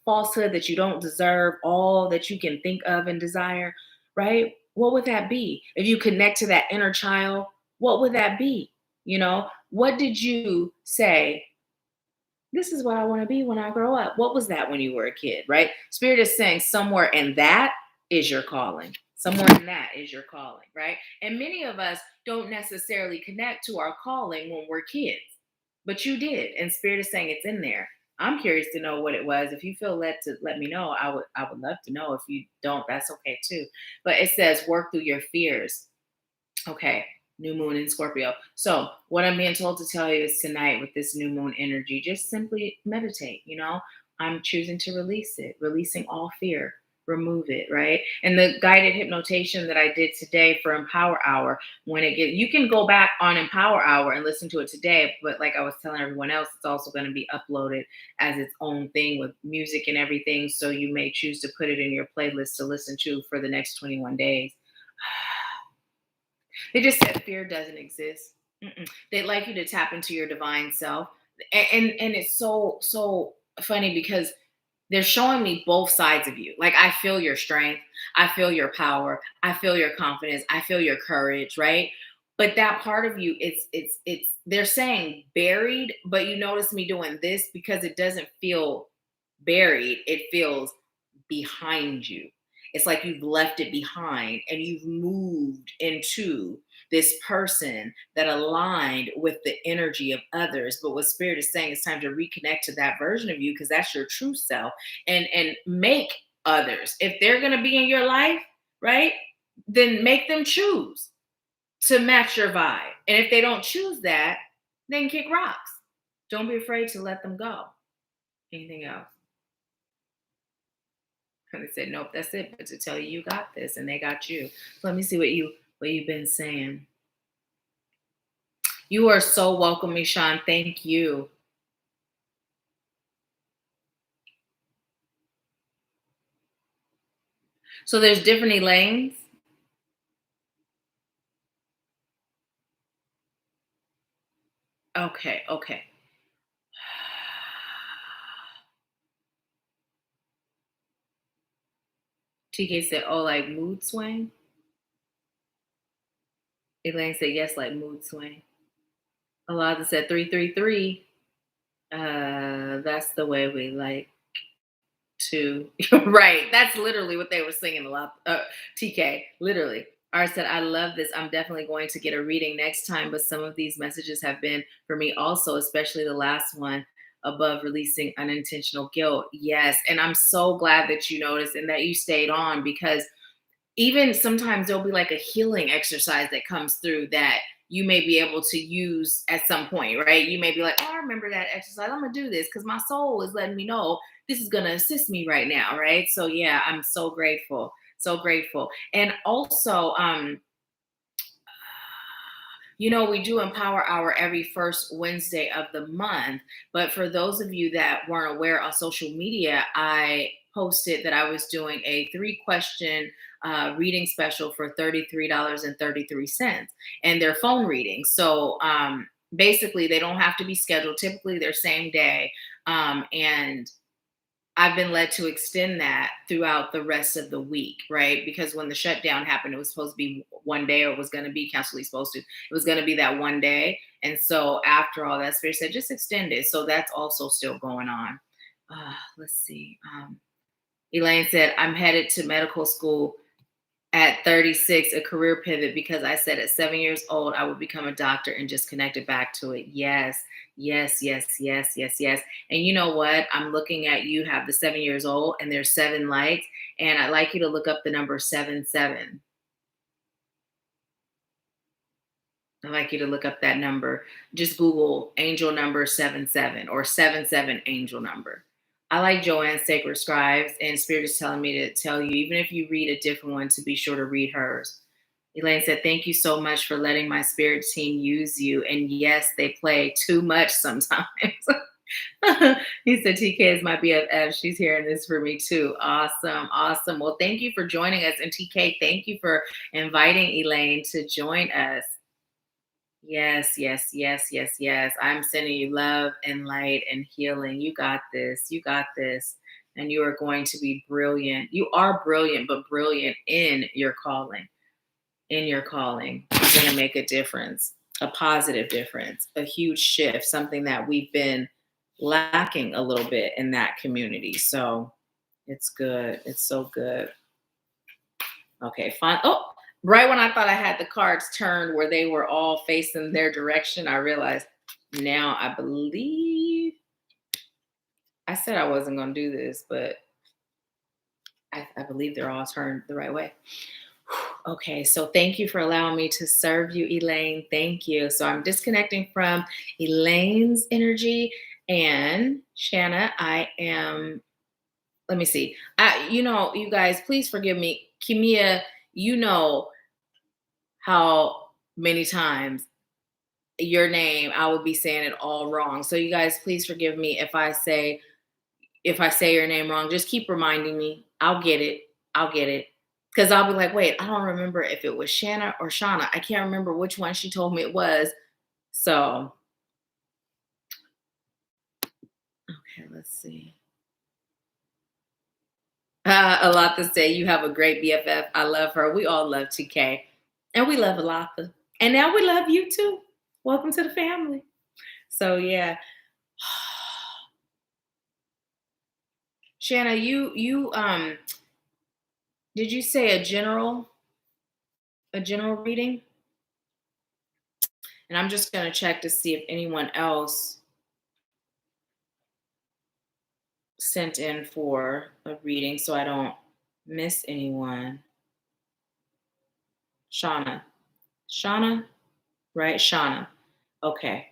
falsehood that you don't deserve all that you can think of and desire, right? What would that be? If you connect to that inner child, what would that be? You know, what did you say? This is what I want to be when I grow up. What was that when you were a kid, right? Spirit is saying somewhere in that is your calling. Somewhere in that is your calling, right? And many of us don't necessarily connect to our calling when we're kids, but you did. And Spirit is saying it's in there. I'm curious to know what it was. If you feel led to let me know, I would love to know. If you don't, that's okay too. But it says work through your fears. Okay, new moon in Scorpio. So what I'm being told to tell you is tonight, with this new moon energy, just simply meditate. You know, I'm choosing to release it, releasing all fear, remove it, right? And the guided hypnotation that I did today for Empower Hour, you can go back on Empower Hour and listen to it today. But like I was telling everyone else, it's also going to be uploaded as its own thing with music and everything. So you may choose to put it in your playlist to listen to for the next 21 days. They just said fear doesn't exist. They'd like you to tap into your divine self. And it's so funny, because they're showing me both sides of you. Like, I feel your strength. I feel your power. I feel your confidence. I feel your courage, right? But that part of you, it's they're saying buried, but you notice me doing this because it doesn't feel buried. It feels behind you. It's like you've left it behind and you've moved into this person that aligned with the energy of others. But what Spirit is saying, it's time to reconnect to that version of you, because that's your true self, and make others, if they're going to be in your life, right, then make them choose to match your vibe. And if they don't choose that, then kick rocks. Don't be afraid to let them go. Anything else? And they said, nope, that's it. But to tell you, you got this, and they got you. Let me see what you what you've been saying. You are so welcome, Mishan. Thank you. So there's different Elaines. Okay, okay. TK said, oh, like mood swing. Elaine said, yes, like mood swing. Eliza said 333. That's the way we like to. Right. That's literally what they were singing a lot. TK, literally. Art said, I love this. I'm definitely going to get a reading next time, but some of these messages have been for me also, especially the last one above releasing unintentional guilt. Yes. And I'm so glad that you noticed and that you stayed on, because even sometimes there'll be like a healing exercise that comes through that you may be able to use at some point, right? You may be like, oh, I remember that exercise. I'm going to do this because my soul is letting me know this is going to assist me right now, right? So, yeah, I'm so grateful. So grateful. And also, we do Empower Hour every first Wednesday of the month. But for those of you that weren't aware, on social media, I posted that I was doing a 3-question reading special for $33.33, and they're phone readings. So basically, they don't have to be scheduled. Typically, they're same day. And I've been led to extend that throughout the rest of the week, right? Because when the shutdown happened, it was supposed to be one day, or it was going to be it was going to be that one day. And so after all that, Spirit said, just extend it. So that's also still going on. Let's see. Elaine said, I'm headed to medical school at 36, a career pivot, because I said at 7 years old, I would become a doctor and just connected back to it. Yes, yes, yes, yes, yes, yes. And you know what? I'm looking at you have the 7 years old and there's 7 lights. And I'd like you to look up the number 77. I'd like you to look up that number. Just Google angel number 77 or 77 angel number. I like Joanne's Sacred Scribes, and Spirit is telling me to tell you, even if you read a different one, to be sure to read hers. Elaine said, thank you so much for letting my spirit team use you. And yes, they play too much sometimes. He said, TK is my BFF. She's hearing this for me too. Awesome. Awesome. Well, thank you for joining us. And TK, thank you for inviting Elaine to join us. Yes, yes, yes, yes, yes. I'm sending you love and light and healing. You got this. You got this. And you are going to be brilliant. You are brilliant, but brilliant in your calling. In your calling, you're going to make a difference, a positive difference, a huge shift, something that we've been lacking a little bit in that community. So it's good. It's so good. Okay, fine. Oh, right when I thought I had the cards turned where they were all facing their direction, I realized now I believe I said I wasn't going to do this, but I believe they're all turned the right way. Okay, so thank you for allowing me to serve you, Elaine. Thank you. So I'm disconnecting from Elaine's energy, and Shanna, let me see. You guys, please forgive me. Kimia, you know how many times your name, I would be saying it all wrong. So you guys, please forgive me if I say your name wrong. Just keep reminding me. I'll get it. I'll get it. Because I'll be like, wait, I don't remember if it was Shanna or Shauna. I can't remember which one she told me it was. So, okay, let's see. A lot to say. You have a great BFF. I love her. We all love TK. And we love Alatha. And now we love you too. Welcome to the family. So, yeah. Shanna, you did you say a general reading? And I'm just going to check to see if anyone else sent in for a reading so I don't miss anyone. Shauna, right? Shauna. Okay.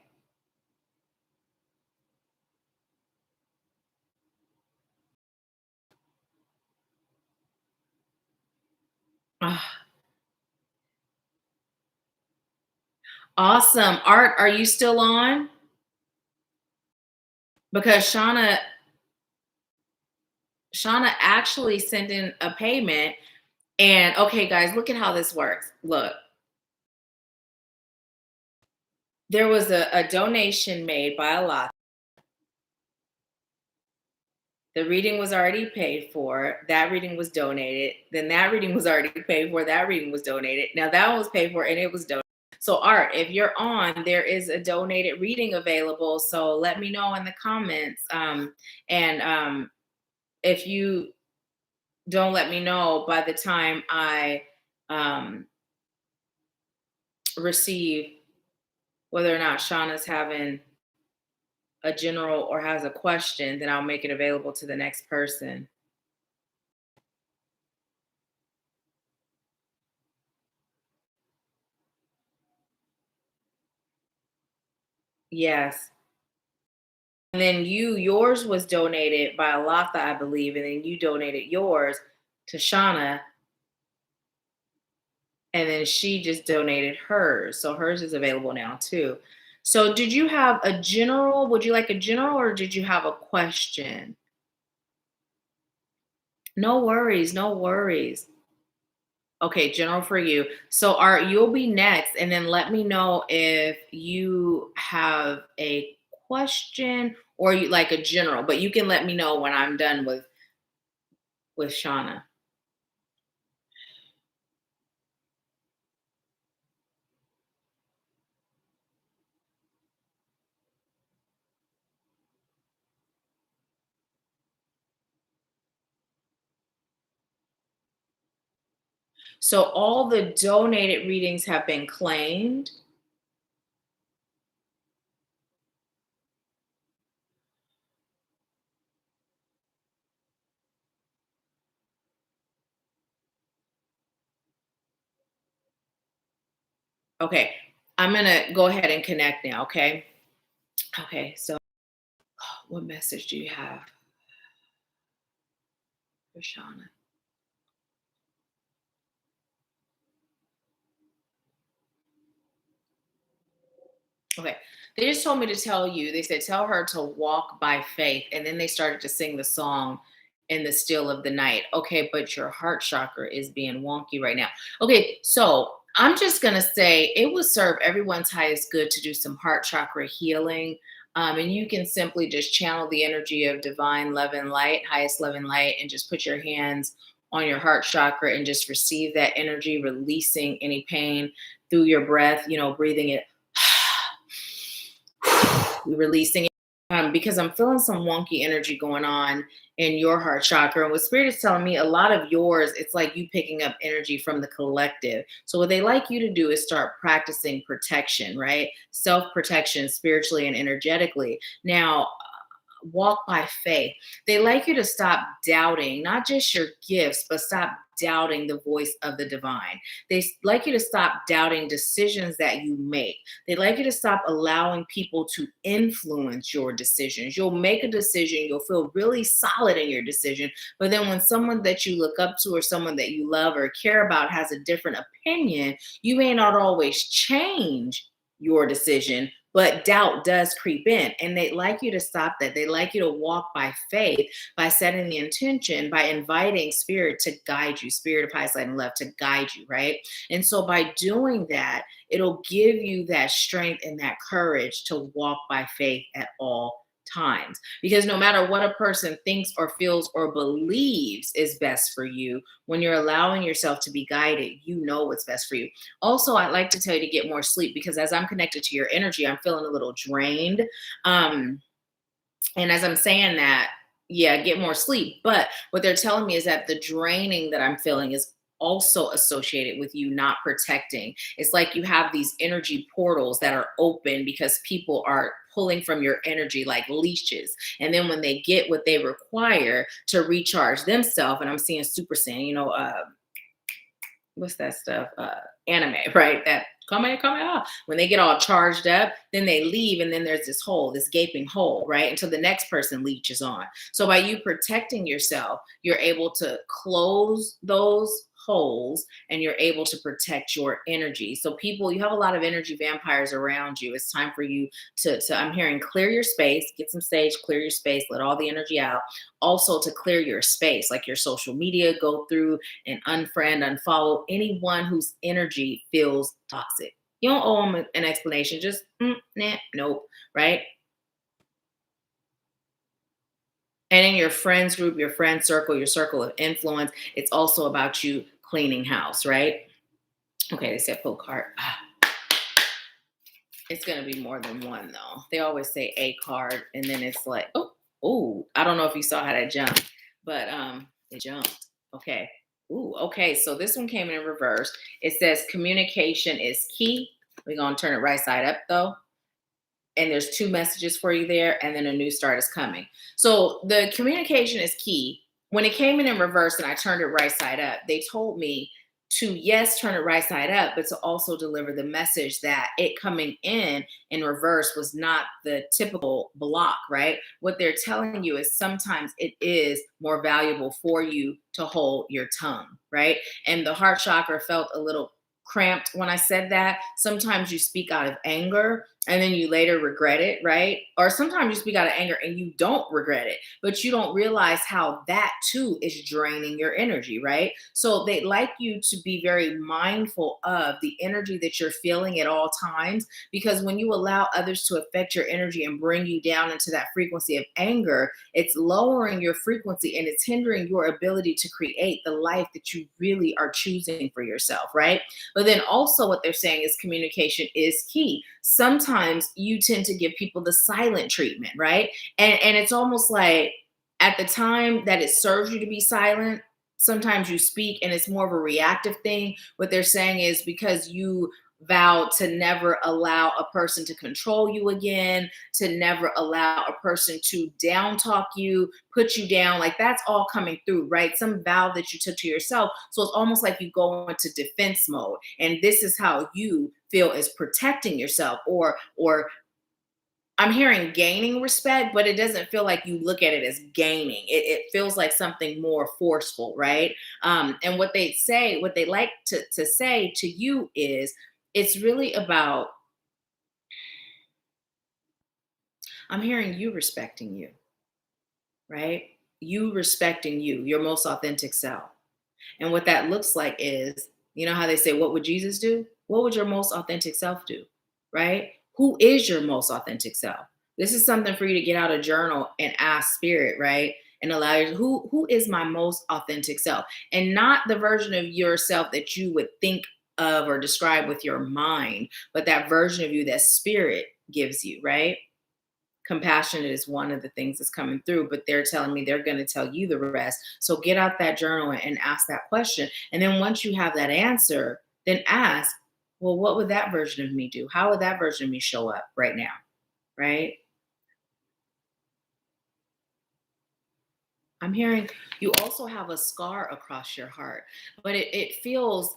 Awesome. Art, are you still on? Because Shauna actually sent in a payment. And okay, guys, look at how this works. Look, there was a donation made by a lot. The reading was already paid for. That reading was donated. Then that reading was already paid for. That reading was donated. Now that one was paid for and it was donated. So Art, if you're on, there is a donated reading available. So let me know in the comments. And if you don't let me know by the time I receive whether or not Shauna's having a general or has a question, then I'll make it available to the next person. Yes. And then yours was donated by Alatha, I believe, and then you donated yours to Shauna, and then she just donated hers. So hers is available now too. So did you have a general? Would you like a general or did you have a question? No worries, no worries. Okay, general for you. So Art, you'll be next, and then let me know if you have a question or you like a general, but you can let me know when I'm done with Shauna. So all the donated readings have been claimed. Okay, I'm gonna go ahead and connect now. Okay. Okay. So, what message do you have for Shauna? Okay. They just told me to tell you. They said tell her to walk by faith, and then they started to sing the song in the still of the night. Okay, but your heart chakra is being wonky right now. Okay, so I'm just gonna say it would serve everyone's highest good to do some heart chakra healing. And you can simply just channel the energy of divine love and light, highest love and light, and just put your hands on your heart chakra and just receive that energy, releasing any pain through your breath, breathing it releasing it because I'm feeling some wonky energy going on in your heart chakra. And what Spirit is telling me, a lot of yours, it's like you picking up energy from the collective. So what they like you to do is start practicing protection, right? Self-protection spiritually and energetically. Now, walk by faith. They like you to stop doubting, not just your gifts, but stop doubting the voice of the divine. They like you to stop doubting decisions that you make. They like you to stop allowing people to influence your decisions. You'll make a decision, you'll feel really solid in your decision, but then when someone that you look up to or someone that you love or care about has a different opinion, you may not always change your decision, but doubt does creep in, and they like you to stop that. They like you to walk by faith, by setting the intention, by inviting spirit to guide you, spirit of highest light and love to guide you, right? And so by doing that, it'll give you that strength and that courage to walk by faith at all times, because no matter what a person thinks or feels or believes is best for you, when you're allowing yourself to be guided, you know what's best for you. Also, I'd like to tell you to get more sleep, because as I'm connected to your energy, I'm feeling a little drained. Um, and as I'm saying that, yeah, get more sleep. But what they're telling me is that the draining that I'm feeling is also associated with you not protecting. It's like you have these energy portals that are open because people are pulling from your energy like leeches. And then when they get what they require to recharge themselves, and I'm seeing Super Saiyan, what's that stuff? Anime, right? That come out. When they get all charged up, then they leave, and then there's this hole, this gaping hole, right? Until the next person leeches on. So by you protecting yourself, you're able to close those holes and you're able to protect your energy. So people, you have a lot of energy vampires around you. It's time for you to I'm hearing clear your space, get some sage, clear your space, let all the energy out. Also to clear your space, like your social media, go through and unfriend, unfollow anyone whose energy feels toxic. You don't owe them an explanation. Just nah, nope, right? And in your friends group, your friend circle, your circle of influence, it's also about you cleaning house, right? Okay, they said pull card. It's gonna be more than one though. They always say a card, and then it's like, oh, I don't know if you saw how that jumped, but it jumped. Okay. Ooh, okay. So this one came in reverse. It says communication is key. We're gonna turn it right side up though. And there's two messages for you there, and then a new start is coming. So the communication is key. When it came in reverse and I turned it right side up, they told me to, yes, turn it right side up, but to also deliver the message that it coming in reverse was not the typical block, right? What they're telling you is sometimes it is more valuable for you to hold your tongue, right? And the heart chakra felt a little cramped when I said that. Sometimes you speak out of anger and then you later regret it, right? Or sometimes you speak out of anger and you don't regret it, but you don't realize how that too is draining your energy, right? So they like you to be very mindful of the energy that you're feeling at all times, because when you allow others to affect your energy and bring you down into that frequency of anger, it's lowering your frequency and it's hindering your ability to create the life that you really are choosing for yourself, right? But then also what they're saying is communication is key. Sometimes you tend to give people the silent treatment, right? And it's almost like at the time that it serves you to be silent, sometimes you speak and it's more of a reactive thing. What they're saying is because you vow to never allow a person to control you again, to never allow a person to down talk you, put you down. Like that's all coming through, right? Some vow that you took to yourself. So it's almost like you go into defense mode. And this is how you feel is protecting yourself, or I'm hearing gaining respect, but it doesn't feel like you look at it as gaining. It feels like something more forceful, right? And what they say, what they like to say to you is, it's really about, I'm hearing you respecting you, right? You respecting you, your most authentic self. And what that looks like is, you know how they say, what would Jesus do? What would your most authentic self do? Right? Who is your most authentic self? This is something for you to get out a journal and ask spirit, right? And allow you, who is my most authentic self? And not the version of yourself that you would think of or describe with your mind, but that version of you that spirit gives you, right? Compassionate is one of the things that's coming through, but they're telling me they're going to tell you the rest. So get out that journal and ask that question. And then once you have that answer, then ask, well, what would that version of me do? How would that version of me show up right now? Right? I'm hearing you also have a scar across your heart, but it feels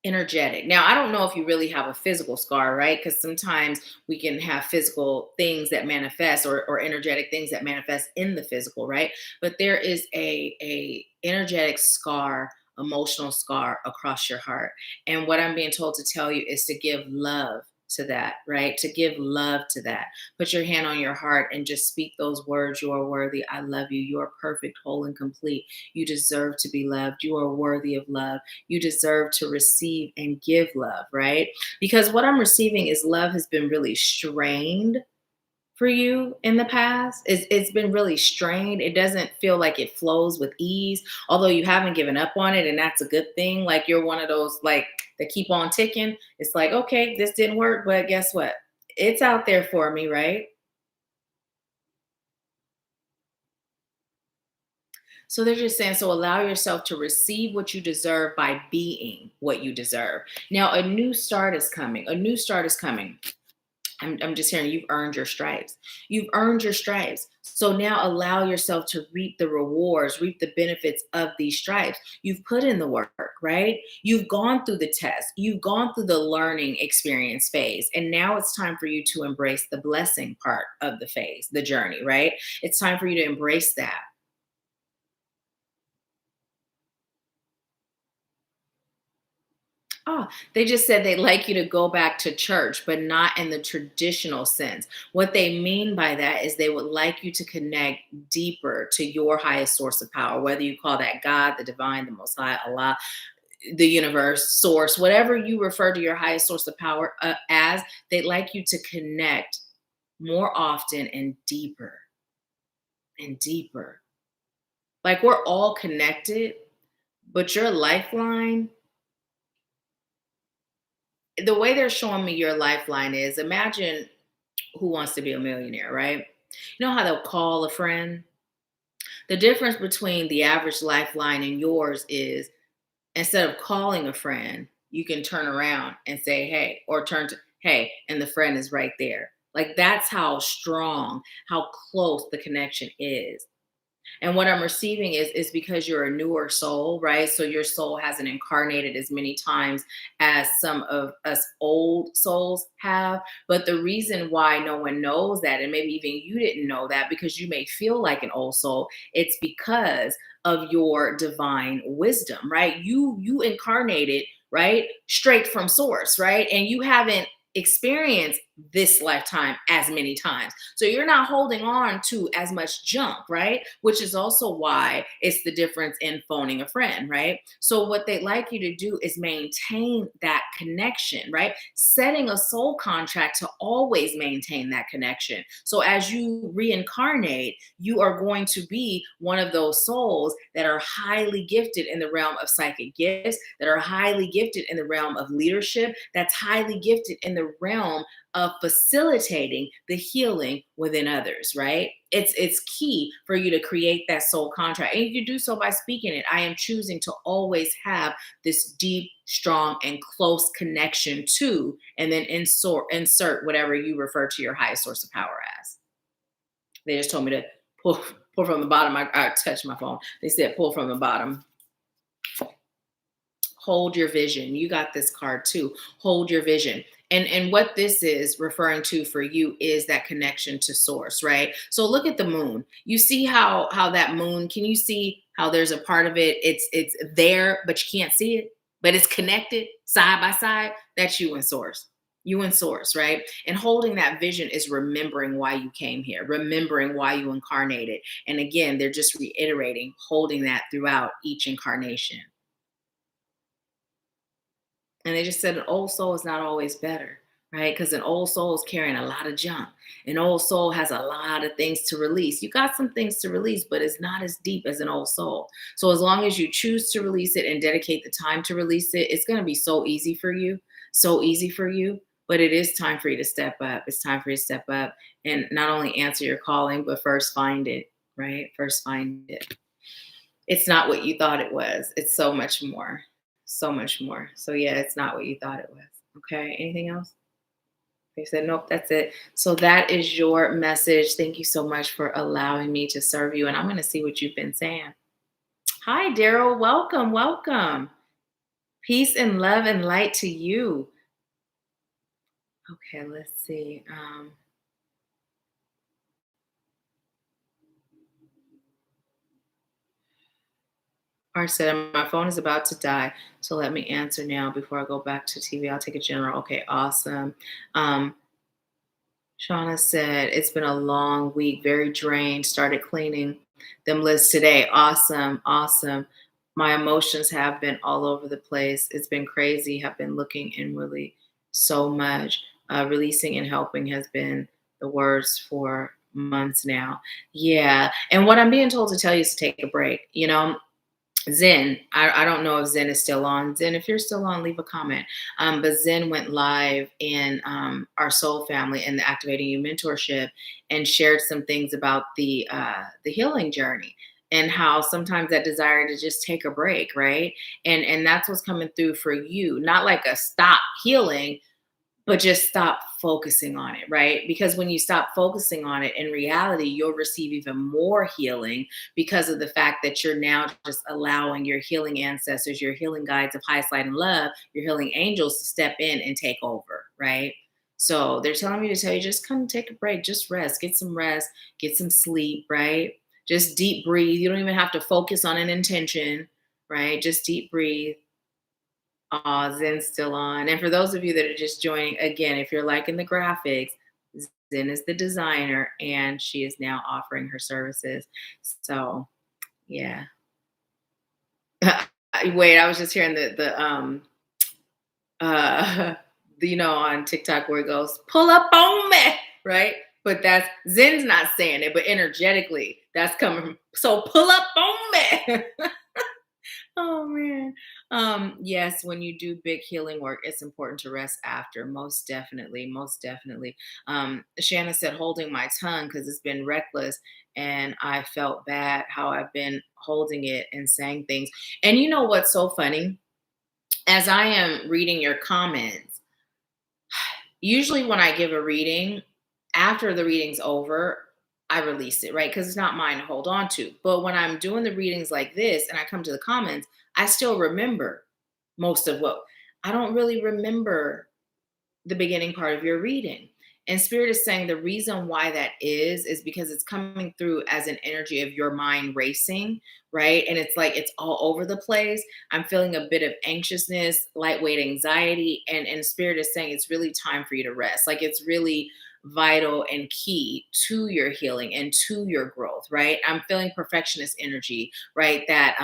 energetic. Now, I don't know if you really have a physical scar, right? Because sometimes we can have physical things that manifest, or energetic things that manifest in the physical, right? But there is a energetic scar, emotional scar across your heart. And what I'm being told to tell you is to give love to that, right? To give love to that. Put your hand on your heart and just speak those words. You are worthy. I love you. You are perfect, whole, and complete. You deserve to be loved. You are worthy of love. You deserve to receive and give love, right? Because what I'm receiving is love has been really strained for you in the past. It's been really strained. It doesn't feel like it flows with ease, although you haven't given up on it. And that's a good thing. Like you're one of those like that keep on ticking. It's like, okay, this didn't work, but guess what? It's out there for me, right? So they're just saying, so allow yourself to receive what you deserve by being what you deserve. Now, a new start is coming. A new start is coming. I'm just hearing you've earned your stripes. You've earned your stripes. So now allow yourself to reap the rewards, reap the benefits of these stripes. You've put in the work, right? You've gone through the test. You've gone through the learning experience phase. And now it's time for you to embrace the blessing part of the phase, the journey, right? It's time for you to embrace that. Oh, they just said they'd like you to go back to church, but not in the traditional sense. What they mean by that is they would like you to connect deeper to your highest source of power, whether you call that God, the divine, the most high, Allah, the universe, source, whatever you refer to your highest source of power as, they'd like you to connect more often and deeper and deeper. Like we're all connected, but your lifeline, the way they're showing me your lifeline is, imagine Who Wants to Be a Millionaire, right? You know how they'll call a friend? The difference between the average lifeline and yours is, instead of calling a friend, you can turn around and say, hey, or turn to, hey, and the friend is right there. Like that's how strong, how close the connection is. And what I'm receiving is because you're a newer soul, right? So your soul hasn't incarnated as many times as some of us old souls have. But the reason why no one knows that, and maybe even you didn't know that because you may feel like an old soul, it's because of your divine wisdom, right? You incarnated, right? Straight from source, right? And you haven't experienced this lifetime as many times. So you're not holding on to as much junk, right? Which is also why it's the difference in phoning a friend, right? So what they like you to do is maintain that connection, right? Setting a soul contract to always maintain that connection. So as you reincarnate, you are going to be one of those souls that are highly gifted in the realm of psychic gifts, that are highly gifted in the realm of leadership, that's highly gifted in the realm of facilitating the healing within others, right? It's key for you to create that soul contract. And you do so by speaking it. I am choosing to always have this deep, strong, and close connection to, and then insert whatever you refer to your highest source of power as. They just told me to pull from the bottom. I touched my phone. They said pull from the bottom. Hold your vision. You got this card too. Hold your vision. And what this is referring to for you is that connection to source, right? So look at the moon. You see how that moon, can you see how there's a part of it, it's there, but you can't see it, but it's connected side by side? That's you and source. You and source, right? And holding that vision is remembering why you came here, remembering why you incarnated. And again, they're just reiterating, holding that throughout each incarnation. And they just said an old soul is not always better, right? Because an old soul is carrying a lot of junk. An old soul has a lot of things to release. You got some things to release, but it's not as deep as an old soul. So as long as you choose to release it and dedicate the time to release it, it's going to be so easy for you, so easy for you. But it is time for you to step up. It's time for you to step up and not only answer your calling, but first find it, right? First find it. It's not what you thought it was. It's so much more. So much more. So yeah, it's not what you thought it was. Okay. Anything else? They said, nope, that's it. So that is your message. Thank you so much for allowing me to serve you. And I'm going to see what you've been saying. Hi, Daryl. Welcome. Welcome. Peace and love and light to you. Okay, let's see. Art said, my phone is about to die, so let me answer now before I go back to TV. I'll take a general. Okay, awesome. Shauna said, it's been a long week, very drained, started cleaning them lists today. Awesome, awesome. My emotions have been all over the place. It's been crazy. Have been looking inwardly so much. Releasing and helping has been the words for months now. Yeah. And what I'm being told to tell you is to take a break. You know, Zen, I don't know if Zen is still on. Zen, if you're still on, leave a comment. But Zen went live in our Soul Family and the Activating You mentorship and shared some things about the healing journey and how sometimes that desire to just take a break, right? And that's what's coming through for you. Not like a stop healing, but just stop focusing on it, right? Because when you stop focusing on it, in reality, you'll receive even more healing because of the fact that you're now just allowing your healing ancestors, your healing guides of highest light and love, your healing angels to step in and take over, right? So they're telling me to tell you, just come take a break, just rest, get some sleep, right? Just deep breathe. You don't even have to focus on an intention, right? Just deep breathe. Zen's still on. And for those of you that are just joining, again, if you're liking the graphics, Zen is the designer and she is now offering her services. So yeah. Wait, I was just hearing uh on TikTok where it goes, pull up on me, right? But that's Zen's not saying it, but energetically that's coming from, so pull up on me. Oh man. Yes, when you do big healing work, it's important to rest after. Most definitely, most definitely. Shanna said holding my tongue because it's been reckless and I felt bad how I've been holding it and saying things. And you know what's so funny? As I am reading your comments, usually when I give a reading, after the reading's over, I release it, right? Because it's not mine to hold on to. But when I'm doing the readings like this and I come to the comments, I still remember most of what I don't really remember the beginning part of your reading. And Spirit is saying the reason why that is because it's coming through as an energy of your mind racing, right? And it's like it's all over the place. I'm feeling a bit of anxiousness, lightweight anxiety, and Spirit is saying it's really time for you to rest. Like it's really vital and key to your healing and to your growth, right? I'm feeling perfectionist energy, right? That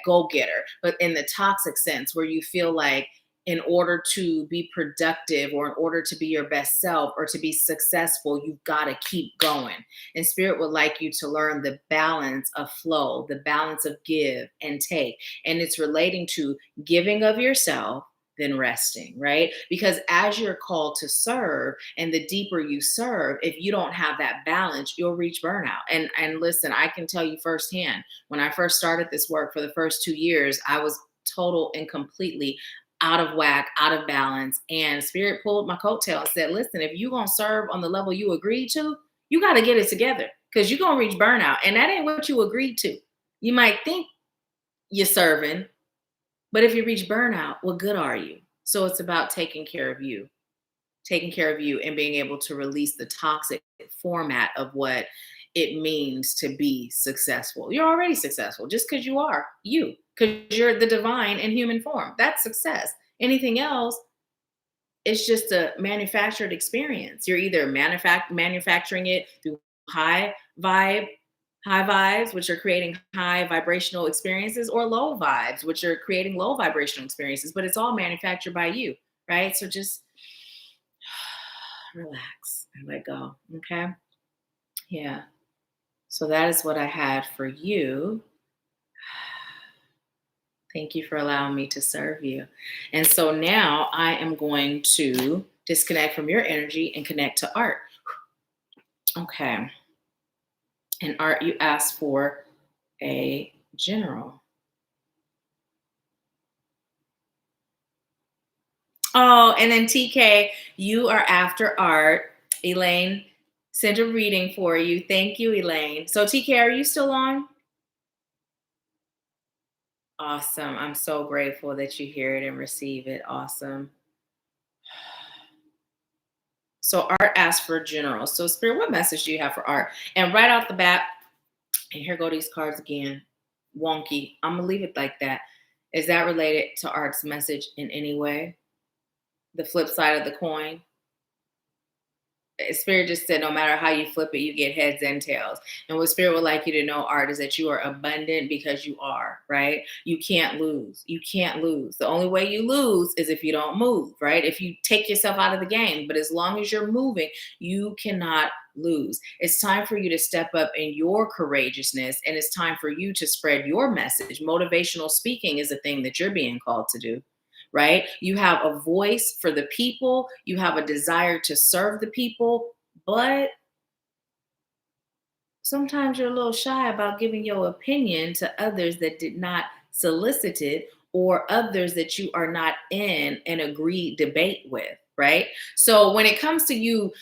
go-getter, but in the toxic sense where you feel like in order to be productive or in order to be your best self or to be successful, you've got to keep going. And Spirit would like you to learn the balance of flow, the balance of give and take. And it's relating to giving of yourself, then resting, right? Because as you're called to serve and the deeper you serve, if you don't have that balance, you'll reach burnout. And listen, I can tell you firsthand, when I first started this work for the first 2 years, I was total and completely out of whack, out of balance. And Spirit pulled my coattail and said, listen, if you're going to serve on the level you agreed to, you got to get it together because you're going to reach burnout. And that ain't what you agreed to. You might think you're serving, but if you reach burnout, what good are you? So it's about taking care of you and being able to release the toxic format of what it means to be successful. You're already successful just because you are you, because you're the divine in human form. That's success. Anything else is just a manufactured experience. You're either manufacturing it through high vibe, high vibes, which are creating high vibrational experiences, or low vibes, which are creating low vibrational experiences, but it's all manufactured by you, right? So just relax and let go. Okay. Yeah. So that is what I had for you. Thank you for allowing me to serve you. And so now I am going to disconnect from your energy and connect to Art. Okay. And Art, you asked for a general. Oh, and then TK, you are after Art. Elaine sent a reading for you. Thank you, Elaine. So TK, are you still on? Awesome. I'm so grateful that you hear it and receive it. Awesome. So Art asked for general. So Spirit, what message do you have for Art? And right off the bat, and here go these cards again. Wonky. I'm gonna leave it like that. Is that related to Art's message in any way? The flip side of the coin? Spirit just said no matter how you flip it, you get heads and tails. And what Spirit would like you to know, Art, is that you are abundant because you are, right? You can't lose. You can't lose. The only way you lose is if you don't move, right? If you take yourself out of the game. But as long as you're moving, you cannot lose. It's time for you to step up in your courageousness, and it's time for you to spread your message. Motivational speaking is a thing that you're being called to do, right? You have a voice for the people, you have a desire to serve the people, but sometimes you're a little shy about giving your opinion to others that did not solicit it, or others that you are not in an agreed debate with, right? So when it comes to you,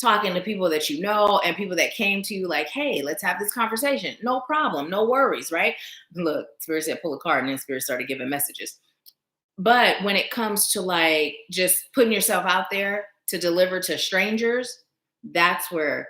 talking to people that you know and people that came to you like, hey, let's have this conversation. No problem, no worries, right? Look, Spirit said pull a card, and then Spirit started giving messages. But when it comes to like just putting yourself out there to deliver to strangers, that's where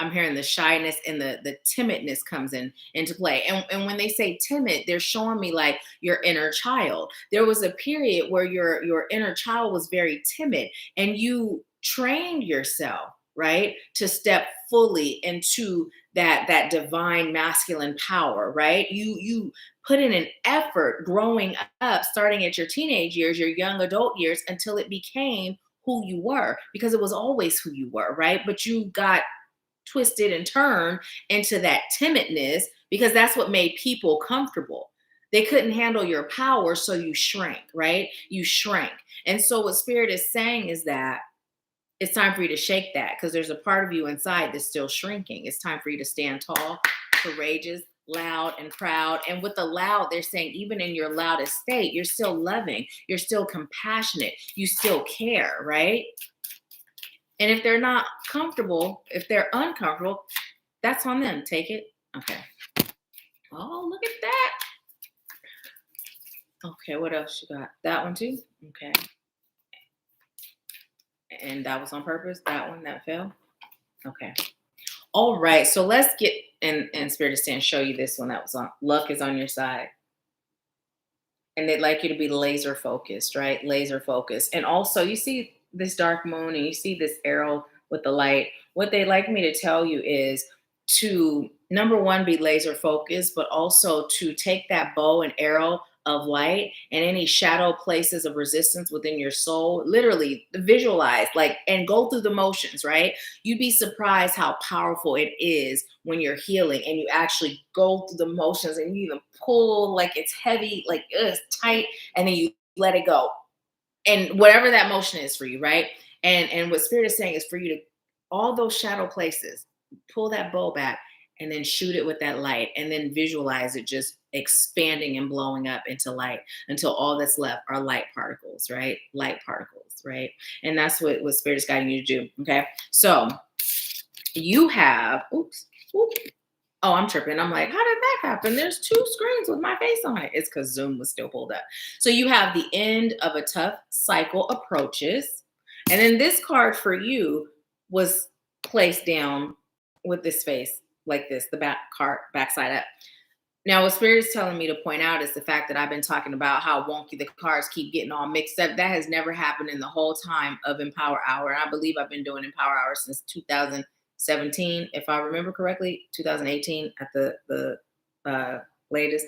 I'm hearing the shyness and the timidness comes into play. And when they say timid, they're showing me like your inner child. There was a period where your inner child was very timid, and you trained yourself, right, to step fully into that divine masculine power, right? You put in an effort growing up, starting at your teenage years, your young adult years, until it became who you were, because it was always who you were, right? But you got twisted and turned into that timidness because that's what made people comfortable. They couldn't handle your power, so you shrank, right? You shrank. And so what spirit is saying is that it's time for you to shake that, because there's a part of you inside that's still shrinking. It's time for you to stand tall, courageous, loud, and proud. And with the loud, they're saying even in your loudest state, you're still loving, you're still compassionate, you still care, right? And if they're not comfortable, if they're uncomfortable, that's on them. Take it. Okay. Oh, look at that. Okay, what else you got? That one too? Okay. And that was on purpose? That one that fell? Okay. All right. So let's get in Spirit of Stand, show you this one that was on. Luck is on your side. And they'd like you to be laser focused, right? Laser focused. And also, you see this dark moon and you see this arrow with the light. What they'd like me to tell you is to, number one, be laser focused, but also to take that bow and arrow of light and any shadow places of resistance within your soul, literally visualize, like, and go through the motions, right? You'd be surprised how powerful it is when you're healing and you actually go through the motions and you even pull like it's heavy, like it's tight, and then you let it go. And whatever that motion is for you, right? And what spirit is saying is for you to, all those shadow places, pull that bow back and then shoot it with that light, and then visualize it just expanding and blowing up into light until all that's left are light particles, right? Light particles, right? And that's what spirit is guiding you to do. Okay. So you have, oops. Oh, I'm tripping. I'm like, how did that happen? There's two screens with my face on it. It's because Zoom was still pulled up. So you have the end of a tough cycle approaches. And then this card for you was placed down with this face like this, the backside up. Now, what Spirit is telling me to point out is the fact that I've been talking about how wonky the cards keep getting all mixed up. That has never happened in the whole time of Empower Hour. And I believe I've been doing Empower Hour since 2017, if I remember correctly, 2018 at the latest.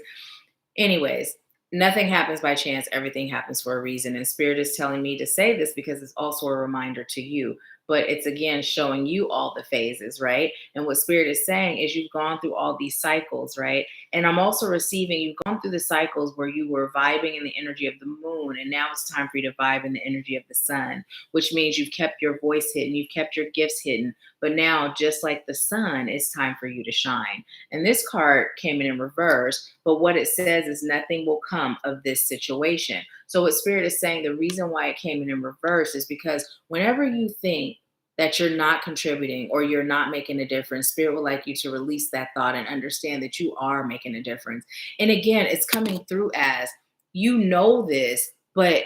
Anyways, nothing happens by chance. Everything happens for a reason. And Spirit is telling me to say this because it's also a reminder to you. But it's again showing you all the phases, right? And what Spirit is saying is you've gone through all these cycles, right? And I'm also receiving, you've gone through the cycles where you were vibing in the energy of the moon. And now it's time for you to vibe in the energy of the sun, which means you've kept your voice hidden, you've kept your gifts hidden. But now, just like the sun, it's time for you to shine. And this card came in reverse. But what it says is nothing will come of this situation. So what Spirit is saying, the reason why it came in reverse is because whenever you think that you're not contributing or you're not making a difference, Spirit would like you to release that thought and understand that you are making a difference. And again, it's coming through as, you know this, but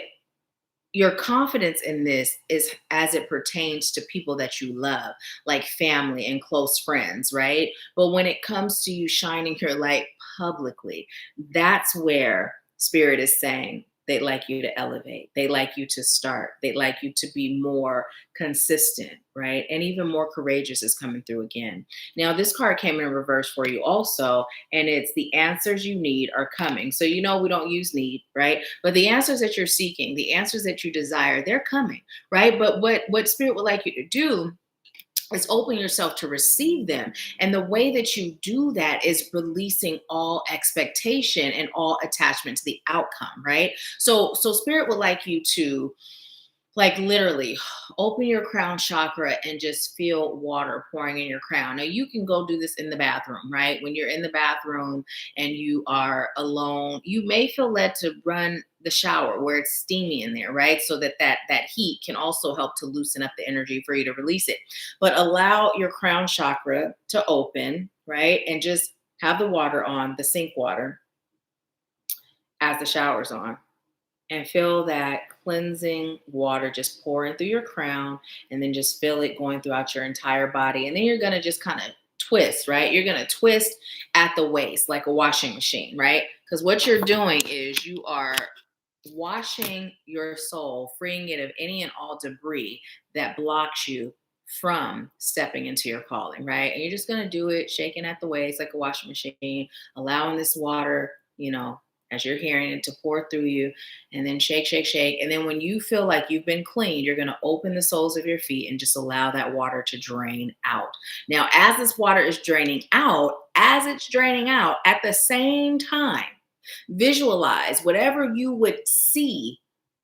your confidence in this is as it pertains to people that you love, like family and close friends, right? But when it comes to you shining your light publicly, that's where Spirit is saying they'd like you to elevate. They'd like you to start. They'd like you to be more consistent, right? And even more courageous is coming through again. Now, this card came in reverse for you also, and it's the answers you need are coming. So, you know, we don't use need, right? But the answers that you're seeking, the answers that you desire, they're coming, right? But what Spirit would like you to do is open yourself to receive them. And the way that you do that is releasing all expectation and all attachment to the outcome, right? So Spirit would like you to, like, literally open your crown chakra and just feel water pouring in your crown. Now, you can go do this in the bathroom, right? When you're in the bathroom and you are alone, you may feel led to run the shower where it's steamy in there, right? So that heat can also help to loosen up the energy for you to release it. But allow your crown chakra to open, right? And just have the water on, the sink water, as the shower's on, and feel that cleansing water just pouring through your crown, and then just feel it going throughout your entire body. And then you're going to just kind of twist, right? You're going to twist at the waist like a washing machine, right? Because what you're doing is you are washing your soul, freeing it of any and all debris that blocks you from stepping into your calling, right? And you're just going to do it shaking at the waist like a washing machine, allowing this water, as you're hearing it, to pour through you, and then shake, shake, shake. And then when you feel like you've been cleaned, you're going to open the soles of your feet and just allow that water to drain out. Now, as this water is draining out, at the same time, visualize whatever you would see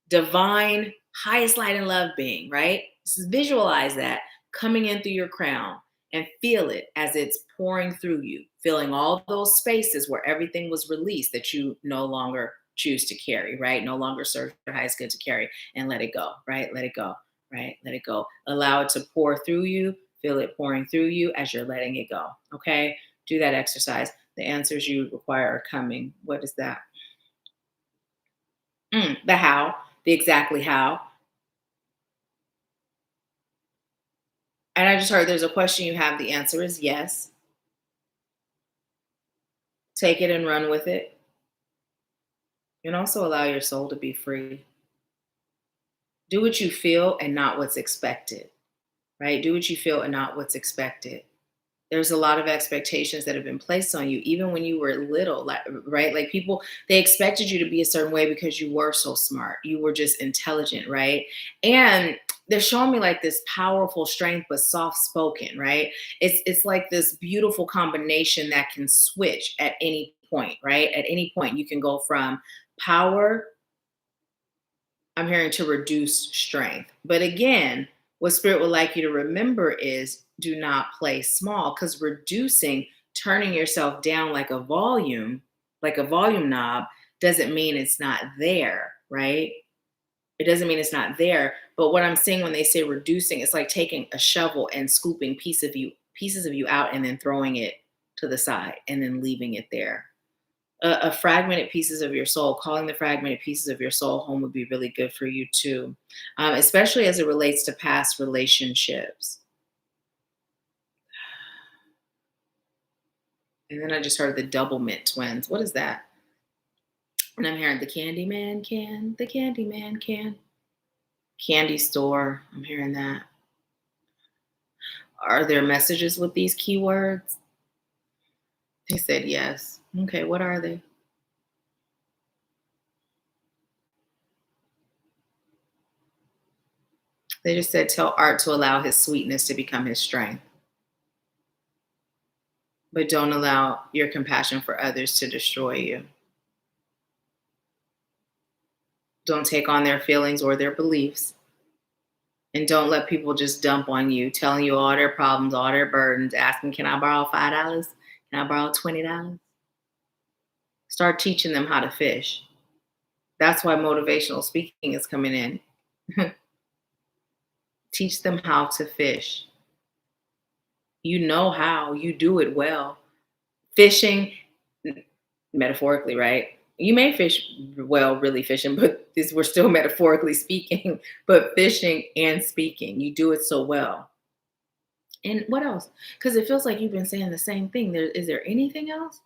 divine highest light and love being, right? Just visualize that coming in through your crown, and feel it as it's pouring through you, filling all those spaces where everything was released that you no longer choose to carry, right? No longer serve your highest good to carry, and let it go, right? Let it go, right? Let it go. Allow it to pour through you, feel it pouring through you as you're letting it go, okay? Do that exercise. The answers you require are coming. What is that? The how, the exactly how. And I just heard there's a question you have. The answer is yes. Take it and run with it. And also allow your soul to be free. Do what you feel and not what's expected, right? Do what you feel and not what's expected. There's a lot of expectations that have been placed on you, even when you were little, like, right? Like people, they expected you to be a certain way because you were so smart. You were just intelligent, right? And they're showing me like this powerful strength, but soft spoken, right? It's like this beautiful combination that can switch at any point, right? At any point, you can go from power, I'm hearing, to reduce strength. But again, what spirit would like you to remember is do not play small, because reducing, turning yourself down like a volume knob, doesn't mean it's not there, right? It doesn't mean it's not there. But what I'm saying when they say reducing, it's like taking a shovel and scooping pieces of you out and then throwing it to the side and then leaving it there. A fragmented pieces of your soul, calling the fragmented pieces of your soul home would be really good for you too, especially as it relates to past relationships. And then I just heard the double mint twins. What is that? And I'm hearing the Candyman can, the Candyman can. Candy store, I'm hearing that. Are there messages with these keywords? They said yes. Okay, what are they? They just said tell Art to allow his sweetness to become his strength. But don't allow your compassion for others to destroy you. Don't take on their feelings or their beliefs. And don't let people just dump on you, telling you all their problems, all their burdens, asking, can I borrow $5? Can I borrow $20? Start teaching them how to fish. That's why motivational speaking is coming in. Teach them how to fish. You know how, you do it well. Fishing, metaphorically, right? You may fish well, really fishing, but we're still metaphorically speaking, but fishing and speaking, you do it so well. And what else? Because it feels like you've been saying the same thing. Is there anything else?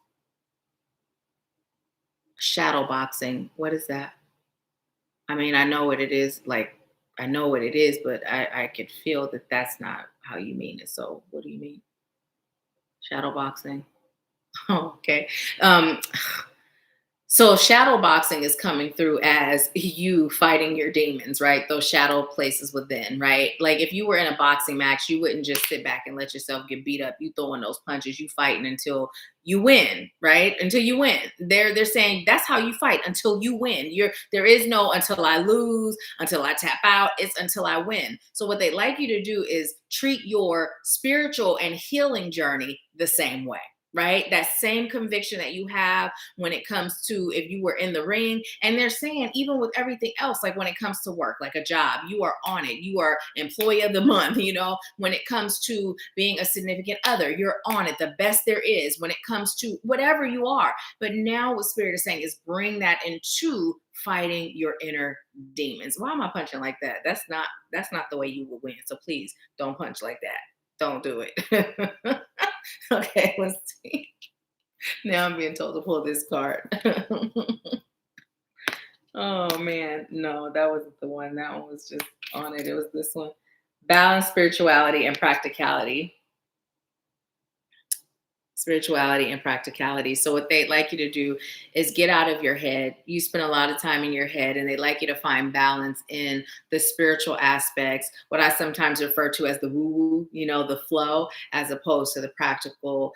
Shadow boxing. What is that? I mean, I know what it is. Like, I know what it is, but I could feel that that's not how you mean it. So, what do you mean? Shadow boxing. Oh, okay. Um, So shadow boxing is coming through as you fighting your demons, right? Those shadow places within, right? Like if you were in a boxing match, you wouldn't just sit back and let yourself get beat up. You throwing those punches, you fighting until you win, right? Until you win. They're saying that's how you fight until you win. There is no until I lose, until I tap out. It's until I win. So what they like you to do is treat your spiritual and healing journey the same way. right? That same conviction that you have when it comes to if you were in the ring. And they're saying, even with everything else, like when it comes to work, like a job, you are on it. You are employee of the month, when it comes to being a significant other, you're on it. The best there is when it comes to whatever you are. But now what Spirit is saying is bring that into fighting your inner demons. Why am I punching like that? That's not the way you will win. So please don't punch like that. Don't do it. Okay, let's see. Now I'm being told to pull this card. Oh man, no, that wasn't the one. That one was just on it. It was this one. Balance, spirituality, and practicality. Spirituality and practicality. So what they'd like you to do is get out of your head. You spend a lot of time in your head, and they'd like you to find balance in the spiritual aspects, what I sometimes refer to as the woo-woo, the flow, as opposed to the practical,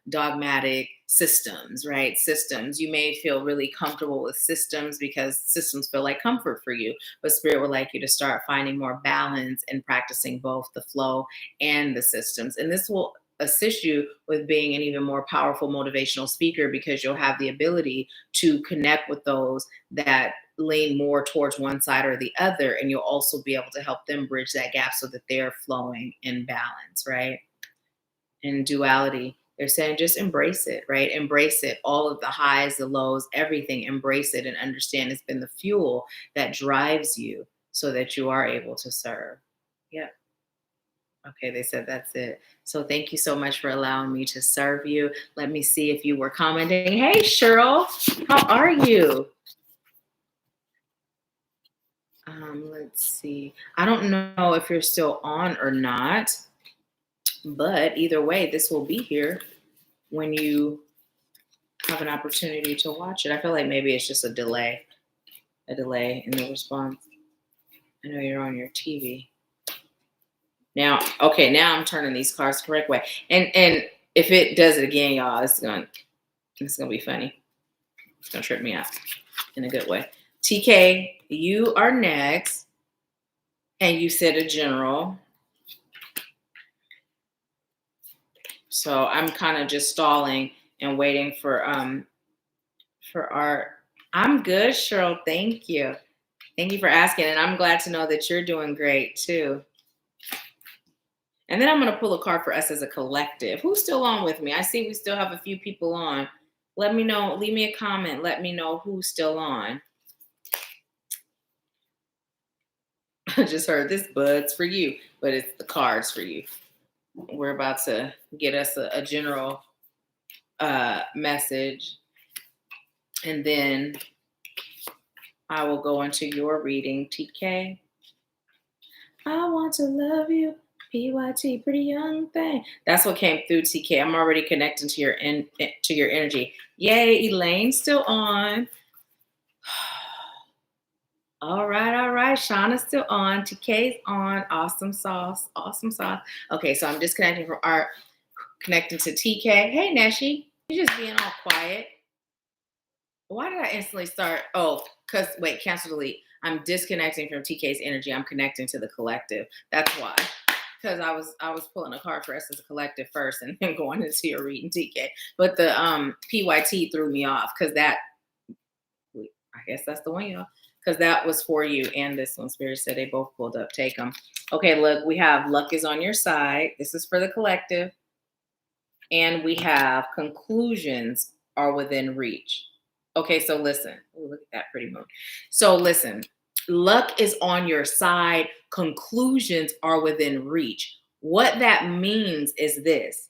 dogmatic systems, right? Systems. You may feel really comfortable with systems because systems feel like comfort for you, but Spirit would like you to start finding more balance and practicing both the flow and the systems. And this will assist you with being an even more powerful motivational speaker, because you'll have the ability to connect with those that lean more towards one side or the other, and you'll also be able to help them bridge that gap so that they're flowing in balance, right? In duality, they're saying just embrace it, right? Embrace it, all of the highs, the lows, everything. Embrace it and understand it's been the fuel that drives you so that you are able to serve. Yeah. Okay, they said that's it. So thank you so much for allowing me to serve you. Let me see if you were commenting. Hey, Cheryl, how are you? Let's see. I don't know if you're still on or not, but either way, this will be here when you have an opportunity to watch it. I feel like maybe it's just a delay in the response. I know you're on your TV. Now, okay, now I'm turning these cards the correct way. And if it does it again, y'all, it's gonna be funny. It's gonna trip me out in a good way. TK, you are next. And you said a general. So I'm kind of just stalling and waiting for our. I'm good, Cheryl. Thank you. Thank you for asking. And I'm glad to know that you're doing great too. And then I'm going to pull a card for us as a collective. Who's still on with me? I see we still have a few people on. Let me know. Leave me a comment. Let me know who's still on. I just heard this bud's for you, but it's the cards for you. We're about to get us a general message. And then I will go into your reading, TK. I want to love you. PYT, pretty young thing. That's what came through, TK. I'm already connecting to your energy. Yay, Elaine's still on. All right. Shauna's still on. TK's on. Awesome sauce. Okay, so I'm disconnecting from Art, connecting to TK. Hey, Neshi. You're just being all quiet. Why did I instantly start? Oh, because wait, cancel delete. I'm disconnecting from TK's energy. I'm connecting to the collective. That's why. Because I was pulling a card for us as a collective first and then going into your reading, TK. But the PYT threw me off because I guess that's the one, y'all. Because that was for you and this one. Spirit said they both pulled up. Take them. Okay, look, we have luck is on your side. This is for the collective. And we have conclusions are within reach. Okay, so listen. Ooh, look at that pretty moon. So listen, luck is on your side. Conclusions are within reach. What that means is this.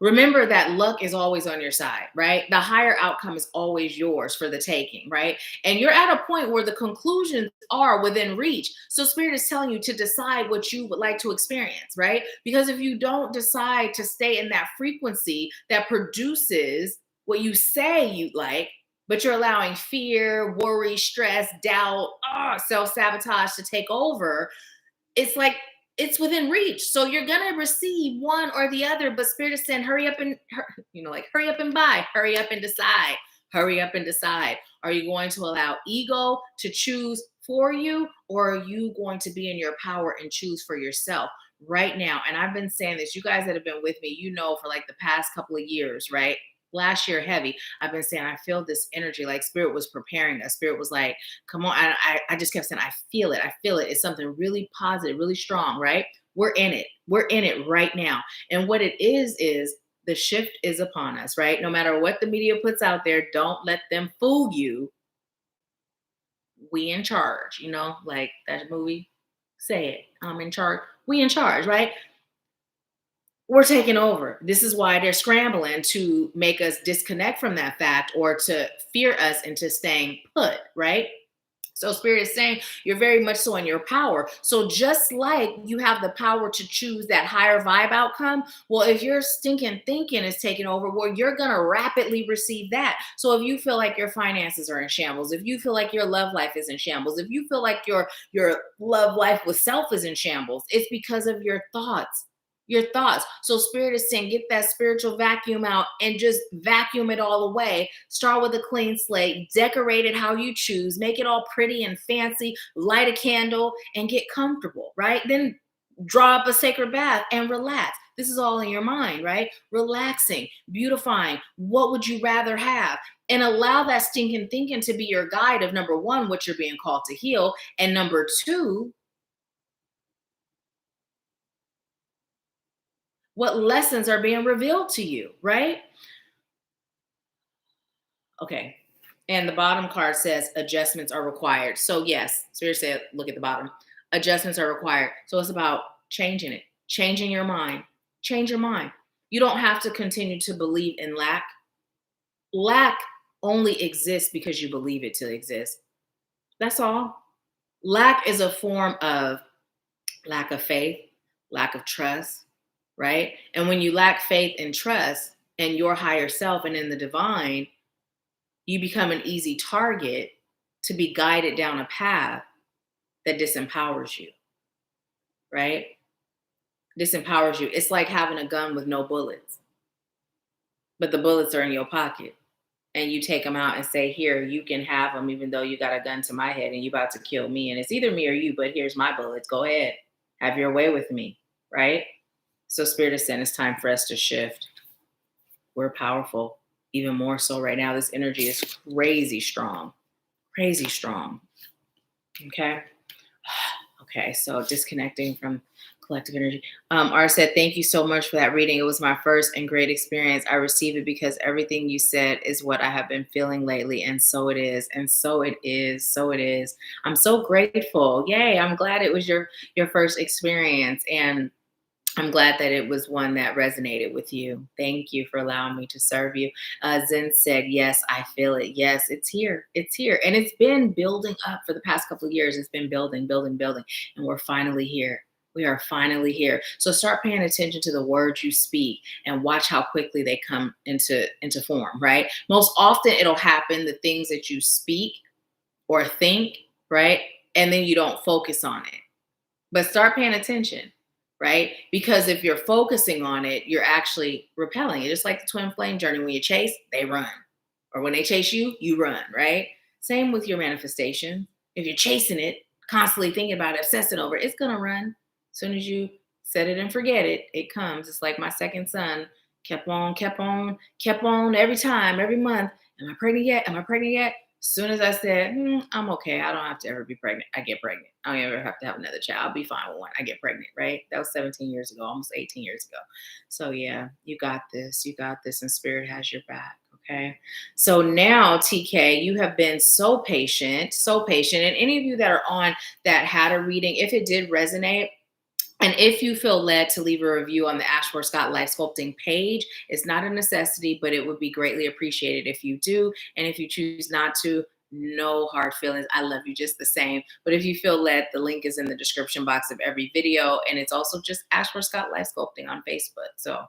Remember that luck is always on your side, right? The higher outcome is always yours for the taking, right? And you're at a point where the conclusions are within reach. So Spirit is telling you to decide what you would like to experience, right? Because if you don't decide to stay in that frequency that produces what you say you'd like, but you're allowing fear, worry, stress, doubt, self-sabotage to take over, it's like, it's within reach. So you're going to receive one or the other, but Spirit is saying, hurry up and buy, hurry up and decide, hurry up and decide. Are you going to allow ego to choose for you, or are you going to be in your power and choose for yourself? right now. And I've been saying this, you guys that have been with me, you know, for like the past couple of years, right? Last year, heavy. I've been saying, I feel this energy, like spirit was preparing us. Spirit was like, come on. I just kept saying, I feel it. I feel it. It's something really positive, really strong, right? We're in it. We're in it right now. And what it is the shift is upon us, right? No matter what the media puts out there, don't let them fool you. We in charge, you know, like that movie, say it, I'm in charge. We in charge, right? We're taking over. This is why they're scrambling to make us disconnect from that fact or to fear us into staying put, right? So spirit is saying you're very much so in your power. So just like you have the power to choose that higher vibe outcome, well, if your stinking thinking is taking over, well, you're going to rapidly receive that. So if you feel like your finances are in shambles, if you feel like your love life is in shambles, if you feel like your love life with self is in shambles, it's because of your thoughts. Your thoughts. So spirit is saying, get that spiritual vacuum out and just vacuum it all away. Start with a clean slate, decorate it how you choose, make it all pretty and fancy, light a candle and get comfortable, right? Then draw up a sacred bath and relax. This is all in your mind, right? Relaxing, beautifying. What would you rather have? And allow that stinking thinking to be your guide of number one, what you're being called to heal. And number two, what lessons are being revealed to you, right? Okay. And the bottom card says adjustments are required. So yes, Spirit said, look at the bottom. Adjustments are required. So it's about changing it, changing your mind, change your mind. You don't have to continue to believe in lack. Lack only exists because you believe it to exist. That's all. Lack is a form of lack of faith, lack of trust, right? And when you lack faith and trust in your higher self and in the divine, you become an easy target to be guided down a path that disempowers you, right? Disempowers you. It's like having a gun with no bullets, but the bullets are in your pocket. And you take them out and say, here, you can have them, even though you got a gun to my head and you about to kill me. And it's either me or you, but here's my bullets. Go ahead. Have your way with me, right? So Spirit is saying it's time for us to shift. We're powerful, even more so right now. This energy is crazy strong, crazy strong. Okay. Okay. So disconnecting from collective energy. R said, thank you so much for that reading. It was my first and great experience. I received it because everything you said is what I have been feeling lately. And so it is. And so it is. So it is. I'm so grateful. Yay. I'm glad it was your first experience. And I'm glad that it was one that resonated with you. Thank you for allowing me to serve you. Zen said, yes, I feel it. Yes, it's here. It's here. And it's been building up for the past couple of years. It's been building, building, building. And we're finally here. We are finally here. So start paying attention to the words you speak and watch how quickly they come into form, right? Most often it'll happen, the things that you speak or think, right? And then you don't focus on it. But start paying attention, right? Because if you're focusing on it, you're actually repelling it. Just like the twin flame journey. When you chase, they run. Or when they chase you, you run, right? Same with your manifestation. If you're chasing it, constantly thinking about it, obsessing over it, it's going to run. As soon as you set it and forget it, it comes. It's like my second son kept on every time, every month. Am I pregnant yet? Am I pregnant yet? As soon as I said, I'm okay. I don't have to ever be pregnant. I get pregnant. I don't ever have to have another child. I'll be fine with one. I get pregnant, right? That was 17 years ago, almost 18 years ago. So yeah, you got this. You got this, and Spirit has your back. Okay. So now, TK, you have been so patient, so patient. And any of you that are on that had a reading, if it did resonate, and if you feel led to leave a review on the AshworthScott Life Sculpting page, it's not a necessity, but it would be greatly appreciated if you do. And if you choose not to, no hard feelings. I love you just the same. But if you feel led, the link is in the description box of every video. And it's also just AshworthScott Life Sculpting on Facebook. So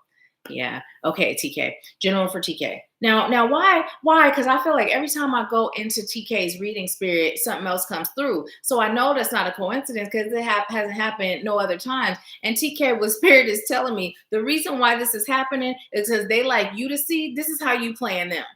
yeah. Okay, TK. General for TK. Now, why? Because I feel like every time I go into TK's reading, Spirit, something else comes through. So I know that's not a coincidence because it hasn't happened no other times. And TK, what Spirit is telling me, the reason why this is happening is because they like you to see this is how you plan them.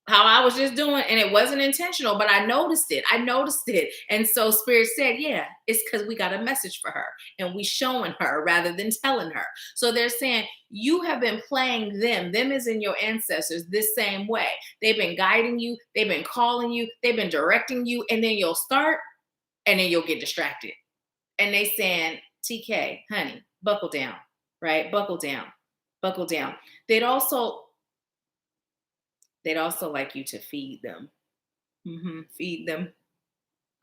how I was just doing, and it wasn't intentional, but I noticed it. I noticed it. And so Spirit said, yeah, it's because we got a message for her and we showing her rather than telling her. So they're saying you have been playing them is in your ancestors this same way. They've been guiding you, they've been calling you, they've been directing you, and then you'll start and then you'll get distracted. And they saying, TK, honey, buckle down, right? Buckle down, buckle down. They'd also they'd also like you to feed them. Feed them.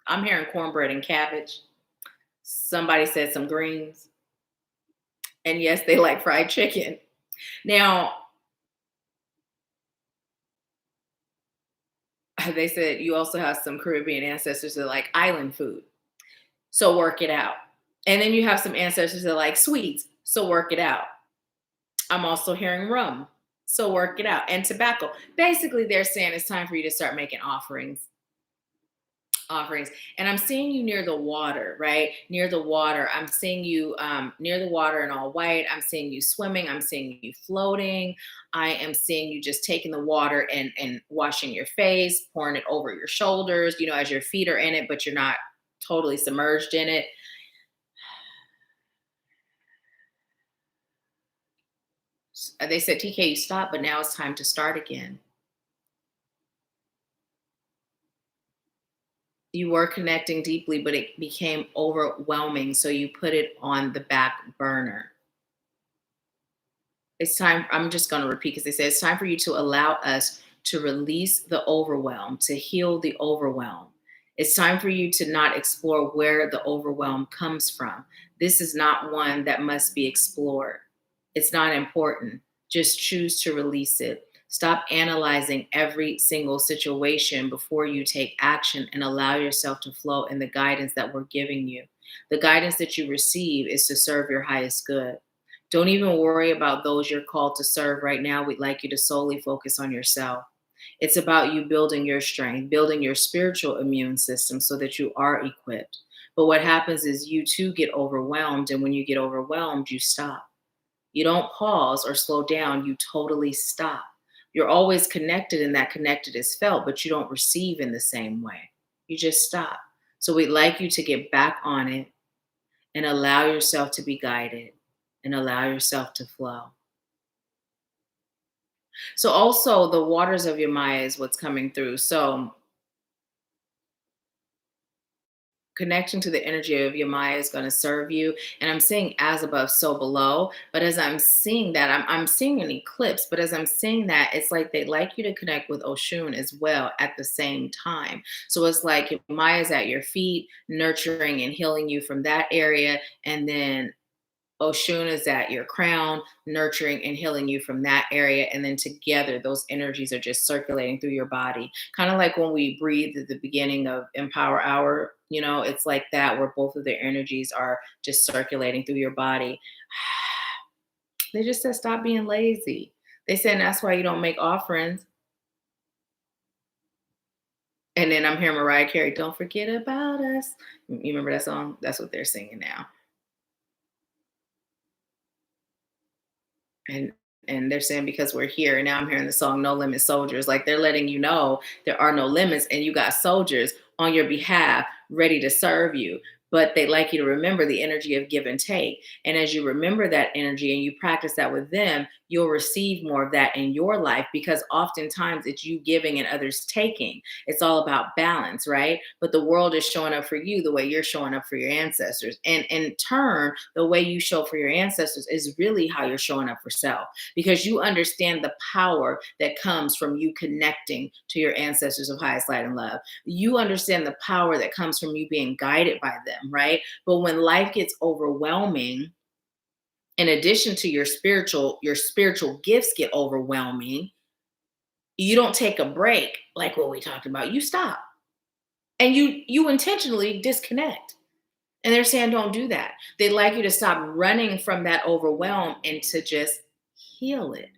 I'm hearing cornbread and cabbage. Somebody said some greens. And yes, they like fried chicken. Now, they said you also have some Caribbean ancestors that like island food. So work it out. And then you have some ancestors that like sweets. So work it out. I'm also hearing rum. So work it out. And tobacco. Basically, they're saying it's time for you to start making offerings. And I'm seeing you near the water, right? Near the water. I'm seeing you near the water in all white. I'm seeing you swimming. I'm seeing you floating. I am seeing you just taking the water and washing your face, pouring it over your shoulders, as your feet are in it, but you're not totally submerged in it. They said, TK, you stop, but now it's time to start again. You were connecting deeply, but it became overwhelming. So you put it on the back burner. It's time. I'm just going to repeat because they say it's time for you to allow us to release the overwhelm, to heal the overwhelm. It's time for you to not explore where the overwhelm comes from. This is not one that must be explored. It's not important. Just choose to release it. Stop analyzing every single situation before you take action and allow yourself to flow in the guidance that we're giving you. The guidance that you receive is to serve your highest good. Don't even worry about those you're called to serve right now. We'd like you to solely focus on yourself. It's about you building your strength, building your spiritual immune system so that you are equipped. But what happens is you too get overwhelmed. And when you get overwhelmed, you stop. You don't pause or slow down. You totally stop. You're always connected and that connected is felt, but you don't receive in the same way. You just stop. So we'd like you to get back on it and allow yourself to be guided and allow yourself to flow. So also the waters of your Maya is what's coming through. So connecting to the energy of your Maya is going to serve you. And I'm seeing as above, so below. But as I'm seeing that, I'm seeing an eclipse. But as I'm seeing that, it's like they'd like you to connect with Oshun as well at the same time. So it's like your Maya's at your feet, nurturing and healing you from that area. And then Oshun is at your crown, nurturing and healing you from that area. And then together, those energies are just circulating through your body. Kind of like when we breathe at the beginning of Empower Hour, it's like that, where both of their energies are just circulating through your body. They just said, stop being lazy. They said, that's why you don't make offerings. And then I'm hearing Mariah Carey, don't forget about us. You remember that song? That's what they're singing now. And they're saying because we're here, and now I'm hearing the song No Limit Soldiers, like they're letting you know there are no limits and you got soldiers on your behalf ready to serve you. But they like you to remember the energy of give and take. And as you remember that energy and you practice that with them, you'll receive more of that in your life, because oftentimes it's you giving and others taking. It's all about balance, right? But the world is showing up for you the way you're showing up for your ancestors. And in turn, the way you show for your ancestors is really how you're showing up for self, because you understand the power that comes from you connecting to your ancestors of highest light and love. You understand the power that comes from you being guided by them, right? But when life gets overwhelming, in addition to your spiritual gifts get overwhelming, you don't take a break like what we talked about. You stop and you intentionally disconnect. And they're saying don't do that. They'd like you to stop running from that overwhelm and to just heal it,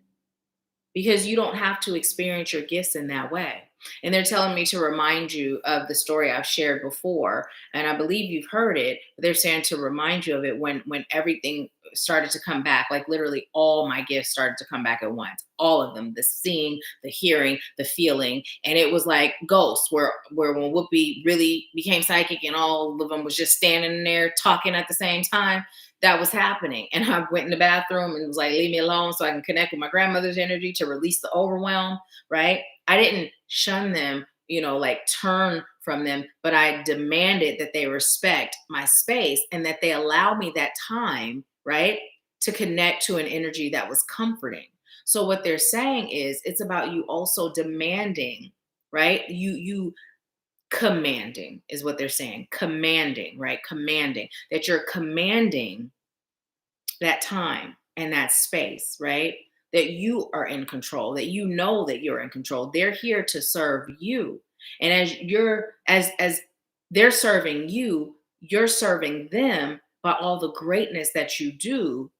because you don't have to experience your gifts in that way. And they're telling me to remind you of the story I've shared before. And I believe you've heard it. But they're saying to remind you of it when everything started to come back, like literally all my gifts started to come back at once. All of them, the seeing, the hearing, the feeling. And it was like ghosts, where when Whoopi really became psychic and all of them was just standing there talking at the same time, that was happening. And I went in the bathroom and was like, leave me alone so I can connect with my grandmother's energy to release the overwhelm, right? I didn't shun them, like turn from them, but I demanded that they respect my space and that they allow me that time, right, to connect to an energy that was comforting. So what they're saying is it's about you also demanding, right? You commanding is what they're saying. Commanding, right? Commanding that you're commanding that time and that space, right? That you are in control, that you know that you're in control. They're here to serve you. And as they're serving you, you're serving them by all the greatness that you do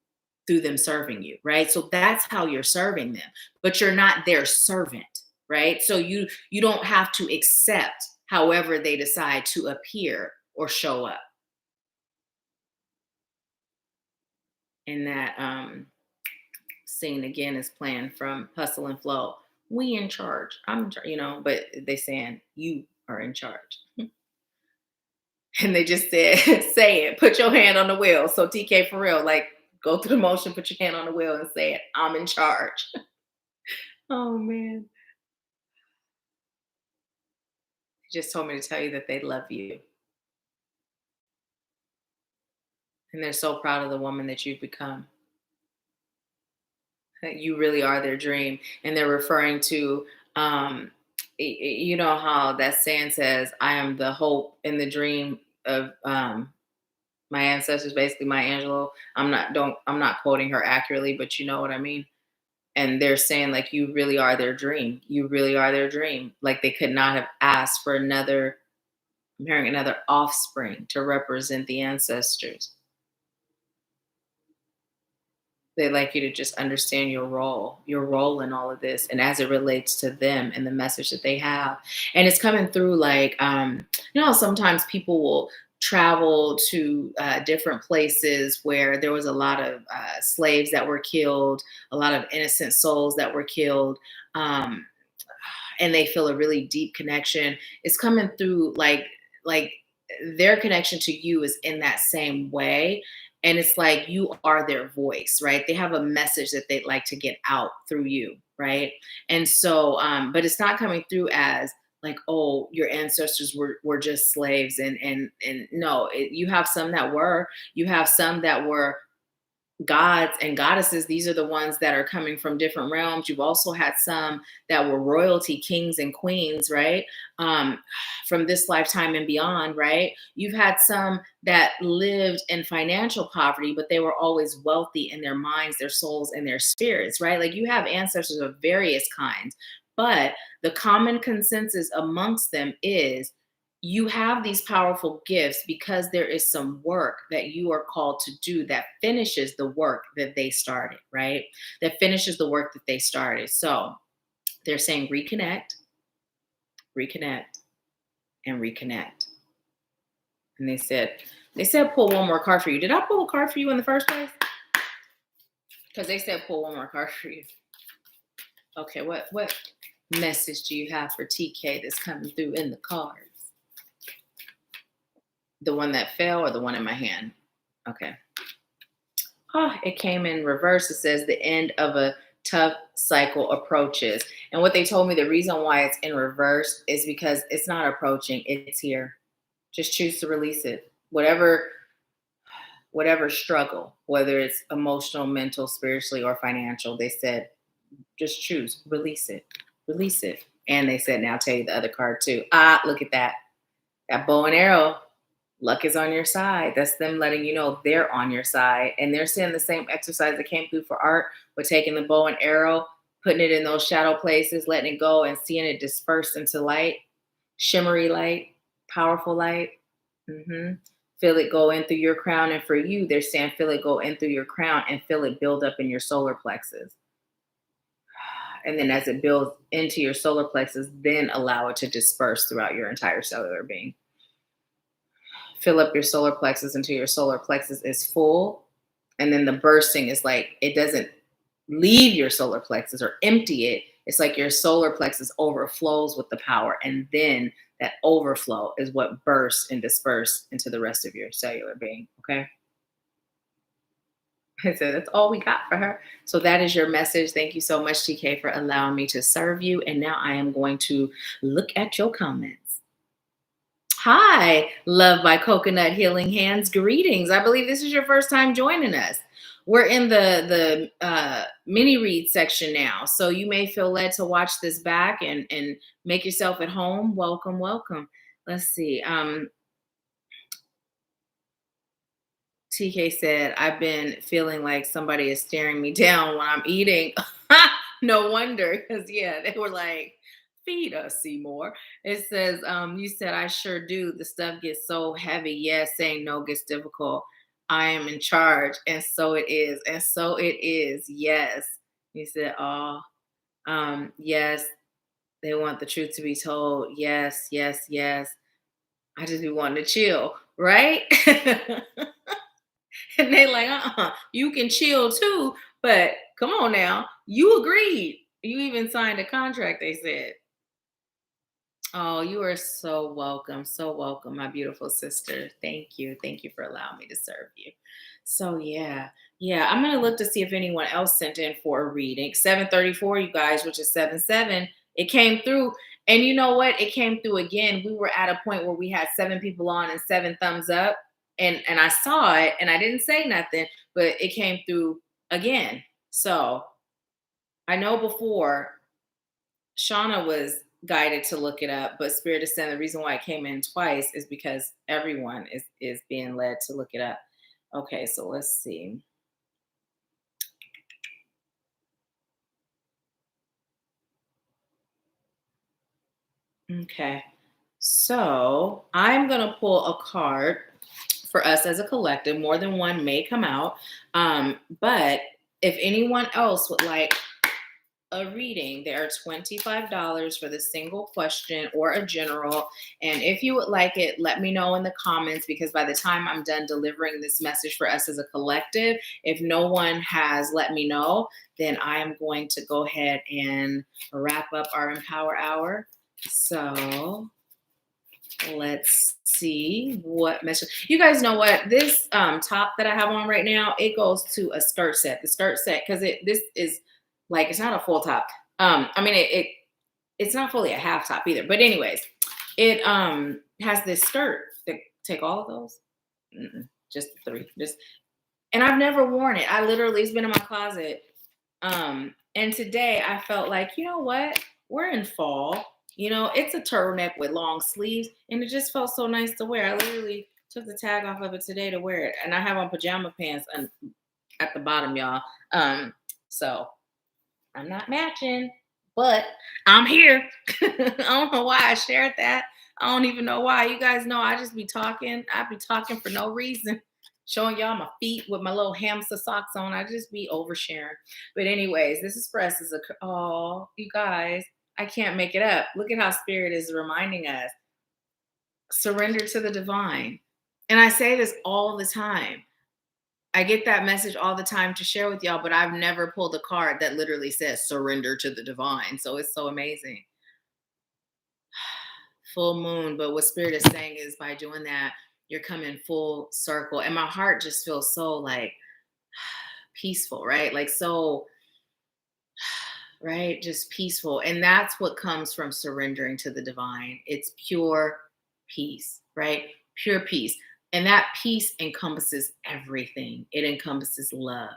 through them serving you, right? So that's how you're serving them. But you're not their servant, right? So you don't have to accept however they decide to appear or show up. And that scene again is playing from Hustle and Flow. We in charge. But they saying you are in charge. And they just said, say it, put your hand on the wheel. So TK, for real, like go through the motion, put your hand on the wheel and say it. I'm in charge. Oh man. He just told me to tell you that they love you. And they're so proud of the woman that you've become. That you really are their dream. And they're referring to, you know how that saying says, I am the hope and the dream of my ancestors, basically Maya Angelou. I'm not quoting her accurately, but you know what I mean? And they're saying like you really are their dream. You really are their dream. Like they could not have asked for another, I'm hearing another offspring to represent the ancestors. They'd like you to just understand your role in all of this, and as it relates to them and the message that they have. And it's coming through like, sometimes people will travel to different places where there was a lot of slaves that were killed, a lot of innocent souls that were killed. And they feel a really deep connection. It's coming through like their connection to you is in that same way. And it's like you are their voice, right? They have a message that they'd like to get out through you, right? And so, but it's not coming through as like, oh, your ancestors were just slaves, and no, you have some that were, you have some that were gods and goddesses. These are the ones that are coming from different realms. You've also had some that were royalty, kings and queens, right? From this lifetime and beyond, right? You've had some that lived in financial poverty, but they were always wealthy in their minds, their souls, and their spirits, right? Like you have ancestors of various kinds, but the common consensus amongst them is you have these powerful gifts because there is some work that you are called to do that finishes the work that they started, right? That finishes the work that they started. So they're saying reconnect, reconnect, and reconnect. And they said pull one more card for you. Did I pull a card for you in the first place? Because they said pull one more card for you. Okay, what message do you have for TK that's coming through in the cards? The one that fell or the one in my hand? Okay. Oh, it came in reverse. It says the end of a tough cycle approaches. And what they told me, the reason why it's in reverse is because it's not approaching, it's here. Just choose to release it. Whatever struggle, whether it's emotional, mental, spiritually, or financial, they said, just choose, release it, release it. And they said, now I'll tell you the other card too. Look at that. That bow and arrow. Luck is on your side. That's them letting you know they're on your side. And they're saying the same exercise that came through for art, but taking the bow and arrow, putting it in those shadow places, letting it go and seeing it disperse into light, shimmery light, powerful light. Feel it go in through your crown. And for you, they're saying feel it go in through your crown and feel it build up in your solar plexus. And then as it builds into your solar plexus, then allow it to disperse throughout your entire cellular being. Fill up your solar plexus until your solar plexus is full. And then the bursting is like, it doesn't leave your solar plexus or empty it. It's like your solar plexus overflows with the power. And then that overflow is what bursts and disperses into the rest of your cellular being. Okay. I said, that's all we got for her. So that is your message. Thank you so much, TK, for allowing me to serve you. And now I am going to look at your comments. Hi, love by Coconut Healing Hands. Greetings. I believe this is your first time joining us. We're in the mini read section now, so you may feel led to watch this back and make yourself at home. Welcome, welcome. Let's see. TK said, I've been feeling like somebody is staring me down when I'm eating. No wonder, because yeah, they were like, feed us, Seymour. It says, you said, I sure do. The stuff gets so heavy. Yes, saying no gets difficult. I am in charge. And so it is. And so it is. Yes. He said, oh, yes, they want the truth to be told. Yes, yes, yes. I just be wanting to chill, right? And they like, you can chill too, but come on now. You agreed. You even signed a contract, they said. Oh, you are so welcome, my beautiful sister. Thank you. Thank you for allowing me to serve you. So yeah, I'm gonna look to see if anyone else sent in for a reading. 734, you guys, which is 7-7. It came through, and you know what? It came through again. We were at a point where we had 7 people on and 7 thumbs up, and I saw it, and I didn't say nothing, but it came through again. So I know before Shauna was guided to look it up, but Spirit is saying the reason why it came in twice is because everyone is being led to look it up. Okay, so let's see. Okay, so I'm gonna pull a card for us as a collective. More than one may come out, but if anyone else would like a reading, there are $25 for the single question or a general. And if you would like it, let me know in the comments, because by the time I'm done delivering this message for us as a collective, if no one has let me know, then I am going to go ahead and wrap up our Empower Hour. So let's see what message. You guys know what? This top that I have on right now, it goes to a skirt set. The skirt set, because this is like, it's not a full top. I mean, it's not fully a half top either. But anyways, it has this skirt that take all of those. Just 3. And I've never worn it. I literally, it's been in my closet. And today I felt like, you know what? We're in fall. You know, it's a turtleneck with long sleeves, and it just felt so nice to wear. I literally took the tag off of it today to wear it, and I have on pajama pants at the bottom, y'all. So I'm not matching, but I'm here. I don't know why I shared that. I don't even know why. You guys know I just be talking. I be talking for no reason, showing y'all my feet with my little hamster socks on. I just be oversharing. But anyways, this is for us as a, oh, you guys, I can't make it up. Look at how Spirit is reminding us. Surrender to the divine. And I say this all the time. I get that message all the time to share with y'all, but I've never pulled a card that literally says surrender to the divine. So it's so amazing. Full moon. But what Spirit is saying is, by doing that, you're coming full circle. And my heart just feels so like peaceful, right? Like so, right? Just peaceful. And that's what comes from surrendering to the divine. It's pure peace, right? Pure peace. And that peace encompasses everything. It encompasses love.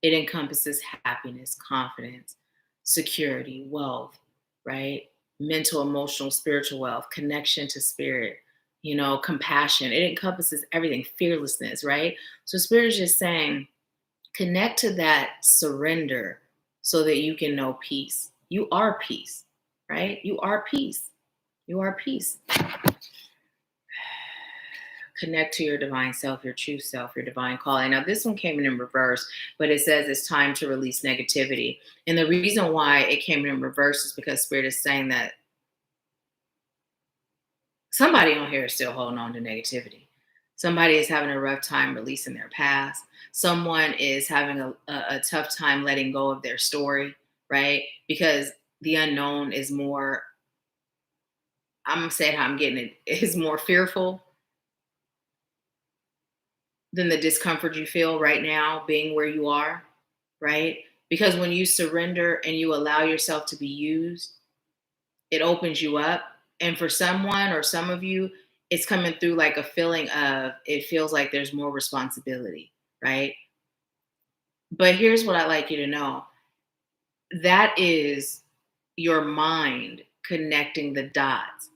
It encompasses happiness, confidence, security, wealth, right? Mental, emotional, spiritual wealth, connection to spirit, you know, compassion. It encompasses everything, fearlessness, right? So Spirit is just saying, connect to that surrender so that you can know peace. You are peace, right? You are peace. You are peace. Connect to your divine self, your true self, your divine calling. Now, this one came in reverse, but it says it's time to release negativity. And the reason why it came in reverse is because Spirit is saying that somebody on here is still holding on to negativity. Somebody is having a rough time releasing their past. Someone is having a tough time letting go of their story, right? Because the unknown is more, I'm going to say it how I'm getting it, is more fearful than the discomfort you feel right now being where you are, right? Because when you surrender and you allow yourself to be used, it opens you up. And for someone or some of you, it's coming through like a feeling of, it feels like there's more responsibility, right? But here's what I'd like you to know. That is your mind connecting the dots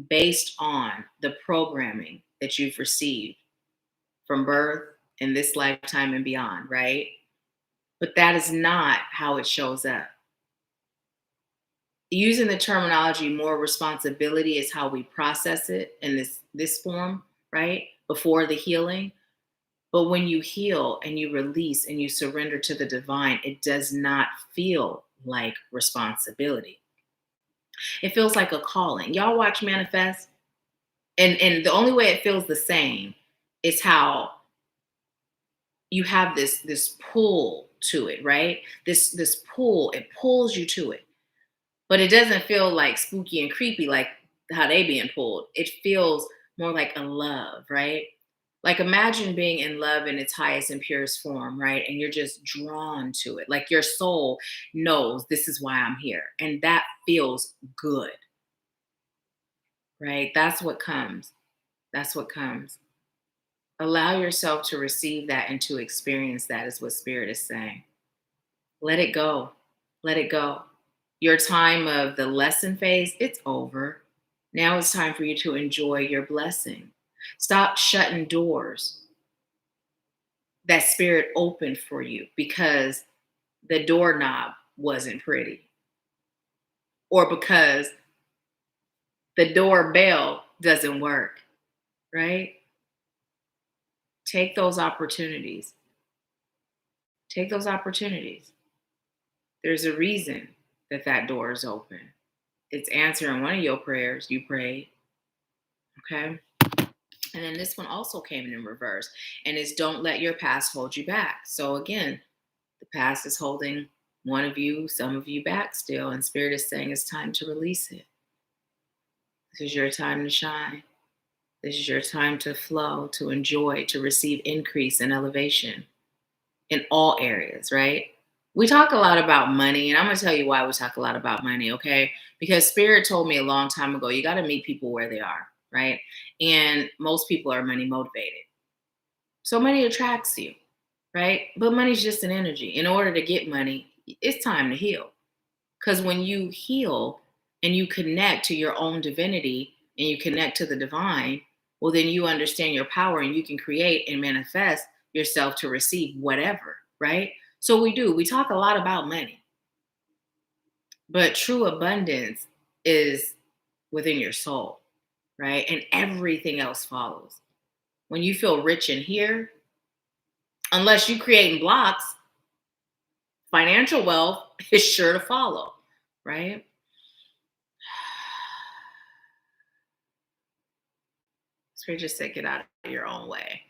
based on the programming that you've received from birth in this lifetime and beyond, right? But that is not how it shows up. Using the terminology more responsibility is how we process it in this form, right? Before the healing. But when you heal and you release and you surrender to the divine, it does not feel like responsibility. It feels like a calling. Y'all watch Manifest? And the only way it feels the same is how you have this pull to it, right? This pull, it pulls you to it. But it doesn't feel like spooky and creepy like how they being pulled. It feels more like a love, right? Like imagine being in love in its highest and purest form, right? And you're just drawn to it. Like your soul knows this is why I'm here. And that feels good, right? That's what comes. That's what comes. Allow yourself to receive that and to experience that is what Spirit is saying. Let it go. Let it go. Your time of the lesson phase, it's over. Now it's time for you to enjoy your blessing. Stop shutting doors that Spirit opened for you because the doorknob wasn't pretty or because the doorbell doesn't work, right? Take those opportunities. Take those opportunities. There's a reason that door is open. It's answering one of your prayers you prayed. Okay. And then this one also came in reverse. And it's don't let your past hold you back. So again, the past is holding one of you, some of you back still. And Spirit is saying it's time to release it. This is your time to shine. This is your time to flow, to enjoy, to receive increase and elevation in all areas, right? We talk a lot about money, and I'm going to tell you why we talk a lot about money, okay? Because Spirit told me a long time ago, you got to meet people where they are, right? And most people are money motivated. So money attracts you, right? But money's just an energy. In order to get money, it's time to heal. Because when you heal and you connect to your own divinity and you connect to the divine, well, then you understand your power and you can create and manifest yourself to receive whatever, right? So we talk a lot about money, but true abundance is within your soul, right? And everything else follows. When you feel rich in here, unless you're creating blocks, financial wealth is sure to follow, right? Spirit just said, get out of your own way.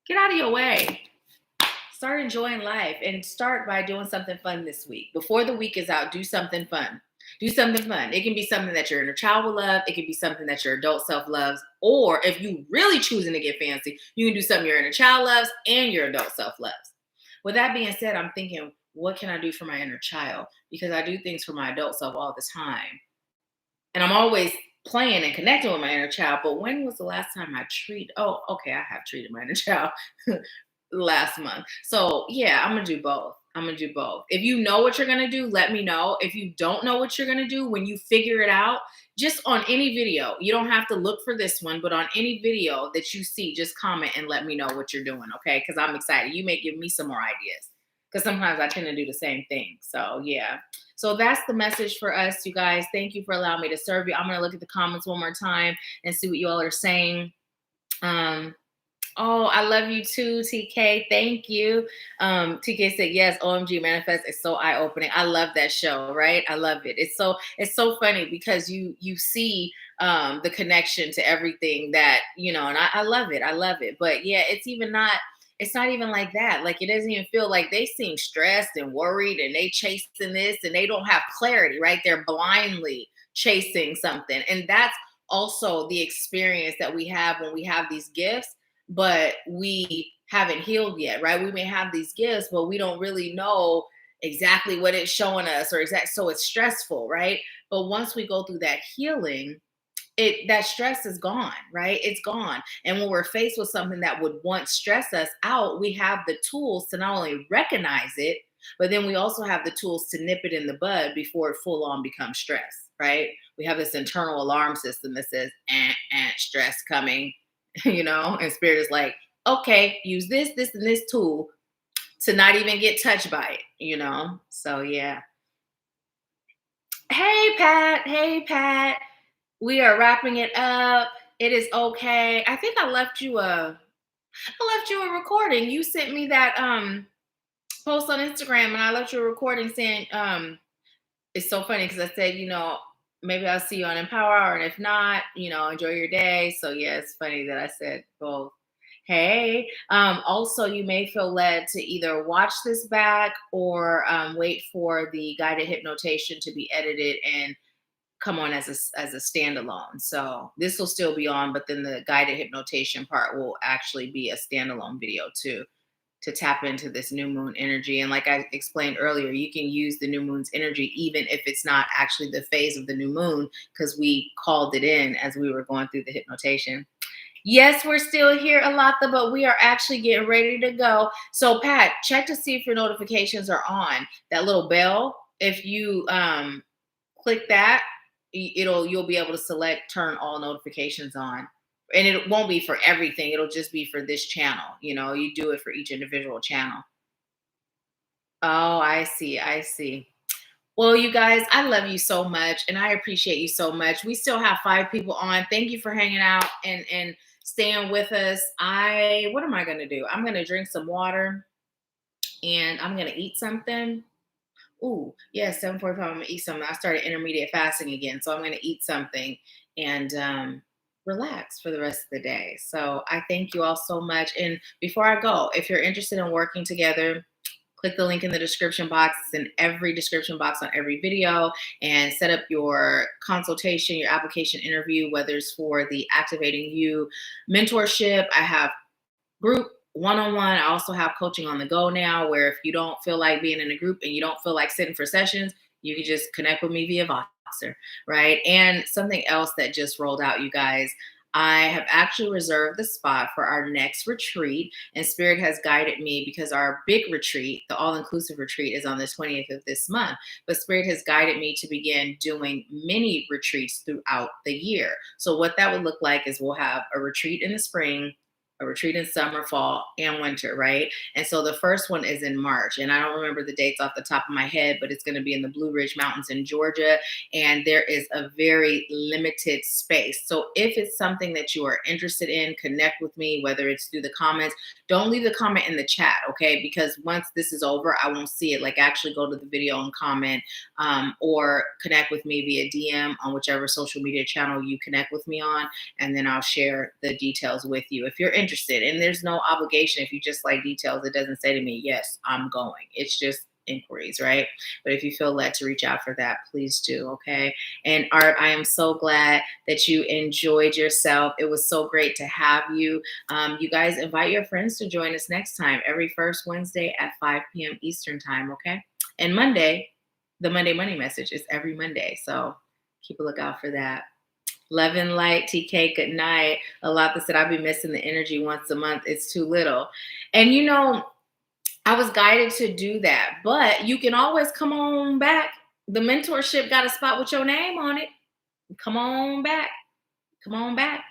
Get out of your way. Start enjoying life and start by doing something fun this week. Before the week is out, do something fun. Do something fun. It can be something that your inner child will love. It can be something that your adult self loves. Or if you really choosing to get fancy, you can do something your inner child loves and your adult self loves. With that being said, I'm thinking, what can I do for my inner child? Because I do things for my adult self all the time. And I'm always playing and connecting with my inner child. But when was the last time I treated? Oh, okay, I have treated my inner child last month. So yeah, I'm gonna do both. If you know what you're gonna do, let me know. If you don't know what you're gonna do, when you figure it out, just on any video, you don't have to look for this one, but on any video that you see, just comment and let me know what you're doing, okay? Because I'm excited. You may give me some more ideas. Because sometimes I tend to do the same thing. So yeah. So that's the message for us, you guys. Thank you for allowing me to serve you. I'm gonna look at the comments one more time and see what you all are saying. Oh, I love you too, TK. Thank you. TK said, yes, OMG Manifest is so eye-opening. I love that show, right? I love it. It's so funny because you see the connection to everything that, and I love it. I love it. But yeah, it's not even like that. Like it doesn't even feel like they seem stressed and worried and they chasing this and they don't have clarity, right? They're blindly chasing something. And that's also the experience that we have when we have these gifts, but we haven't healed yet, right? We may have these gifts, but we don't really know exactly what it's showing us so it's stressful, right? But once we go through that healing, that stress is gone, right? It's gone. And when we're faced with something that would once stress us out, we have the tools to not only recognize it, but then we also have the tools to nip it in the bud before it full on becomes stress, right? We have this internal alarm system that says, stress coming, and spirit is like, okay, use this, and this tool to not even get touched by it. So yeah. Hey, Pat. Hey, Pat. We are wrapping it up. It is okay. I think I left you a recording. You sent me that post on Instagram and I left you a recording saying it's so funny because I said, maybe I'll see you on Empower Hour, and if not, enjoy your day. So yeah, it's funny that I said both. Hey, also you may feel led to either watch this back or wait for the guided hypnotation to be edited and come on as a standalone. So this will still be on, but then the guided hypnotation part will actually be a standalone video too, to tap into this new moon energy. And like I explained earlier, you can use the new moon's energy even if it's not actually the phase of the new moon, because we called it in as we were going through the hypnotation. Yes, we're still here, Alata, but we are actually getting ready to go. So Pat, check to see if your notifications are on. That little bell, if you click that, you'll be able to select turn all notifications on, and it won't be for everything. It'll just be for this channel. You do it for each individual channel. Oh, I see. Well, you guys, I love you so much and I appreciate you so much. We still have 5 people on. Thank you for hanging out and staying with us. What am I going to do? I'm going to drink some water and I'm going to eat something. Ooh, yeah, 7:45. I'm gonna eat something. I started intermediate fasting again, so I'm gonna eat something and relax for the rest of the day. So I thank you all so much. And before I go, if you're interested in working together, click the link in the description box. It's in every description box on every video, and set up your consultation, your application interview, whether it's for the Activating You mentorship. I have group, one-on-one. I also have coaching on the go now, where if you don't feel like being in a group and you don't feel like sitting for sessions, you can just connect with me via Voxer, right? And something else that just rolled out, you guys, I have actually reserved the spot for our next retreat, and Spirit has guided me because our big retreat, the all-inclusive retreat, is on the 20th of this month. But Spirit has guided me to begin doing mini retreats throughout the year. So what that would look like is we'll have a retreat in the spring, a retreat in summer, fall, and winter, right? And so the first one is in March, and I don't remember the dates off the top of my head, but it's going to be in the Blue Ridge Mountains in Georgia, and there is a very limited space. So if it's something that you are interested in, connect with me, whether it's through the comments. Don't leave the comment in the chat, okay? Because once this is over, I won't see it. Like, actually go to the video and comment, or connect with me via DM on whichever social media channel you connect with me on, and then I'll share the details with you if you're interested. And there's no obligation. If you just like details, it doesn't say to me, yes, I'm going. It's just inquiries, right? But if you feel led to reach out for that, please do, okay? And Art, I am so glad that you enjoyed yourself. It was so great to have you. You guys invite your friends to join us next time, every first Wednesday at 5 p.m. Eastern time, okay? And Monday, the Monday Money Message is every Monday. So keep a lookout for that. Love and light, TK. Good night. A lot that said I'll be missing the energy once a month. It's too little. And I was guided to do that, but you can always come on back. The mentorship got a spot with your name on it. Come on back. Come on back.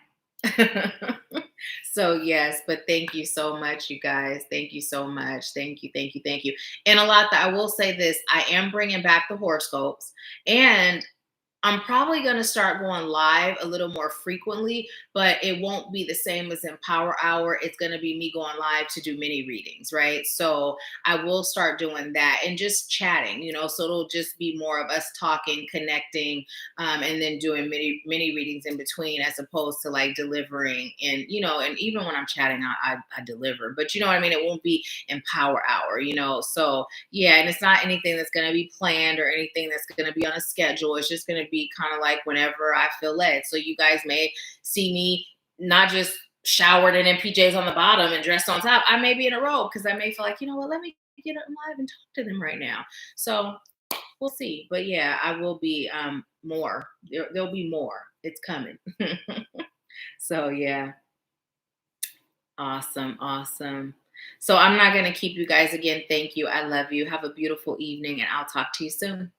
So yes, but thank you so much, you guys. Thank you so much. Thank you, thank you, thank you. And a lot that I will say this, I am bringing back the horoscopes, and I'm probably going to start going live a little more frequently, but it won't be the same as in Power Hour. It's going to be me going live to do mini readings, right? So I will start doing that and just chatting, so it'll just be more of us talking, connecting, and then doing mini readings in between, as opposed to like delivering. And, and even when I'm chatting, I deliver, but you know what I mean? It won't be in Power Hour, So yeah, and it's not anything that's going to be planned or anything that's going to be on a schedule. It's just going to be kind of like whenever I feel led. So you guys may see me not just showered and in PJs on the bottom and dressed on top. I may be in a robe because I may feel like, let me get up live and talk to them right now. So we'll see. But yeah, I will be more. There'll be more. It's coming. So yeah. Awesome. Awesome. So I'm not going to keep you guys again. Thank you. I love you. Have a beautiful evening, and I'll talk to you soon.